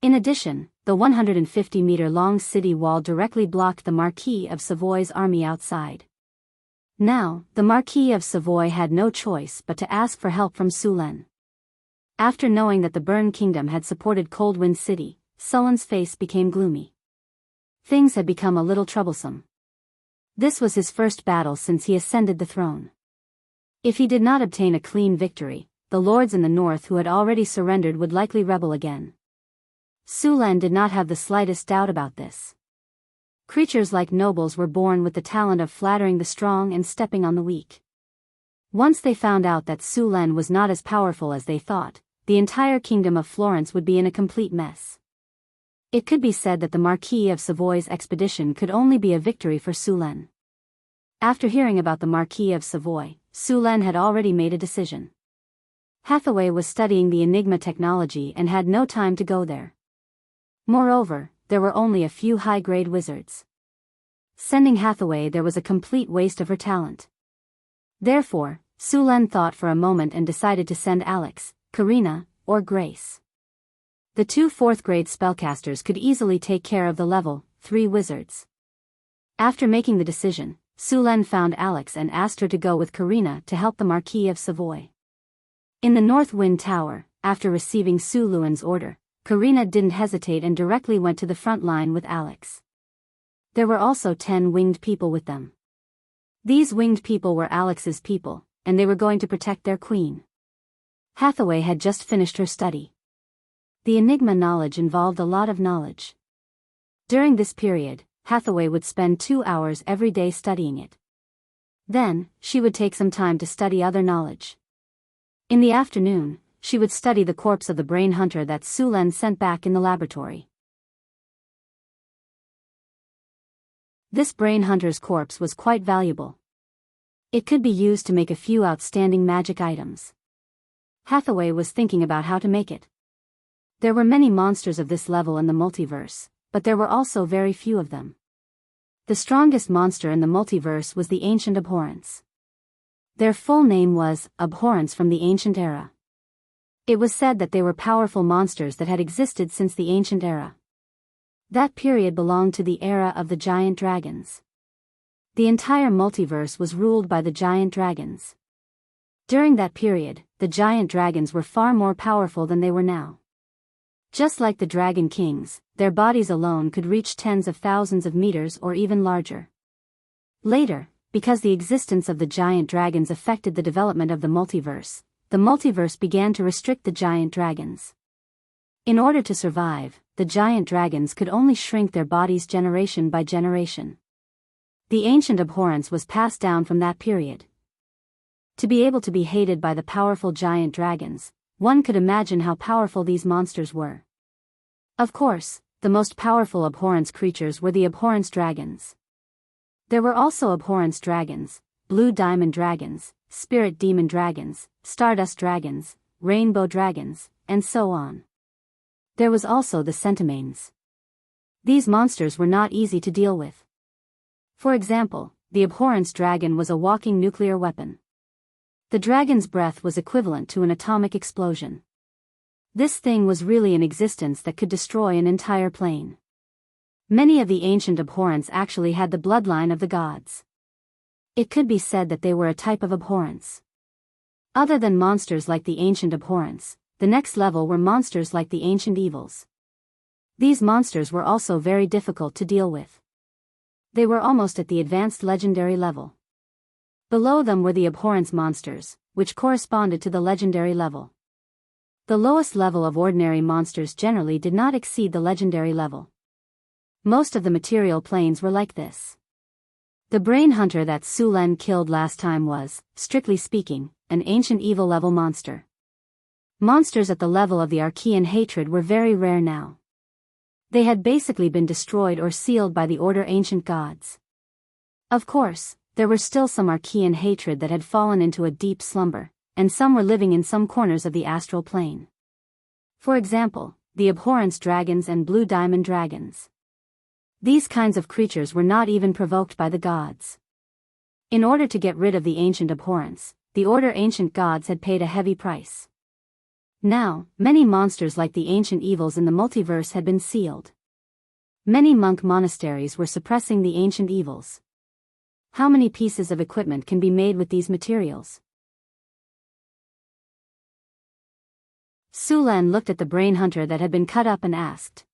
In addition, the 150-meter-long city wall directly blocked the Marquis of Savoy's army outside. Now, the Marquis of Savoy had no choice but to ask for help from Sulan. After knowing that the Bern Kingdom had supported Coldwind City, Sulan's face became gloomy. Things had become a little troublesome. This was his first battle since he ascended the throne. If he did not obtain a clean victory, the lords in the north who had already surrendered would likely rebel again. Sulan did not have the slightest doubt about this. Creatures like nobles were born with the talent of flattering the strong and stepping on the weak. Once they found out that Sulan was not as powerful as they thought, the entire Kingdom of Florence would be in a complete mess. It could be said that the Marquis of Savoy's expedition could only be a victory for Sulan. After hearing about the Marquis of Savoy, Sulan had already made a decision. Hathaway was studying the Enigma technology and had no time to go there. Moreover, there were only a few high-grade wizards. Sending Hathaway there was a complete waste of her talent. Therefore, Sulan thought for a moment and decided to send Alex, Karina, or Grace. The 2 4th-grade spellcasters could easily take care of the level 3 wizards. After making the decision, Sulan found Alex and asked her to go with Karina to help the Marquis of Savoy. In the North Wind Tower, after receiving Suluan's order, Karina didn't hesitate and directly went to the front line with Alex. There were also 10 winged people with them. These winged people were Alex's people, and they were going to protect their queen. Hathaway had just finished her study. The Enigma knowledge involved a lot of knowledge. During this period, Hathaway would spend 2 hours every day studying it. Then, she would take some time to study other knowledge. In the afternoon, she would study the corpse of the brain hunter that Sulen sent back in the laboratory. This brain hunter's corpse was quite valuable. It could be used to make a few outstanding magic items. Hathaway was thinking about how to make it. There were many monsters of this level in the multiverse, but there were also very few of them. The strongest monster in the multiverse was the Ancient Abhorrence. Their full name was Abhorrence from the Ancient Era. It was said that they were powerful monsters that had existed since the Ancient Era. That period belonged to the era of the giant dragons. The entire multiverse was ruled by the giant dragons. During that period, the giant dragons were far more powerful than they were now. Just like the Dragon Kings, their bodies alone could reach tens of thousands of meters or even larger. Later, because the existence of the giant dragons affected the development of the multiverse began to restrict the giant dragons. In order to survive, the giant dragons could only shrink their bodies generation by generation. The Ancient Abhorrence was passed down from that period. To be able to be hated by the powerful giant dragons, one could imagine how powerful these monsters were. Of course, the most powerful Abhorrence creatures were the Abhorrence dragons. There were also Abhorrence dragons, blue diamond dragons, spirit demon dragons, stardust dragons, rainbow dragons, and so on. There was also the Centimanes. These monsters were not easy to deal with. For example, the Abhorrence dragon was a walking nuclear weapon. The dragon's breath was equivalent to an atomic explosion. This thing was really in existence that could destroy an entire plane. Many of the ancient Abhorrence actually had the bloodline of the gods. It could be said that they were a type of Abhorrence. Other than monsters like the ancient Abhorrence, the next level were monsters like the ancient evils. These monsters were also very difficult to deal with. They were almost at the advanced legendary level. Below them were the Abhorrence monsters, which corresponded to the legendary level. The lowest level of ordinary monsters generally did not exceed the legendary level. Most of the material planes were like this. The brain hunter that Sulen killed last time was, strictly speaking, an ancient evil level monster. Monsters at the level of the Archean hatred were very rare now. They had basically been destroyed or sealed by the Order Ancient Gods. Of course, there were still some Archean hatred that had fallen into a deep slumber, and some were living in some corners of the astral plane. For example, the Abhorrence dragons and blue diamond dragons. These kinds of creatures were not even provoked by the gods. In order to get rid of the ancient Abhorrence, the Order Ancient Gods had paid a heavy price. Now, many monsters like the ancient evils in the multiverse had been sealed. Many monk monasteries were suppressing the ancient evils. How many pieces of equipment can be made with these materials? Sulen looked at the brain hunter that had been cut up and asked.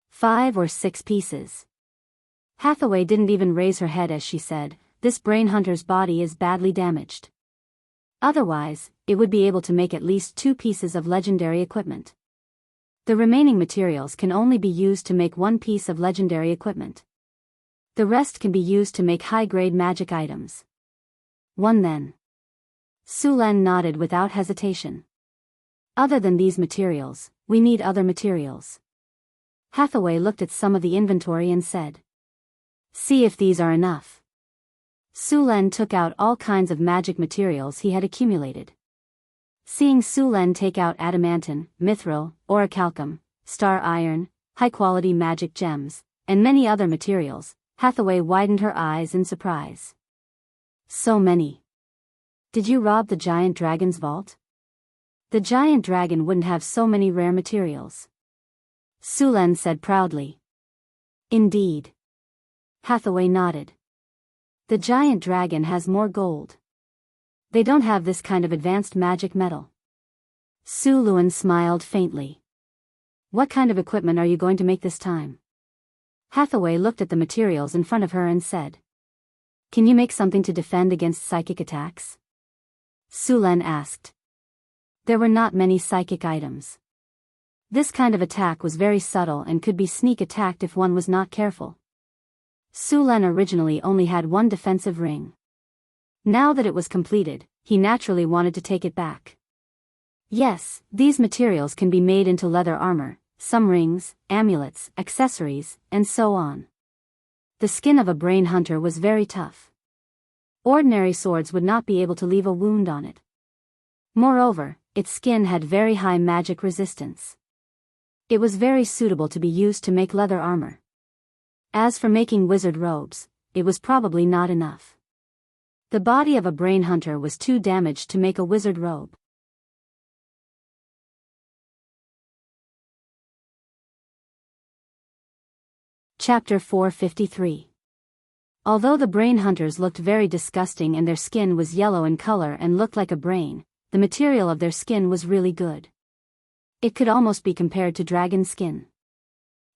5 or 6 pieces. Hathaway didn't even raise her head as she said, "This brain hunter's body is badly damaged. Otherwise, it would be able to make at least 2 pieces of legendary equipment. The remaining materials can only be used to make 1 piece of legendary equipment. The rest can be used to make high-grade magic items." 1 then. Sulen nodded without hesitation. "Other than these materials, we need other materials." Hathaway looked at some of the inventory and said, "See if these are enough." Sulen took out all kinds of magic materials he had accumulated. Seeing Sulen take out adamantine, mithril, orichalcum, star iron, high-quality magic gems, and many other materials, Hathaway widened her eyes in surprise. "So many. Did you rob the giant dragon's vault? The giant dragon wouldn't have so many rare materials." Sulen said proudly. "Indeed." Hathaway nodded. "The giant dragon has more gold. They don't have this kind of advanced magic metal." Sulen smiled faintly. "What kind of equipment are you going to make this time?" Hathaway looked at the materials in front of her and said. "Can you make something to defend against psychic attacks?" Sulen asked. There were not many psychic items. This kind of attack was very subtle and could be sneak attacked if one was not careful. Sulen originally only had one defensive ring. Now that it was completed, he naturally wanted to take it back. Yes, these materials can be made into leather armor, some rings, amulets, accessories, and so on. The skin of a brain hunter was very tough. Ordinary swords would not be able to leave a wound on it. Moreover, its skin had very high magic resistance. It was very suitable to be used to make leather armor. As for making wizard robes, it was probably not enough. The body of a brain hunter was too damaged to make a wizard robe. Chapter 453. Although the brain hunters looked very disgusting and their skin was yellow in color and looked like a brain, the material of their skin was really good. It could almost be compared to dragon skin.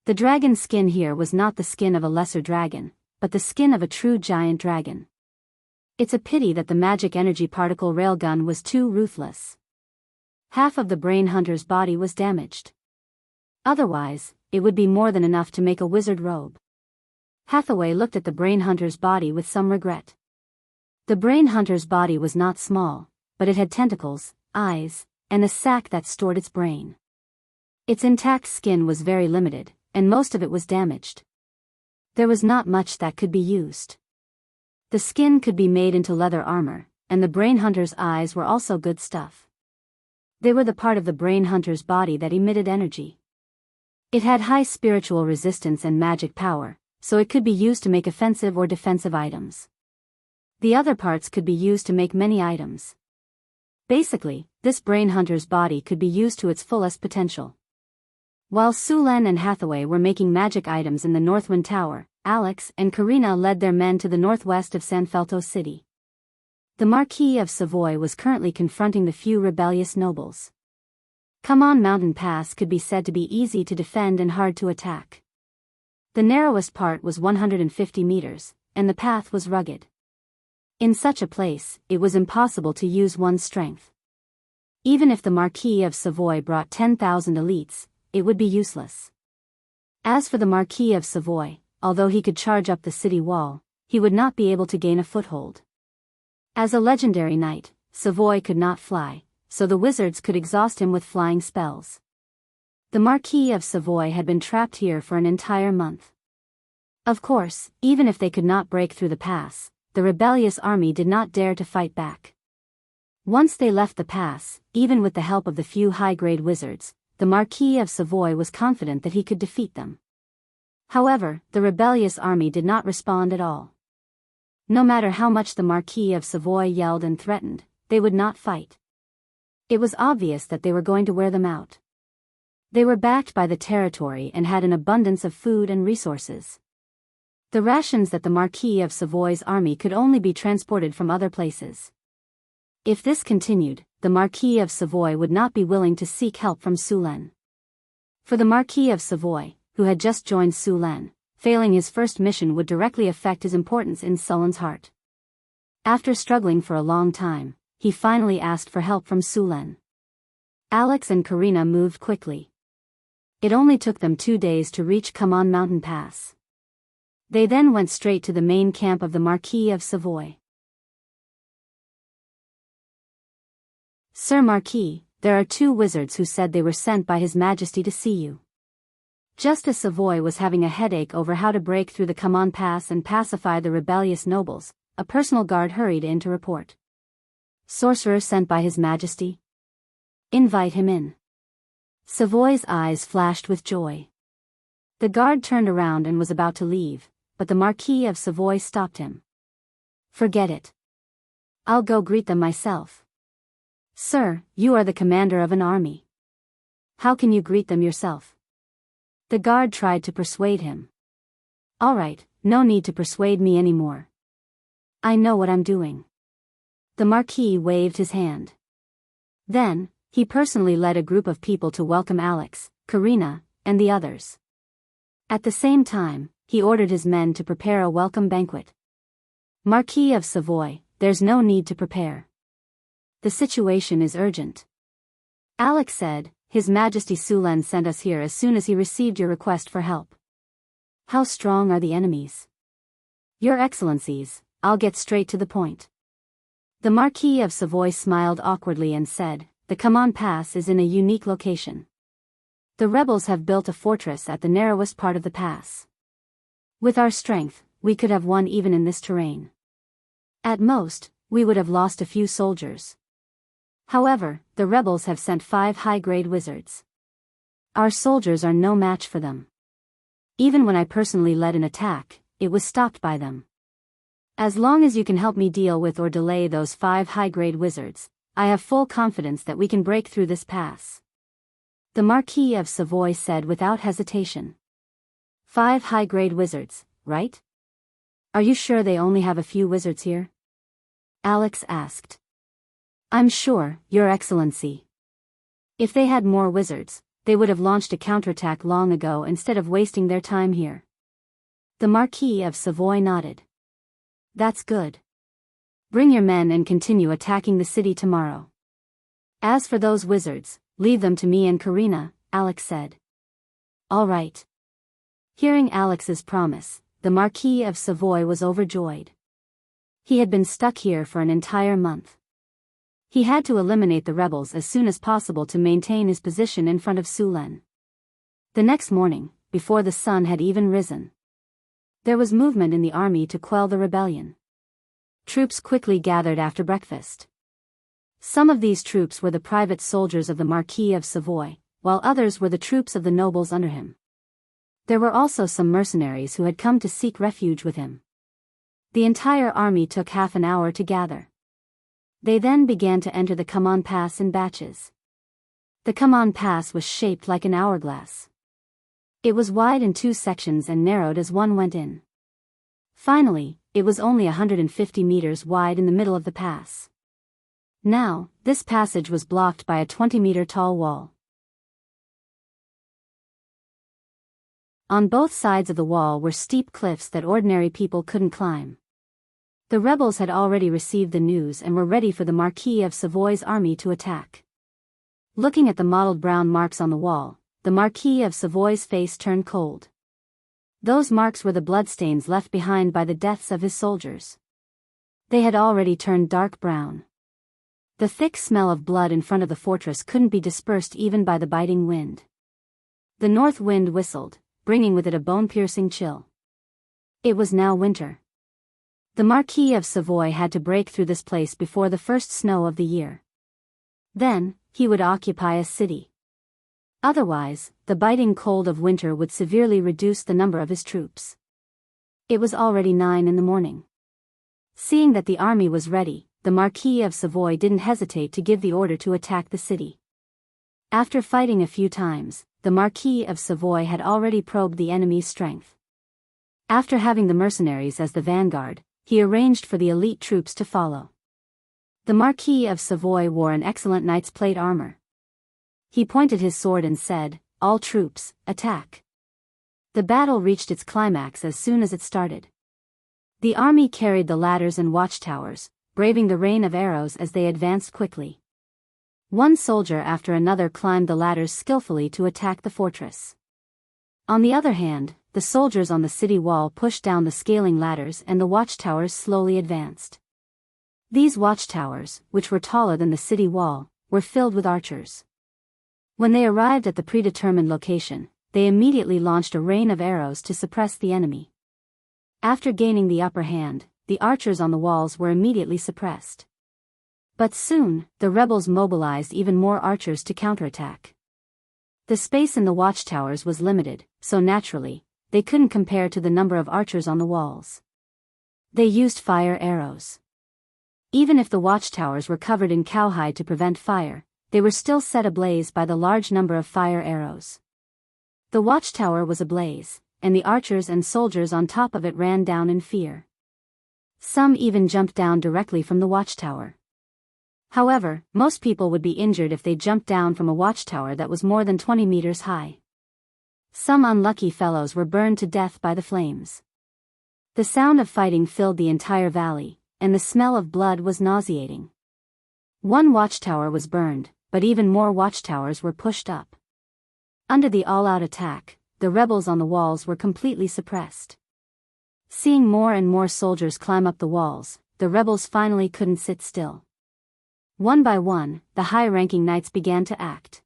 The dragon skin here was not the skin of a lesser dragon, but the skin of a true giant dragon. It's a pity that the magic energy particle railgun was too ruthless. Half of the brain hunter's body was damaged. Otherwise, it would be more than enough to make a wizard robe. Hathaway looked at the brain hunter's body with some regret. The brain hunter's body was not small, but it had tentacles, eyes, and a sac that stored its brain. Its intact skin was very limited, and most of it was damaged. There was not much that could be used. The skin could be made into leather armor, and the brain hunter's eyes were also good stuff. They were the part of the brain hunter's body that emitted energy. It had high spiritual resistance and magic power, so it could be used to make offensive or defensive items. The other parts could be used to make many items. Basically, this brain hunter's body could be used to its fullest potential. While Sulen and Hathaway were making magic items in the Northwind Tower, Alex and Karina led their men to the northwest of San Felto City. The Marquis of Savoy was currently confronting the few rebellious nobles. Come On Mountain Pass could be said to be easy to defend and hard to attack. The narrowest part was 150 meters, and the path was rugged. In such a place, it was impossible to use one's strength. Even if the Marquis of Savoy brought 10,000 elites, it would be useless. As for the Marquis of Savoy, although he could charge up the city wall, he would not be able to gain a foothold. As a legendary knight, Savoy could not fly, so the wizards could exhaust him with flying spells. The Marquis of Savoy had been trapped here for an entire month. Of course, even if they could not break through the pass, the rebellious army did not dare to fight back. Once they left the pass, even with the help of the few high-grade wizards, the Marquis of Savoy was confident that he could defeat them. However, the rebellious army did not respond at all. No matter how much the Marquis of Savoy yelled and threatened, they would not fight. It was obvious that they were going to wear them out. They were backed by the territory and had an abundance of food and resources. The rations that the Marquis of Savoy's army could only be transported from other places. If this continued, the Marquis of Savoy would not be willing to seek help from Sulen. For the Marquis of Savoy, who had just joined Sulen, failing his first mission would directly affect his importance in Sulen's heart. After struggling for a long time, he finally asked for help from Sulen. Alex and Karina moved quickly. It only took them 2 days to reach Come On Mountain Pass. They then went straight to the main camp of the Marquis of Savoy. Sir Marquis, there are 2 wizards who said they were sent by His Majesty to see you. Just as Savoy was having a headache over how to break through the Come On Pass and pacify the rebellious nobles, a personal guard hurried in to report. Sorcerer sent by His Majesty? Invite him in. Savoy's eyes flashed with joy. The guard turned around and was about to leave, but the Marquis of Savoy stopped him. Forget it. I'll go greet them myself. Sir, you are the commander of an army. How can you greet them yourself? The guard tried to persuade him. All right, no need to persuade me anymore. I know what I'm doing. The Marquis waved his hand. Then, he personally led a group of people to welcome Alex, Karina, and the others. At the same time, he ordered his men to prepare a welcome banquet. Marquis of Savoy, there's no need to prepare. The situation is urgent. Alex said, His Majesty Sulen sent us here as soon as he received your request for help. How strong are the enemies? Your Excellencies, I'll get straight to the point. The Marquis of Savoy smiled awkwardly and said, the Kaman Pass is in a unique location. The rebels have built a fortress at the narrowest part of the pass. With our strength, we could have won even in this terrain. At most, we would have lost a few soldiers. However, the rebels have sent 5 high-grade wizards. Our soldiers are no match for them. Even when I personally led an attack, it was stopped by them. As long as you can help me deal with or delay those 5 high-grade wizards, I have full confidence that we can break through this pass. The Marquis of Savoy said without hesitation. 5 high-grade wizards, right? Are you sure they only have a few wizards here? Alex asked. I'm sure, Your Excellency. If they had more wizards, they would have launched a counterattack long ago instead of wasting their time here. The Marquis of Savoy nodded. That's good. Bring your men and continue attacking the city tomorrow. As for those wizards, leave them to me and Karina, Alex said. All right. Hearing Alex's promise, the Marquis of Savoy was overjoyed. He had been stuck here for an entire month. He had to eliminate the rebels as soon as possible to maintain his position in front of Sulen. The next morning, before the sun had even risen, there was movement in the army to quell the rebellion. Troops quickly gathered after breakfast. Some of these troops were the private soldiers of the Marquis of Savoy, while others were the troops of the nobles under him. There were also some mercenaries who had come to seek refuge with him. The entire army took half an hour to gather. They then began to enter the Kaman Pass in batches. The Kaman Pass was shaped like an hourglass. It was wide in 2 sections and narrowed as one went in. Finally, it was only 150 meters wide in the middle of the pass. Now, this passage was blocked by a 20-meter-tall wall. On both sides of the wall were steep cliffs that ordinary people couldn't climb. The rebels had already received the news and were ready for the Marquis of Savoy's army to attack. Looking at the mottled brown marks on the wall, the Marquis of Savoy's face turned cold. Those marks were the bloodstains left behind by the deaths of his soldiers. They had already turned dark brown. The thick smell of blood in front of the fortress couldn't be dispersed even by the biting wind. The north wind whistled, bringing with it a bone-piercing chill. It was now winter. The Marquis of Savoy had to break through this place before the first snow of the year. Then, he would occupy a city. Otherwise, the biting cold of winter would severely reduce the number of his troops. It was already 9 in the morning. Seeing that the army was ready, the Marquis of Savoy didn't hesitate to give the order to attack the city. After fighting a few times, the Marquis of Savoy had already probed the enemy's strength. After having the mercenaries as the vanguard, he arranged for the elite troops to follow. The Marquis of Savoy wore an excellent knight's plate armor. He pointed his sword and said, "All troops, attack." The battle reached its climax as soon as it started. The army carried the ladders and watchtowers, braving the rain of arrows as they advanced quickly. One soldier after another climbed the ladders skillfully to attack the fortress. On the other hand, the soldiers on the city wall pushed down the scaling ladders and the watchtowers slowly advanced. These watchtowers, which were taller than the city wall, were filled with archers. When they arrived at the predetermined location, they immediately launched a rain of arrows to suppress the enemy. After gaining the upper hand, the archers on the walls were immediately suppressed. But soon, the rebels mobilized even more archers to counterattack. The space in the watchtowers was limited, so naturally, they couldn't compare to the number of archers on the walls. They used fire arrows. Even if the watchtowers were covered in cowhide to prevent fire, they were still set ablaze by the large number of fire arrows. The watchtower was ablaze, and the archers and soldiers on top of it ran down in fear. Some even jumped down directly from the watchtower. However, most people would be injured if they jumped down from a watchtower that was more than 20 meters high. Some unlucky fellows were burned to death by the flames. The sound of fighting filled the entire valley, and the smell of blood was nauseating. One watchtower was burned, but even more watchtowers were pushed up. Under the all-out attack, the rebels on the walls were completely suppressed. Seeing more and more soldiers climb up the walls, the rebels finally couldn't sit still. One by one, the high-ranking knights began to act.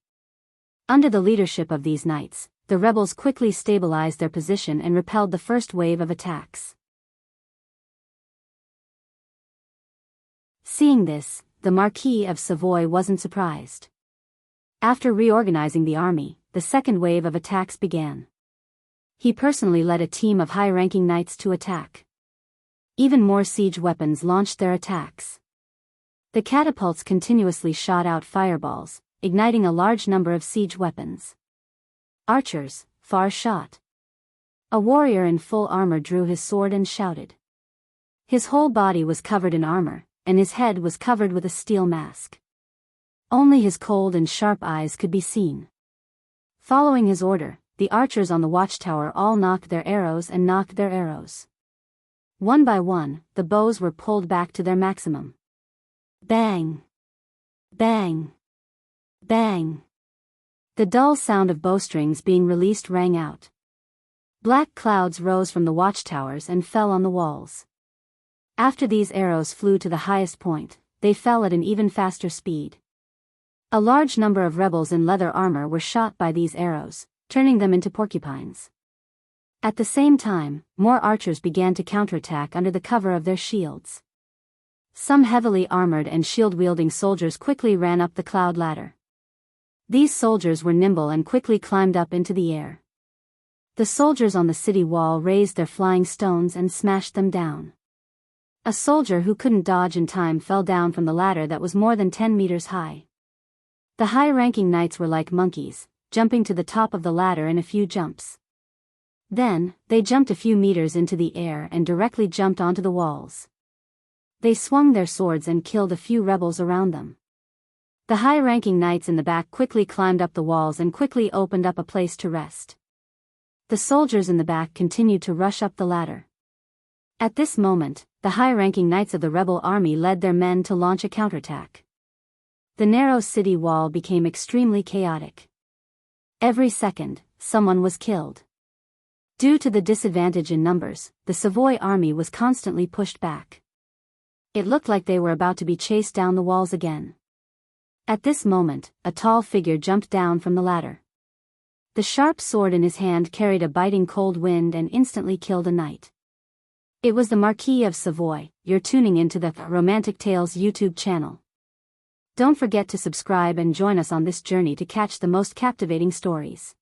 Under the leadership of these knights, the rebels quickly stabilized their position and repelled the first wave of attacks. Seeing this, the Marquis of Savoy wasn't surprised. After reorganizing the army, the second wave of attacks began. He personally led a team of high-ranking knights to attack. Even more siege weapons launched their attacks. The catapults continuously shot out fireballs, igniting a large number of siege weapons. Archers, far shot. A warrior in full armor drew his sword and shouted. His whole body was covered in armor, and his head was covered with a steel mask. Only his cold and sharp eyes could be seen. Following his order, the archers on the watchtower all knocked their arrows and knocked their arrows. One by one, the bows were pulled back to their maximum. Bang! Bang! Bang! The dull sound of bowstrings being released rang out. Black clouds rose from the watchtowers and fell on the walls. After these arrows flew to the highest point, they fell at an even faster speed. A large number of rebels in leather armor were shot by these arrows, turning them into porcupines. At the same time, more archers began to counterattack under the cover of their shields. Some heavily armored and shield-wielding soldiers quickly ran up the cloud ladder. These soldiers were nimble and quickly climbed up into the air. The soldiers on the city wall raised their flying stones and smashed them down. A soldier who couldn't dodge in time fell down from the ladder that was more than 10 meters high. The high-ranking knights were like monkeys, jumping to the top of the ladder in a few jumps. Then, they jumped a few meters into the air and directly jumped onto the walls. They swung their swords and killed a few rebels around them. The high-ranking knights in the back quickly climbed up the walls and quickly opened up a place to rest. The soldiers in the back continued to rush up the ladder. At this moment, the high-ranking knights of the rebel army led their men to launch a counterattack. The narrow city wall became extremely chaotic. Every second, someone was killed. Due to the disadvantage in numbers, the Savoy army was constantly pushed back. It looked like they were about to be chased down the walls again. At this moment, a tall figure jumped down from the ladder. The sharp sword in his hand carried a biting cold wind and instantly killed a knight. It was the Marquis of Savoy. You're tuning into the Romantic Tales YouTube channel. Don't forget to subscribe and join us on this journey to catch the most captivating stories.